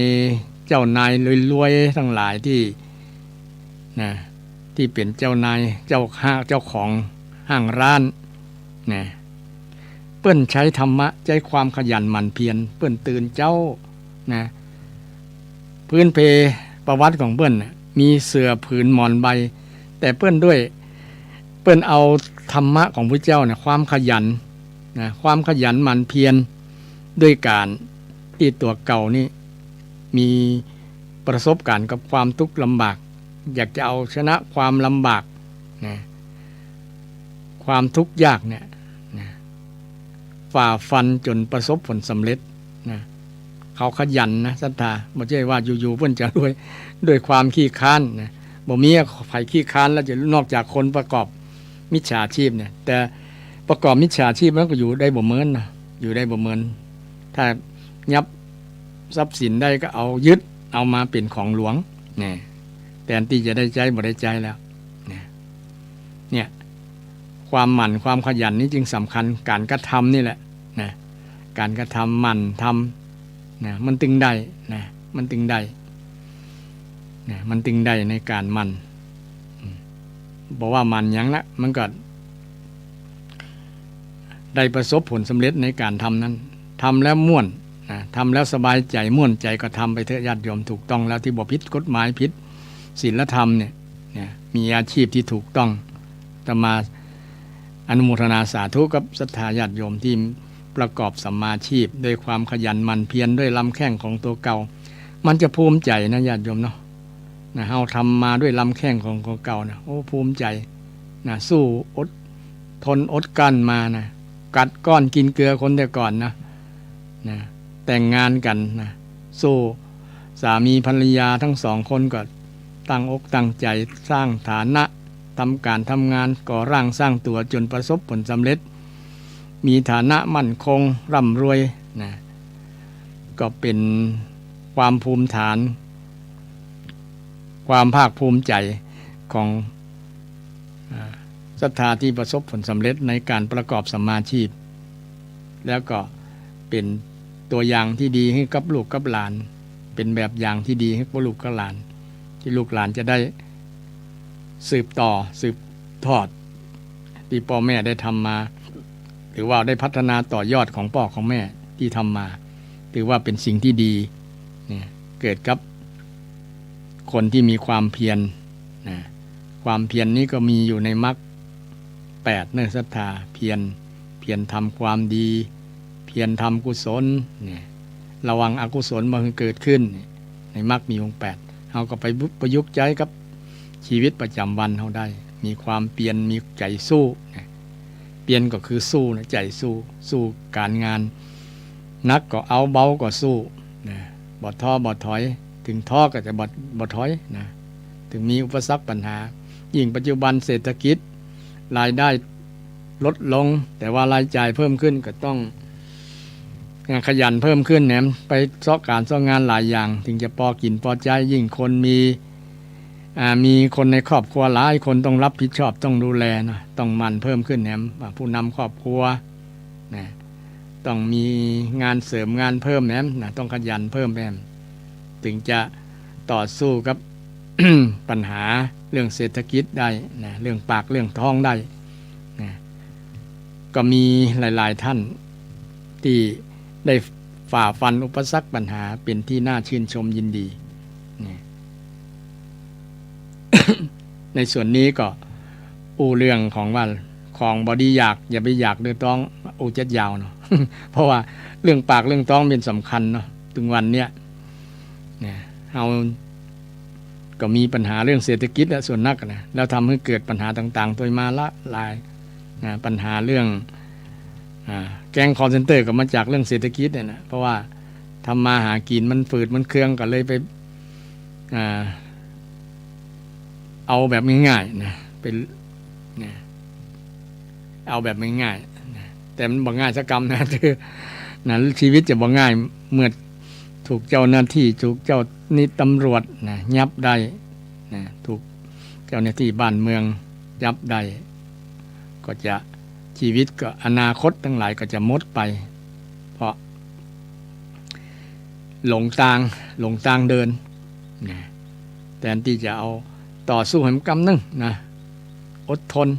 เจ้านายรวยๆทั้งหลายที่นะที่เป็นเจ้านายเจ้าของห้างร้านนะเปิ้นใช้ธรรมะใจความขยันหมั่นเพียรเปิ้นตื่นเจ้านะพื้นเพประวัติของเปิ้นมีเสื่อผืนหมอนใบแต่เปิ้นเอาธรรมะของพระเจ้าเนี่ยความขยันนะความขยันหมั่นเพียรด้วยการที่ตัวเก่านี่มีประสบการณ์กับความทุกข์ลำบากอยากจะเอาชนะความลำบากนะความทุกข์ยากเนี่ยนะฝ่าฟันจนประสบผลสำเร็จนะเขาขยันนะศรัทธาไม่ใช่ว่าอยู่ๆเพิ่นจะด้วยความขี้ค้านนะบ่มีไผขี้ค้านแล้วจะนอกจากคนประกอบมิจฉาชีพเนี่ยแต่ประกอบมิจฉาชีพมันก็อยู่ได้บ่เหมือนนะอยู่ได้บ่เหมือนถ้ายับทรัพย์สินได้ก็เอายึดเอามาเป็นของหลวงเนี่ยแทนที่จะได้ใจบ่ได้ใจแล้วเนี่ยความหมั่นความขยันนี่จึงสำคัญการกระทำนี่แหละนะการกระทำหมั่นทำนะมันตึงได้นะมันตึงได้นะมันตึงได้ในการหมั่นบอกว่าหมั่นอย่างละมันก็ได้ประสบผลสำเร็จในการทำนั้นทำแล้วม่วนนะทำแล้วสบายใจม่วนใจก็ทำไปเถอะญาติโยมถูกต้องแล้วที่บ่ผิดกฎหมายผิดศีลธรรมเนี่ยมีอาชีพที่ถูกต้องจะมาอนุโมทนาสาธุกับศรัทธาญาติโยมที่ประกอบสัมมาชีพด้วยความขยันหมั่นเพียรด้วยลำแข้งของตัวเก่ามันจะภูมิใจนะญาติโยมเนาะนะเฮาทำมาด้วยลำแข้งของตัวเก่านะโอ้ภูมิใจนะสู้อดทนอดกั้นมานะกัดก้อนกินเกลือคนแต่ก่อนนะแต่งงานกันนะสู้สามีภรรยาทั้งสองคนก็ตั้งอกตั้งใจสร้างฐานะทำการทำงานก่อร่างสร้างตัวจนประสบผลสำเร็จมีฐานะมั่นคงร่ำรวยนะก็เป็นความภูมิฐานความภาคภูมิใจของศรัทธาที่ประสบผลสำเร็จในการประกอบสัมมาชีพแล้วก็เป็นตัวอย่างที่ดีให้กับลูกกับหลานเป็นแบบอย่างที่ดีให้กับลูกกับหลานที่ลูกหลานจะได้สืบต่อสืบทอดที่พ่อแม่ได้ทำมาหรือว่าได้พัฒนาต่อยอดของพ่อของแม่ที่ทำมาถือว่าเป็นสิ่งที่ดีเนี่ยเกิดกับคนที่มีความเพียรนะความเพียร นี้ก็มีอยู่ในมรรค8เนื้อศรัทธาเพียรทำความดีเพียรทำกุศลเนี่ยระวังอกุศลมาเกิดขึ้นในมรรคมีองค์8เราก็ไปประยุกต์ใช้กับชีวิตประจำวันเราได้มีความเพียรมีใจสู้เพียรก็คือสู้นะใจสู้การงานนักก็เอาเบาก็สู้บ่ท้อบ่ถอยถึงท้อก็จะบ่ถอยนะถึงมีอุปสรรคปัญหายิ่งปัจจุบันเศรษฐกิจรายได้ลดลงแต่ว่ารายจ่ายเพิ่มขึ้นก็ต้องขยันเพิ่มขึ้นแหนมไปซ้อการซ้องานหลายอย่างถึงจะพอกินพอใจยิ่งคนมีคนในครอบครัวหลายคนต้องรับผิดชอบต้องดูแลนะต้องมันเพิ่มขึ้นแหนมผู้นำครอบครัวนะต้องมีงานเสริมงานเพิ่มแหนมนะต้องขยันเพิ่มแหนมถึงจะต่อสู้กับ ปัญหาเรื่องเศรษฐกิจได้นะเรื่องปากเรื่องท้องได้นะก็มีหลายๆท่านที่ได้ฝ่าฟันอุปสรรคปัญหาเป็นที่น่าชื่นชมยินดีนะ ในส่วนนี้ก็อูเรื่องของว่าของบอดี้อยากอย่าไปอยากเรื่องต้องอูเจ็ดยาวเนาะ เพราะว่าเรื่องปากเรื่องท้องเป็นสำคัญเนาะถึงวันเนี้ยเนี่ยเราก็มีปัญหาเรื่องเศรษฐกิจและส่วนนักนะแล้วทำให้เกิดปัญหาต่างๆตัวมาละลายนะปัญหาเรื่องแก๊งคอลเซ็นเตอร์ก็มาจากเรื่องเศรษฐกิจเนี่ยนะเพราะว่าทำมาหากินมันฝืดมันเครื่องก็เลยไปเอาแบบง่ายๆนะเป็นนะเอาแบบง่ายๆนะแต่มันบ่ง่ายสักกรรมนะคือนะชีวิตจะบ่ง่ายเมื่อ ถูกเจ้าหน้าที่ถูกเจ้านี่ตำรวจนะยับได้นะถูกเจ้าหน้าที่บ้านเมืองยับได้ก็จะชีวิตก็อนาคตทั้งหลายก็จะหมดไปเพราะหลงทางเดินนะแทนที่จะเอาต่อสู้ให้มันกำนึงนะอดทน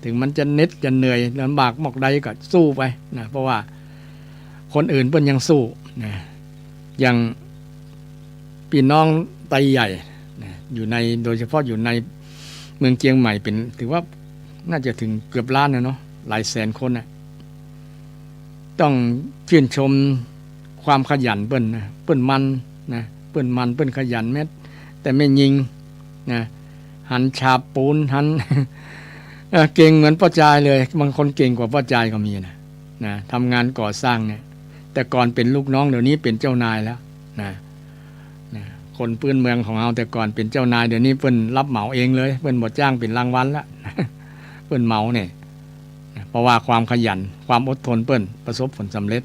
ถึงมันจะเหน็ดจะเหนื่อยลำบากหมอกใดก็สู้ไปนะเพราะว่าคนอื่นเพิ่นยังสู้นะอย่างพี่น้องไตใหญ่นะอยู่ในโดยเฉพาะอยู่ในเมืองเชียงใหม่เป็นถือว่าน่าจะถึงเกือบล้านนะเนาะหลายแสนคนนะต้องชื่นชมความขยันเปิ้นนะเปิ้นมันนะเปิ้นขยันแม้แต่ไม่ยิงนะหันฉาบปูนหัน เก่งเหมือนพ่อจายเลยบางคนเก่งกว่าพ่อจายก็มีนะทำงานก่อสร้างเนี่ยแต่ก่อนเป็นลูกน้องเดี๋ยวนี้เป็นเจ้านายแล้วนะคนพื้นเมืองของเราแต่ก่อนเป็นเจ้านายเดี๋ยวนี้เปิ้นรับเหมาเองเลยเปิ้นบ่จ้างเป็นรางวัลแล้ว เปิ้นเหมาเนี่ยเพราะว่าความขยันความอดทนเปิ้นประสบผลสำเร็จ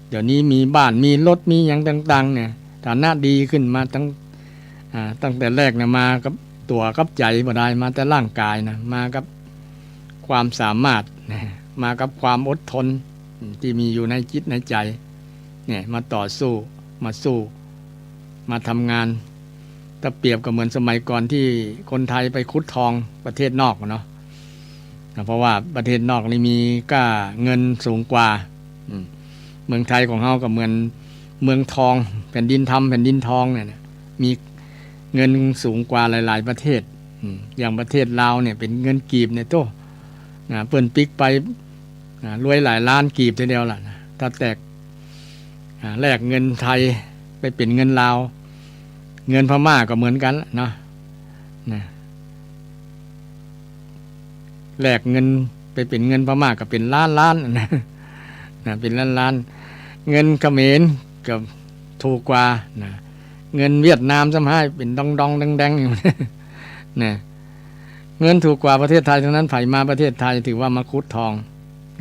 เดี๋ยวนี้มีบ้านมีรถมีอย่างต่างๆเนี่ยฐานะดีขึ้นมาตั้งแต่แรกนะมากับตัวกับใจบ่ได้มาแต่ร่างกายนะมากับความสามารถนะมากับความอดทนที่มีอยู่ในจิตในใจเนี่ยมาต่อสู้มาทำงานถ้าเปรียบกับเหมือนสมัยก่อนที่คนไทยไปขุดทองประเทศนอกเนาะเพราะว่าประเทศนอกนี่มีค่าเงินสูงกว่าเมืองไทยของเราก็เหมือนเมืองทองแผ่นดินทองเนี่ยมีเงินสูงกว่าหลายๆประเทศอย่างประเทศลาวเนี่ยเป็นเงินกีบเนี่ยโตเปิ้นปิกไปรวยหลายล้านกีบทีเดียวล่ะถ้าแตกแลกเงินไทยไปเป็นเงินลาวเงินพม่าก็เหมือนกันเนาะแลกเงินไปเป็นเงินพม่าก็เป็นล้านนะเป็นล้านเงินเขมรก็ถูกกว่านะเงินเวียดนามซ้ำให้เป็นดองแดงๆอยู่นะเงินถูกกว่าประเทศไทยทั้งนั้นไผมาประเทศไทยถือว่ามาขุดทอง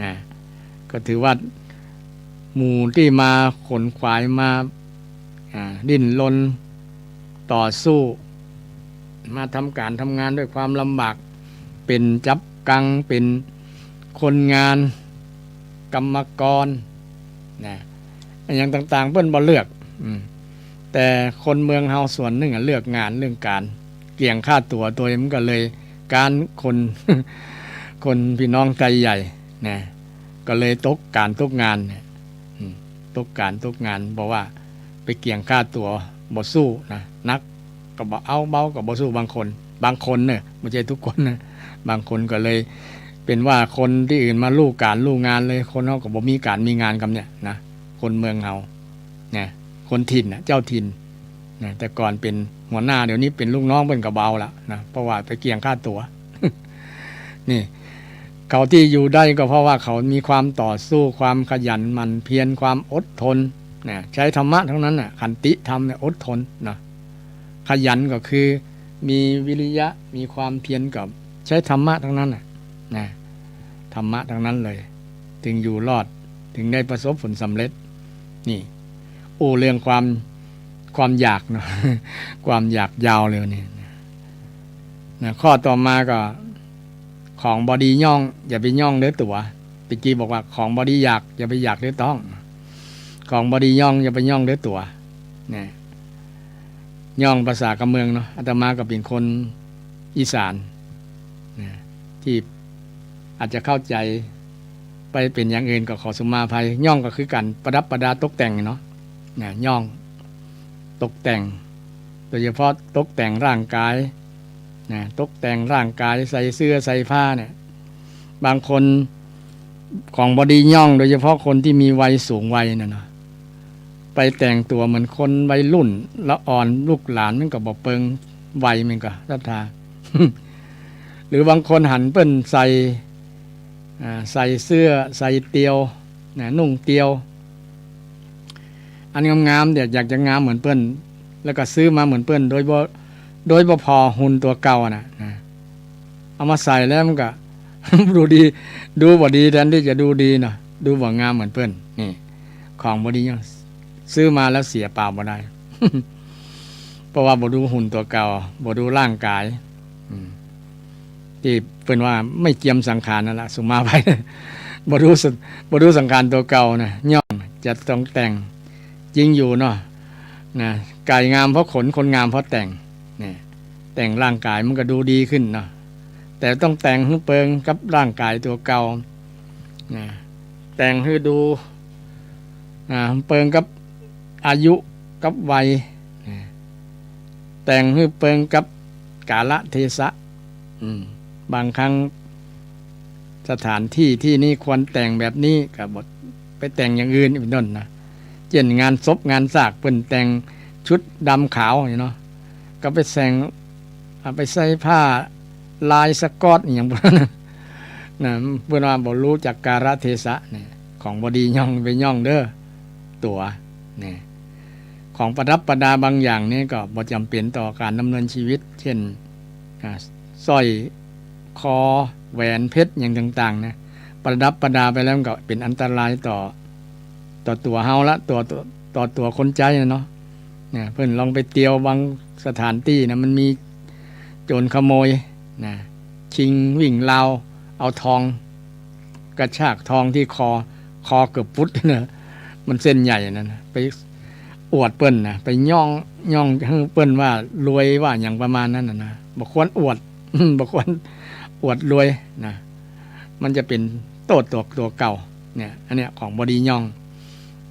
นะก็ถือว่าหมู่ที่มาขนขวายมาดิ้นรนต่อสู้มาทำการทำงานด้วยความลำบากเป็นจับกังเป็นคนงานกรรมกรนะอย่างต่างๆเพิ่นบ่เลือกแต่คนเมืองเฮาส่วนหนึ่งเลือกงานเรื่องการเกี่ยงค่าตั๋วตัวมันก็เลยการคนพี่น้องใจใหญ่นะก็เลยตกงานเนี่ยตกงานบอกว่าไปเกี่ยงค่าตั๋วบ่สู้นะนักก็บ่เอาเบาก็บ่สู้บางคนเนี่ยไม่ใช่ทุกคนนะบางคนก็เลยเป็นว่าคนที่อื่นมาลู่งานเลยคนเฮาก็บ่มีการมีงานกันเนี่ยนะคนเมืองเฮาเนี่ยคนถิ่นนะเจ้าถิ่นนะแต่ก่อนเป็นหัวหน้าเดี๋ยวนี้เป็นลูกน้องเพิ่นก็เบาละนะเพราะว่าไปเกี่ยงค่าตั๋ว นี่เขาที่อยู่ได้ก็เพราะว่าเขามีความต่อสู้ความขยันหมั่นเพียรความอดทนนะใช้ธรรมะทั้งนั้นน่ะขันติธรรมเนี่ยอดทนนะขยันก็คือมีวิริยะมีความเพียรกับใช้ธรรมะทั้งนั้นน่ะนะธรรมะทั้งนั้นเลยถึงอยู่รอดถึงได้ประสบผลสำเร็จนี่เรื่องความอยากเนาะ ความอยากยาวเลยนี่นะข้อต่อมาก็ของบอดีย่องอย่าไปย่องเด้อตัวตะกี้บอกว่าของบอดีอยากอย่าไปอยากเด้อต้องของบอดีย่องอย่าไปย่องเด้อตัวนะย่องภาษากำเมืองเนาะอาตมาก็เป็นคนอีสานนะที่อาจจะเข้าใจไปเป็นอย่างอื่นก็ขอสุมาภัยย่องก็คือการประดับประดาตกแต่งเนาะนะย่องตกแต่งโดยเฉพาะตกแต่งร่างกายนะตกแต่งร่างกายใส่เสื้อใส่ผ้าเนี่ยบางคนของบอดีย่องโดยเฉพาะคนที่มีวัยสูงวัยน่ะเนาะไปแต่งตัวเหมือนคนวัยรุ่นละอ่อนลูกหลานมันก็บ่เปิงวัยมันก็รัฐา หรือบางคนหันเปิ้นใส่เสื้อใส่เตียวนะนุ่งเตียวอันงามๆเดี๋ยวอยากจะงามเหมือนเปิ้นแล้วก็ซื้อมาเหมือนเปิ้นโดยบ่พอหุ่นตัวเก่านะเอามาใส่แล้วมันก็ ดูดีดูบ่ดีแทนที่จะดูดีเนาะดูบ่งามเหมือนเปิ้นนี่ของบ่ดี ซื้อมาแล้วเสียเปล่าบ่ได้ เพราะว่าบ่ดูหุ่นตัวเก่าบ่ดูร่างกายที่เป็นว่าไม่เจียมสังขารนั่นแหละสุมาไป บ่ดูสังขารตัวเก่านะย่องจะต้องแต่งจริงอยู่เนาะนะไก่งามเพราะขนคนงามเพราะแต่งเนี่ยแต่งร่างกายมันก็ดูดีขึ้นเนาะแต่ต้องแต่งให้เปิงกับร่างกายตัวเก่านะแต่งให้ดูเปิงกับอายุกับวัยแต่งให้เปิงกับกาลเทศะบางครั้งสถานที่ที่นี่ควรแต่งแบบนี้กับบทไปแต่งอย่างอื่นเป็นต้นนะเช่นงานศพงานสากเปิ้นแต่งชุดดำขาวเนาะก็ไปไปใส่ผ้าลายสกอตอย่างพวกนั้นนะเพื่อนว่าบ่รู้จักกาลเทศะเนี่ยของบดีย่องไปย่องเด้อตัวเนี่ยของประดับประดาบางอย่างนี่ก็บ่จำเป็นต่อการดำเนินชีวิตเช่นสร้อยคอแหวนเพชรอย่างต่างๆนะประดับประดาไปแล้วก็เป็นอันตรายต่อตัวเฮาละตัวคนใจนะเนาะเนี่ยเพิ่นลองไปเตียวบางสถานที่นะมันมีโจรขโมยนะชิงวิ่งราวเอาทองกระชากทองที่คอเกือบฟุตนะมันเส้นใหญ่นั่นนะไปอวดเปิ้นนะไปย่องให้เปิ้นว่ารวยว่าอย่างประมาณนั้นนะบ่ควรอวด บ่ควรอวดรวยนะมันจะเป็นโตดตัวเก่าเนี่ยอันเนี้ยของบดีย่อง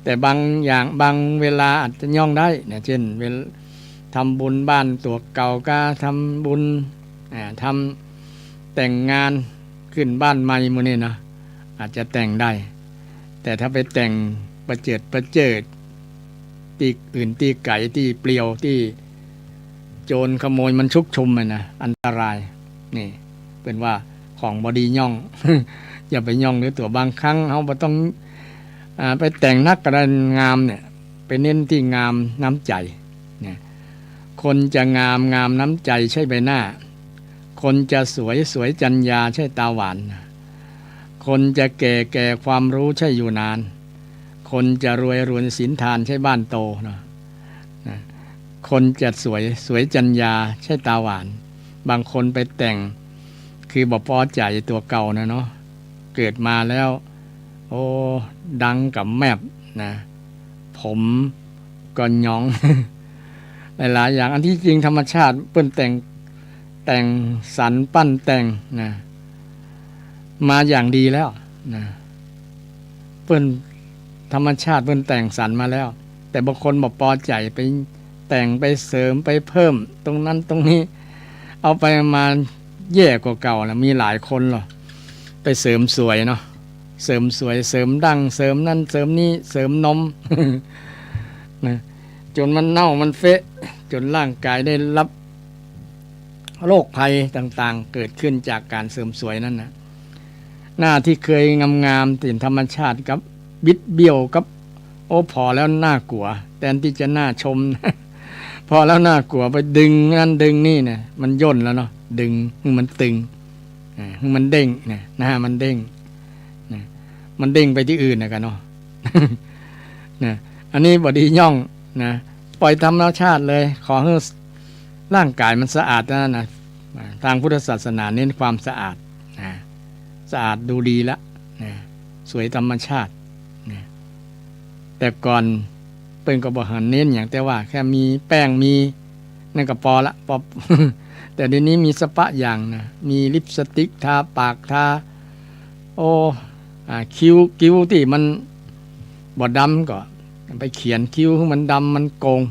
แต่บางอย่างบางเวลาอาจจะย่องได้เนี่ยเช่นเวลาทำบุญบ้านตัวเก่าก็ทำบุญทำแต่งงานขึ้นบ้านใหม่มื้อนี้นะอาจจะแต่งได้แต่ถ้าไปแต่งประเจิดตีอื่นตีไก่ที่เปลี่ยวที่โจรขโมยมันชุกชุมนะอันตรายนี่เป็นว่าของบดีย่อง อย่าไปย่องด้วยตัวบางครั้งเขาบ่ต้องไปแต่งนักกระดานงามเนี่ยไปเน้นที่งามน้ำใจเนี่ยคนจะงามน้ำใจใช่ใบหน้าคนจะสวยจัญญาใช่ตาหวานคนจะแก่ความรู้ใช่อยู่นานคนจะรวยศีลทานใช่บ้านโตเนาะคนจะสวยจัญญาใช่ตาหวานบางคนไปแต่งคือบ่พอใจตัวเก่านะเนาะเกิดมาแล้วโอ้ดังกับแมบนะผมก็หยอง หลายๆอย่างอันที่จริงธรรมชาติเปิ้นแต่งสรรปั้นแต่งนะมาอย่างดีแล้วนะเปิ้นธรรมชาติเปิ้นแต่งสรรมาแล้วแต่บางคนบ่พอใจไปแต่งไปเสริมไปเพิ่มตรงนั้นตรงนี้เอาไปมาแย่กว่าเก่าแล้วมีหลายคนหรอไปเสริมสวยเนาะเสริมสวยเสริมดังเสริมนั่นเสริมนี้เสริมนม นะจนมันเน่ามันเฟะจนร่างกายได้รับโรคภัยต่างๆเกิดขึ้นจากการเสริมสวยนั่นนะหน้าที่เคยงามๆติดธรรมชาติกับบิดเบี้ยวกับโอ้พอแล้วน่ากลัวแทนที่จะน่าชม พอแล้วน่ากลัวไปดึงนั่นดึงนี่เนี่ยมันย่นแล้วเนาะดึงมันตึงมันเด้งเนี่ยนะมันเด้งมันเด้งไปที่อื่นนะกันเนาะ นะอันนี้บดีย่องนะปล่อยธรรมชาติเลยขอให้ร่างกายมันสะอาดนะทางพุทธศาสนาเน้นความสะอาดนะสะอาดดูดีละนะสวยธรรมชาตินะแต่ก่อนเป็นก็บอกหันเน้นอย่างแต่ว่าแค่มีแป้งมีนั่นก็พอละพอ แต่เดี๋ยวนี้มีสปะอย่างนะมีลิปสติกทาปากทาโอ้คิ้วที่มันบ่ดำก็ไปเขียนคิ้วให้มันดำมันโกง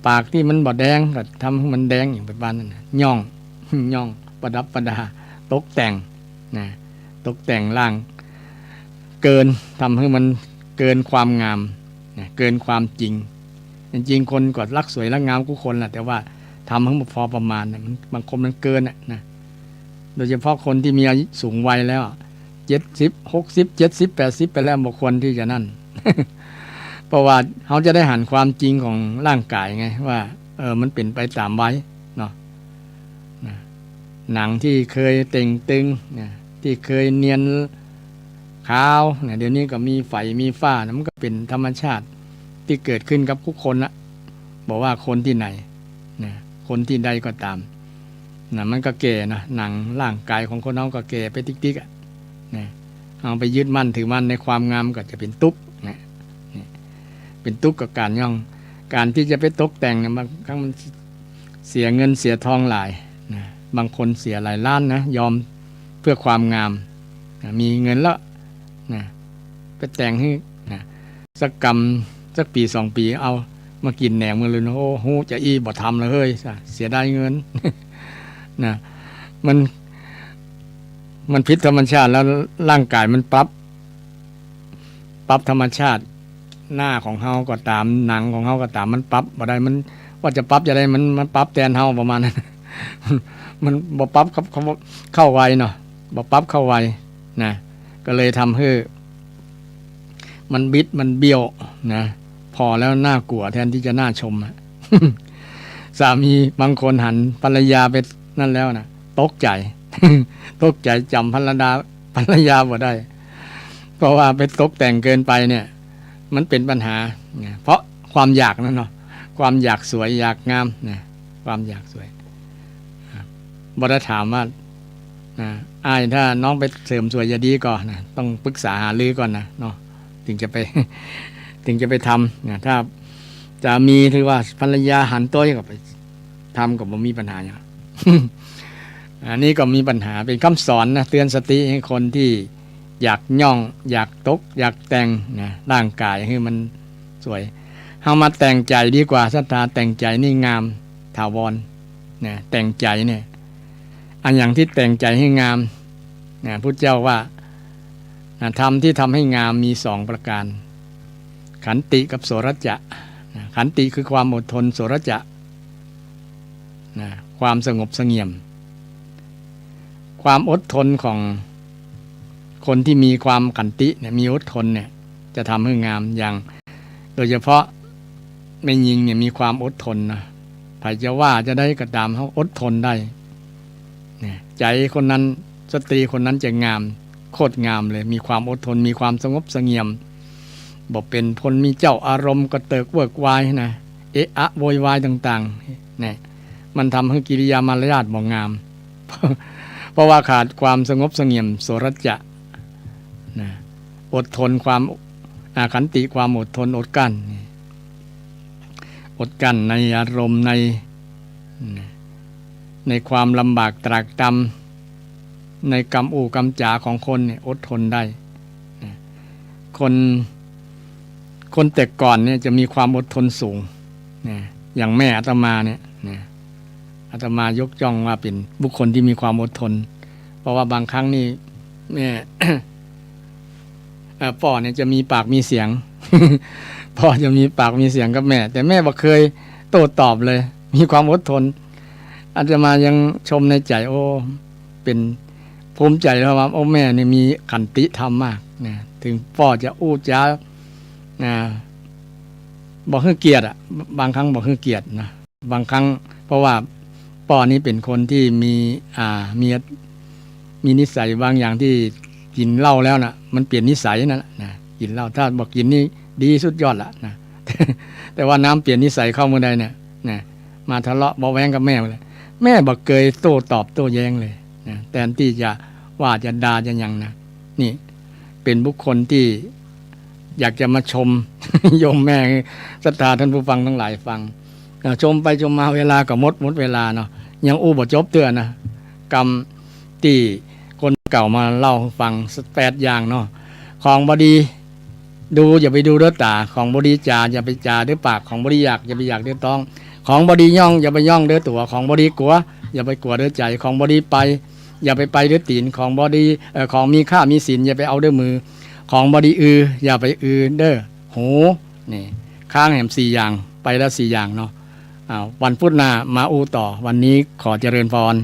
ปากที่มันบ่แดงก็ทำให้มันแดงอย่างไปบ้านนั่นย่องประดับประดาตกแต่งนะตกแต่งร่างเกินทำให้มันเกินความงามนะเกินความจริงจริงๆคนก็รักสวยรักงามทุกคนแหละแต่ว่าทำให้มันพอประมาณนะบางคนมันเกินนะโดยเฉพาะคนที่มีอายุสูงวัยแล้ว70 60 70 80ไปแล้วบางคนที่จะนั่น เพราะว่าเขาจะได้หันความจริงของร่างกายไงว่ามันเป็นไปตามไว้เนาะหนังที่เคยเต่งตึงที่เคยเนียนข ขาวเนี่ยเดี๋ยวนี้ก็มีไฟมีฟ้านะมันก็เป็นธรรมชาติที่เกิดขึ้นกับทุกคนละบอกว่าคนที่ไหนนะคนที่ใดก็ตามนะมันก็แก่นะหนังร่างกายของคนเราก็แก่ไปติ๊กๆอ่ะนะเอาไปยึดมั่นถือมั่นในความงามก็จะเป็นตุ๊กนะเป็นตุ๊กกับการย่องการที่จะไปตกแต่งนะบางครั้งมันเสียเงินเสียทองหลายนะบางคนเสียหลายล้านนะยอมเพื่อความงามนะมีเงินแล้วนะไปแต่งให้นะสักกรรมสักปี2 ปีเอามากินแหนมกันเลยนะโอ้โหจะบ่ทำเลยเฮ้ยเสียดายเงิน นะมันพิษธรรมชาติแล้วร่างกายมันปรับธรรมชาติหน้าของเฮาก็ตามหนังของเฮาก็ตามมันปรับบ่ได้มันว่าจะปรับจะได้มันปรับแทนเฮาประมาณนั้น มันบ่ปรับเข้าไวเนาะบ่ปรับเข้าไวนะก็เลยทำให้มันบิดมันเบี้ยวนะพอแล้วน่ากลัวแทนที่จะน่าชม สามีบางคนหันภรรยาไปนั่นแล้วนะตกใจ ตกใจจำภรรยาบ่ได้เพราะว่าไปตกแต่งเกินไปเนี่ยมันเป็นปัญหาเพราะความอยากนั่นเนาะความอยากสวยอยากงามนะความอยากสวยบ่ได้ถามว่าอ้ายถ้าน้องไปเสริมสวยจะดีก่อนนะต้องปรึกษาหารือก่อนนะเนาะถึงจะไปทำนะถ้าจะมีถือว่าภรรยาหันตัวก็ไปทำก็บ่มีปัญหาอย่าง อันนี้ก็มีปัญหาเป็นคำสอนนะเตือนสติให้คนที่อยากย่องอยากตกอยากแต่งนะร่างกายให้มันสวยเฮามาแต่งใจดีกว่าศรัทธาแต่งใจนี่งามถาวรนะแต่งใจเนี่ยอันอย่างที่แต่งใจให้งามนะพุทธเจ้าว่าธรรมที่ทำให้งามมี2 ประการขันติกับโสรัจจะขันติคือความอดทนโสรัจจะความสงบเสงี่ยมความอดทนของคนที่มีความขันติเนี่ยมีอดทนเนี่ยจะทำให้งามอย่างโดยเฉพาะแม่หญิงเนี่ยมีความอดทนนะใครจะว่าจะได้กระตามเขาอดทนได้เนี่ยใจคนนั้นสตรีคนนั้นจะงามโคตรงามเลยมีความอดทนมีความสงบเสงี่ยมบอกเป็นคนมีเจ้าอารมณ์กระเติกเวิกวายนะเอะอะโวยวายต่างๆเนี่ยมันทำให้กิริยามารยาทบ่งาม เพราะว่าขาดความสงบเสงี่ยมโสรัจจะนะอดทนความขันติความอดทนอดกั้นในอารมณ์ในความลำบากตรากตรำในกรรมอู่กรรมจ๋าของคนเนี่ยอดทนได้คนแต่ก่อนเนี่ยจะมีความอดทนสูงอย่างแม่อาตมาเนี่ยอาตมายกย่องว่าเป็นบุคคลที่มีความอดทนเพราะว่าบางครั้งนี่แม่ พ่อเนี่ยจะมีปากมีเสียง พ่อจะมีปากมีเสียงกับแม่แต่แม่บ่เคยโต้ตอบเลยมีความอดทนอาตมายังชมในใจโอ้เป็นภูมิใจแล้วว่าโอ้แม่นี่มีขันติธรรมมากนะถึงพ่อจะอู้จ้าบอกให้เกียรติอ่ะบางครั้งบอกให้เกียรตินะบางครั้งเพราะว่าพ่อนี้เป็นคนที่มีนิสัยบางอย่างที่กินเหล้าแล้วนะมันเปลี่ยนนิสัยนั่นแหละนะกินเหล้าถ้าบอกกินนี่ดีสุดยอดละนะ แต่ว่าน้ำเปลี่ยนนิสัยเข้าเมื่อใดเนี่ยนะมาทะเลาะเบาแวงกับแม่เลยแม่บอกเคยโต้ตอบโต้แย้งเลยนะแทนที่จะว่าจะด่าจะยังนะนี่เป็นบุคคลที่อยากจะมาชม โยมแม่ศรัทธาท่านผู้ฟังทั้งหลายฟังชมไปชมมาเวลาก็หมดเวลาเนาะยังอู้บ่จบเตือนนะกรรมที่คนเก่ามาเล่าฟัง8 อย่างเนาะของบดีดูอย่าไปดูด้วยตาของบดีจาอย่าไปจาด้วยปากของบดีอยากอย่าไปอยากด้วยต้องของบดีย่องอย่าไปย่องด้วยตัวของบดีกลัวอย่าไปกลัวด้วยใจของบดีไปอย่าไปด้วยตีนของบดีของมีค่ามีศีลอย่าไปเอาด้วยมือของบดีอย่าไปเด้อหูนี่ข้างแหม4 อย่างไปแล้ว4 อย่างเนาะวันพุธหน้ามาอู้ต่อวันนี้ขอเจริญพร